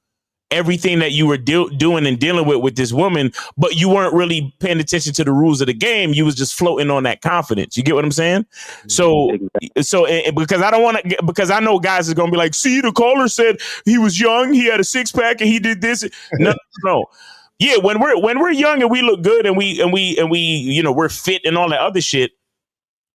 everything that you were doing and dealing with this woman, but you weren't really paying attention to the rules of the game. You was just floating on that confidence. You get what I'm saying? So because I don't want to, because I know guys are going to be like, see, the caller said he was young, he had a six pack and he did this. No. Yeah. When we're young and we look good and we we're fit and all that other shit,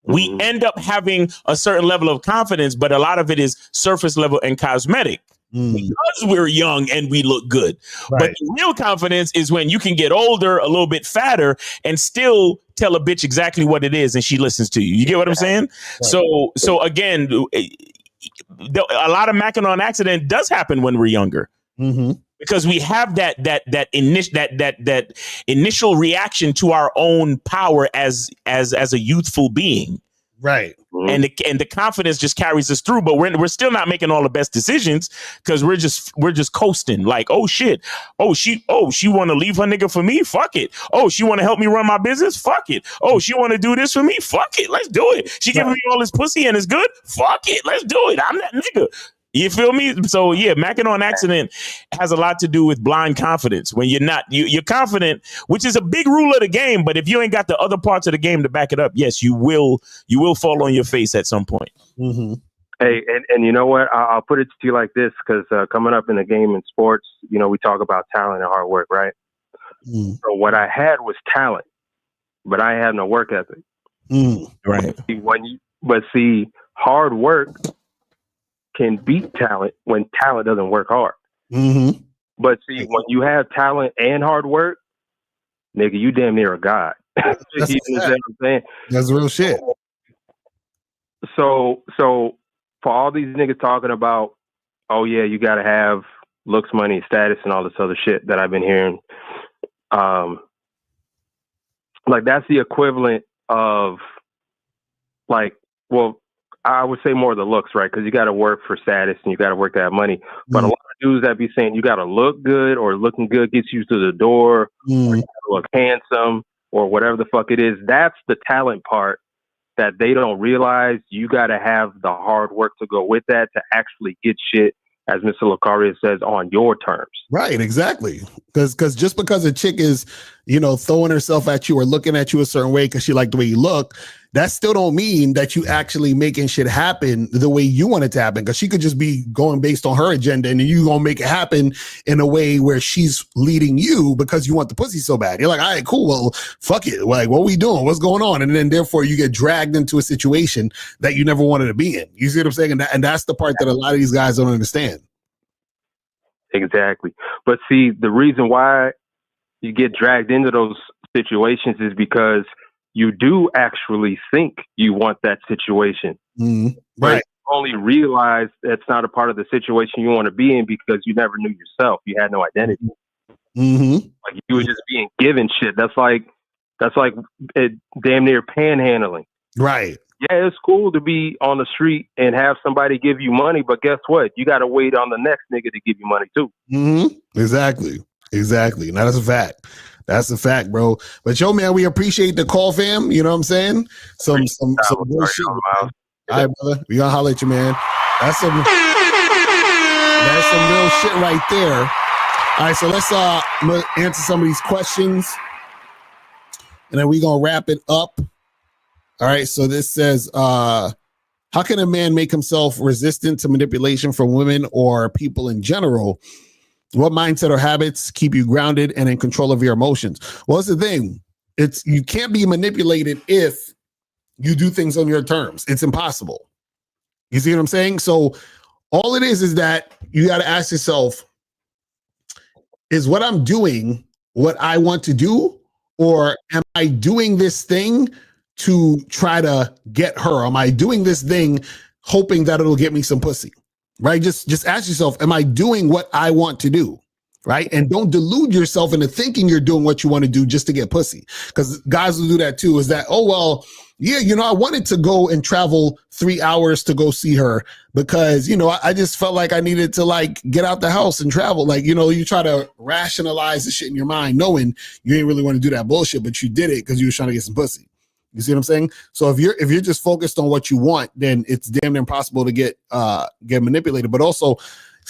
we end up having a certain level of confidence, but a lot of it is surface level and cosmetic. Because we're young and we look good. Right. But the real confidence is when you can get older, a little bit fatter, and still tell a bitch exactly what it is and she listens to you. You get what I'm saying? Right. So again, a lot of macking on accident does happen when we're younger. Because we have that initial reaction to our own power as a youthful being. Right. And the confidence just carries us through, but we're still not making all the best decisions because we're just coasting. Like, oh shit, she want to leave her nigga for me? Fuck it. Oh, she want to help me run my business? Fuck it. Oh, she want to do this for me? Fuck it. Let's do it. She giving me all this pussy and it's good? Fuck it. Let's do it. I'm that nigga. You feel me? So yeah, macking on accident has a lot to do with blind confidence. When you're confident, which is a big rule of the game. But if you ain't got the other parts of the game to back it up, yes, you will fall on your face at some point. Hey, and you know what? I'll put it to you like this, because coming up in the game in sports, we talk about talent and hard work, right? So what I had was talent, but I had no work ethic. Right. But hard work can beat talent when talent doesn't work hard. But when you have talent and hard work, nigga, you damn near a god. You know what I'm saying? That's real shit. So for all these niggas talking about, oh yeah, you gotta have looks, money, status, and all this other shit that I've been hearing, like that's the equivalent of like, well, I would say more of the looks, right? Because you got to work for status and you got to work to have money. But a lot of dudes that be saying you got to look good or looking good gets you to the door, or you gotta look handsome or whatever the fuck it is. That's the talent part that they don't realize. You got to have the hard work to go with that to actually get shit, as Mr. Locario says, on your terms. Right, exactly. Because just because a chick is, throwing herself at you or looking at you a certain way because she like the way you look, that still don't mean that you actually making shit happen the way you want it to happen. Because she could just be going based on her agenda, and you gonna make it happen in a way where she's leading you because you want the pussy so bad. You're like, all right, cool. Well, fuck it. Like, what we doing? What's going on? And then therefore you get dragged into a situation that you never wanted to be in. You see what I'm saying? And that's the part that a lot of these guys don't understand. Exactly. But see, the reason why you get dragged into those situations is because you do actually think you want that situation. Right. But you only realize that's not a part of the situation you want to be in because you never knew yourself. You had no identity. Like you were just being given shit. That's like damn near panhandling. Right. Yeah, it's cool to be on the street and have somebody give you money, but guess what? You got to wait on the next nigga to give you money too. Exactly. Now that's a fact. That's a fact, bro. But yo, man, we appreciate the call, fam. You know what I'm saying? Some bullshit. All right, brother. We gonna holler at you, man. That's some real shit right there. All right, so let's answer some of these questions, and then we gonna wrap it up. All right, so this says, how can a man make himself resistant to manipulation from women or people in general? What mindset or habits keep you grounded and in control of your emotions? Well, that's the thing. You can't be manipulated if you do things on your terms. It's impossible. You see what I'm saying? So all it is that you got to ask yourself, is what I'm doing what I want to do? Or am I doing this thing to try to get her? Am I doing this thing hoping that it'll get me some pussy? Right? Just ask yourself, am I doing what I want to do? Right? And don't delude yourself into thinking you're doing what you want to do just to get pussy. Because guys will do that too, is that, oh, well, yeah, I wanted to go and travel 3 hours to go see her because, I just felt like I needed to like get out the house and travel. Like, you try to rationalize the shit in your mind, knowing you ain't really want to do that bullshit, but you did it because you were trying to get some pussy. You see what I'm saying? So if you're just focused on what you want, then it's damn near impossible to get manipulated. But also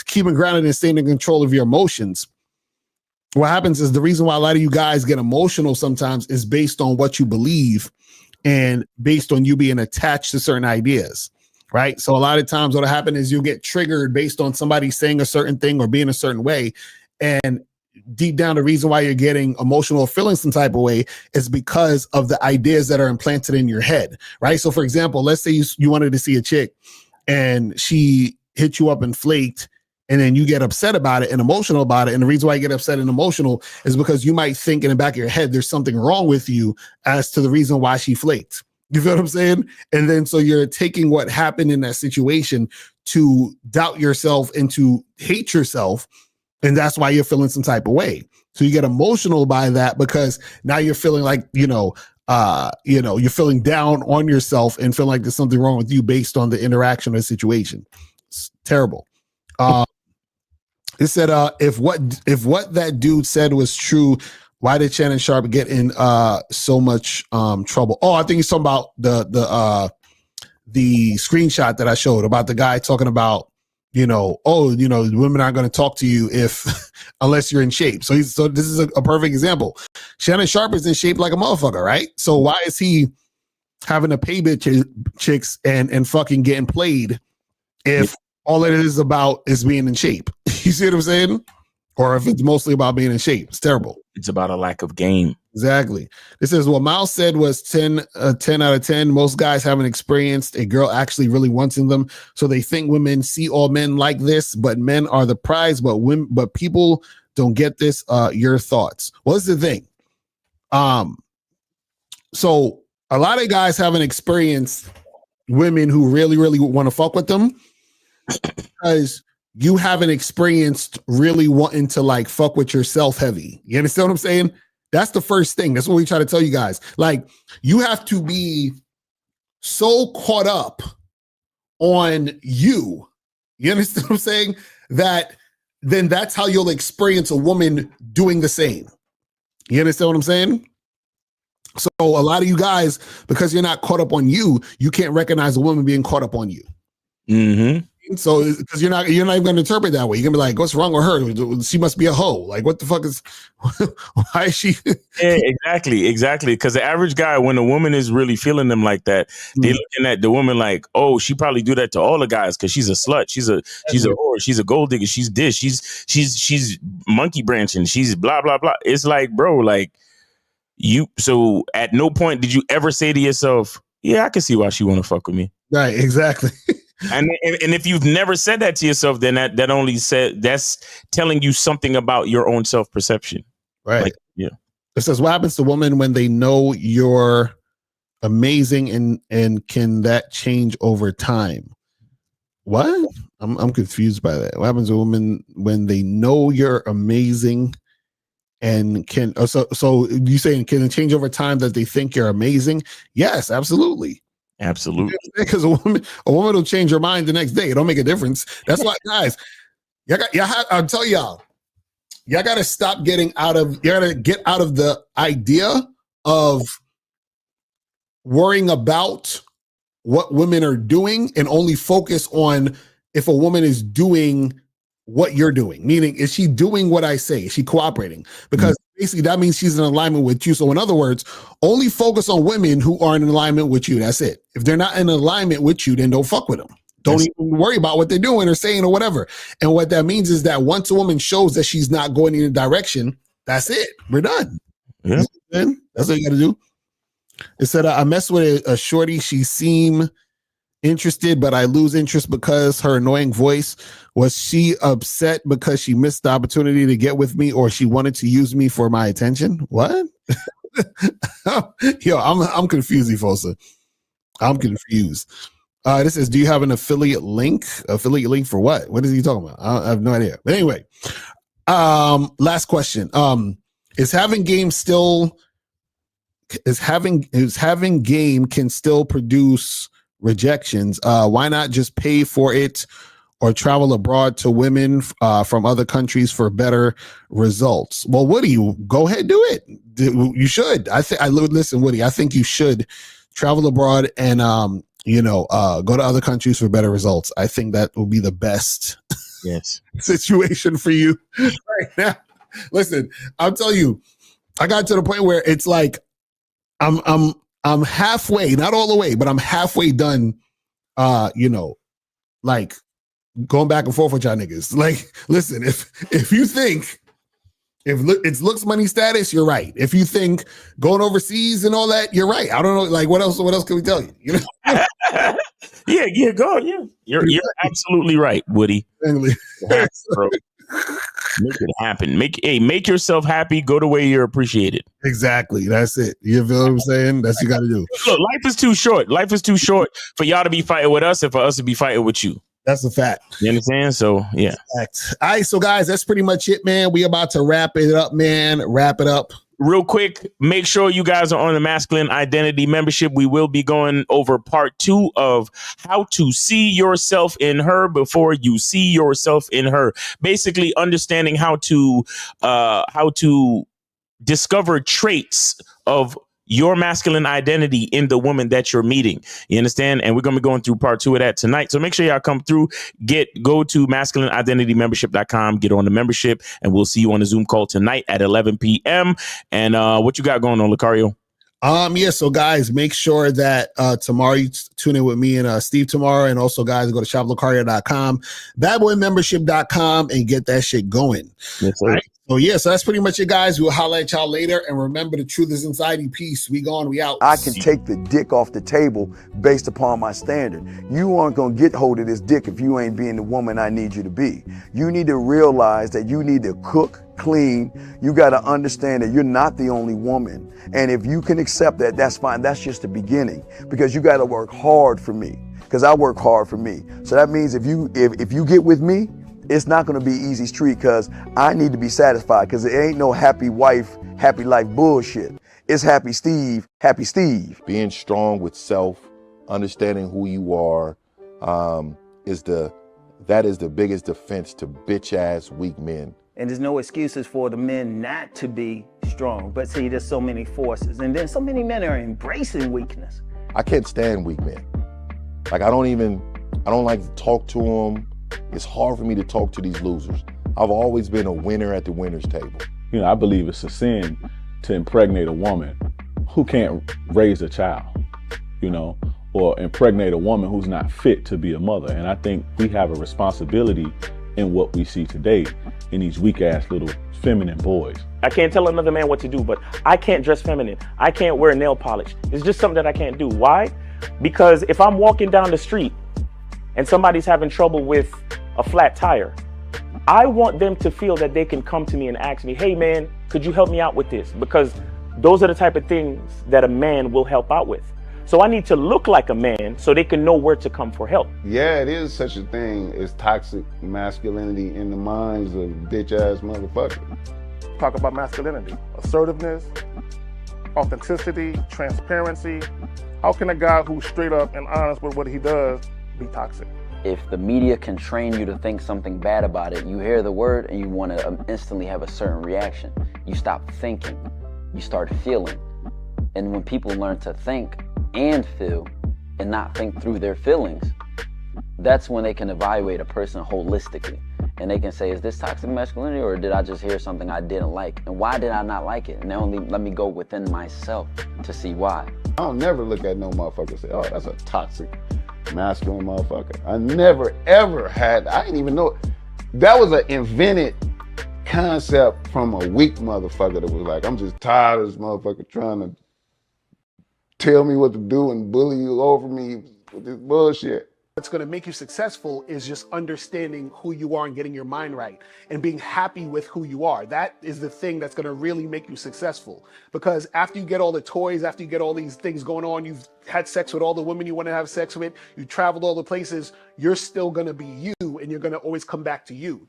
keeping grounded and staying in control of your emotions. What happens is the reason why a lot of you guys get emotional sometimes is based on what you believe and based on you being attached to certain ideas, right? So a lot of times what'll happen is you'll get triggered based on somebody saying a certain thing or being a certain way. And deep down, the reason why you're getting emotional or feeling some type of way is because of the ideas that are implanted in your head, right? So for example, let's say you wanted to see a chick and she hit you up and flaked, and then you get upset about it and emotional about it. And the reason why you get upset and emotional is because you might think in the back of your head there's something wrong with you as to the reason why she flaked. You feel what I'm saying? And then so you're taking what happened in that situation to doubt yourself and to hate yourself. And that's why you're feeling some type of way. So you get emotional by that because now you're feeling like, you're feeling down on yourself and feel like there's something wrong with you based on the interaction or situation. It's terrible. It said, if what that dude said was true, why did Shannon Sharp get in so much trouble? Oh, I think he's talking about the screenshot that I showed about the guy talking about, women aren't going to talk to you if unless you're in shape. So this is a perfect example. Shannon Sharp is in shape like a motherfucker, right? So why is he having to pay chicks and fucking getting played if all it is about is being in shape? You see what I'm saying? Or if it's mostly about being in shape. It's terrible. It's about a lack of game. Exactly. This is what Miles said was 10 out of 10. Most guys haven't experienced a girl actually really wanting them. So they think women see all men like this, but men are the prize, but people don't get this. Your thoughts. What's the thing? So a lot of guys haven't experienced women who really, really want to fuck with them because you haven't experienced really wanting to like fuck with yourself heavy. You understand what I'm saying? That's the first thing. That's what we try to tell you guys. Like, you have to be so caught up on you. You understand what I'm saying? That then that's how you'll experience a woman doing the same. You understand what I'm saying? So a lot of you guys, because you're not caught up on you, you can't recognize a woman being caught up on you. So because you're not even going to interpret that way. You're gonna be like, what's wrong with her? She must be a hoe. Like, what the fuck is why is she Yeah, exactly. Because the average guy, when a woman is really feeling them like that, they're looking at the woman like, oh, she probably do that to all the guys because she's a slut, she's a whore, she's a gold digger, she's this, she's monkey branching, she's blah blah blah. It's like, bro, like so at no point did you ever say to yourself, yeah, I can see why she want to fuck with me. Right, exactly. And if you've never said that to yourself, then that only that's telling you something about your own self-perception. Right. Like, yeah. It says, what happens to women when they know you're amazing and can that change over time? What? I'm confused by that. What happens to women when they know you're amazing and can so you saying can it change over time that they think you're amazing? Yes, absolutely. Absolutely. Because a woman will change her mind the next day. It don't make a difference. That's why, guys, I'll tell y'all gotta stop you gotta get out of the idea of worrying about what women are doing and only focus on if a woman is doing what you're doing. Meaning, is she doing what I say? Is she cooperating? Because basically that means she's in alignment with you. So in other words, only focus on women who are in alignment with you. That's it. If they're not in alignment with you, then don't fuck with them. Don't even worry about what they're doing or saying or whatever. And what that means is that once a woman shows that she's not going in a direction, that's it. We're done. Yeah. That's what you got to do. It said, I messed with a shorty. She seemed interested, but I lose interest because her annoying voice. Was she upset because she missed the opportunity to get with me, or she wanted to use me for my attention? What? Yo, I'm confused, Efosa. I'm confused. This says, do you have an affiliate link? Affiliate link for what? What is he talking about? I have no idea. But anyway, last question. Is having game can still produce rejections? Why not just pay for it or travel abroad to women from other countries for better results? Well, Woody, go ahead, do it. You should. Listen, Woody, I think you should travel abroad and go to other countries for better results. I think that will be the best situation for you right now. Listen, I'll tell you, I got to the point where it's like I'm halfway, not all the way, but I'm halfway done. Like going back and forth with y'all niggas. Like, listen, if you think it's looks, money, status, you're right. If you think going overseas and all that, you're right. I don't know. Like, what else can we tell you? You know? Yeah, go. Yeah, you're absolutely right, Woody. Bro. Make it happen. Make yourself happy. Go the way you're appreciated. Exactly. That's it. You feel what I'm saying? That's what you got to do. Look, life is too short. Life is too short for y'all to be fighting with us and for us to be fighting with you. That's a fact. You understand? So, yeah. All right. So, guys, that's pretty much it, man. We about to wrap it up, man. Wrap it up. Real quick, make sure you guys are on the Masculine Identity membership. We will be going over part 2 of how to see yourself in her before you see yourself in her. Basically, understanding how to discover traits of your masculine identity in the woman that you're meeting. You understand? And we're going to be going through part 2 of that tonight. So make sure y'all come through, go to masculineidentitymembership.com, get on the membership, and we'll see you on the Zoom call tonight at 11 p.m. And what you got going on, Locario? So guys, make sure that tomorrow you tune in with me and Steve tomorrow. And also, guys, go to shoplocario.com, badboymembership.com, and get that shit going. Yes, sir. Right? So that's pretty much it, guys. We'll holler at y'all later. And remember, the truth is inside you. Peace. We gone. We out. I can take the dick off the table based upon my standard. You aren't going to get hold of this dick if you ain't being the woman I need you to be. You need to realize that you need to cook, clean. You got to understand that you're not the only woman. And if you can accept that, that's fine. That's just the beginning, because you got to work hard for me, because I work hard for me. So that means if you get with me, it's not going to be easy street, because I need to be satisfied, because it ain't no happy wife, happy life bullshit. It's happy Steve, happy Steve. Being strong with self, understanding who you are, that is the biggest defense to bitch ass weak men. And there's no excuses for the men not to be strong. But see, there's so many forces. And then so many men are embracing weakness. I can't stand weak men. Like, I don't like to talk to them. It's hard for me to talk to these losers. I've always been a winner at the winner's table. You know, I believe it's a sin to impregnate a woman who can't raise a child, you know, or impregnate a woman who's not fit to be a mother. And I think we have a responsibility in what we see today in these weak ass little feminine boys. I can't tell another man what to do, but I can't dress feminine. I can't wear nail polish. It's just something that I can't do. Why? Because if I'm walking down the street and somebody's having trouble with a flat tire, I want them to feel that they can come to me and ask me, hey man, could you help me out with this? Because those are the type of things that a man will help out with. So I need to look like a man so they can know where to come for help. Yeah, it is such a thing as toxic masculinity in the minds of bitch ass motherfuckers. Talk about masculinity, assertiveness, authenticity, transparency. How can a guy who's straight up and honest with what he does be toxic? If the media can train you to think something bad about it, you hear the word and you want to instantly have a certain reaction. You stop thinking, you start feeling. And when people learn to think and feel and not think through their feelings, that's when they can evaluate a person holistically. And they can say, is this toxic masculinity, or did I just hear something I didn't like? And why did I not like it? And only let me go within myself to see why. I don't never look at no motherfucker and say, oh, that's a toxic masculine motherfucker. I never ever had, I didn't even know. That was an invented concept from a weak motherfucker that was like, I'm just tired of this motherfucker trying to tell me what to do and bully you over me with this bullshit. What's going to make you successful is just understanding who you are and getting your mind right and being happy with who you are. That is the thing that's going to really make you successful. Because after you get all the toys, after you get all these things going on, you've had sex with all the women you want to have sex with, you traveled all the places, you're still going to be you, and you're going to always come back to you.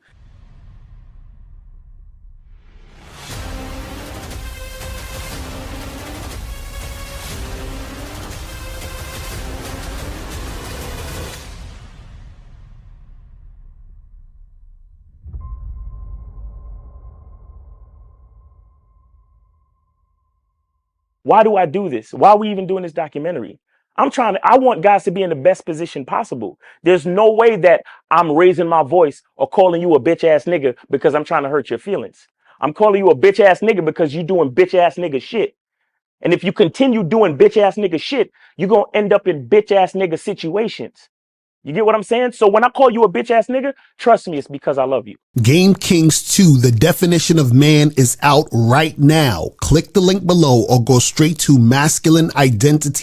Why do I do this? Why are we even doing this documentary? I want guys to be in the best position possible. There's no way that I'm raising my voice or calling you a bitch ass nigga because I'm trying to hurt your feelings. I'm calling you a bitch ass nigga because you're doing bitch ass nigga shit. And if you continue doing bitch ass nigga shit, you're going to end up in bitch ass nigga situations. You get what I'm saying? So when I call you a bitch ass nigga, trust me, it's because I love you. Game Kings 2, the definition of man, is out right now. Click the link below or go straight to masculineidentity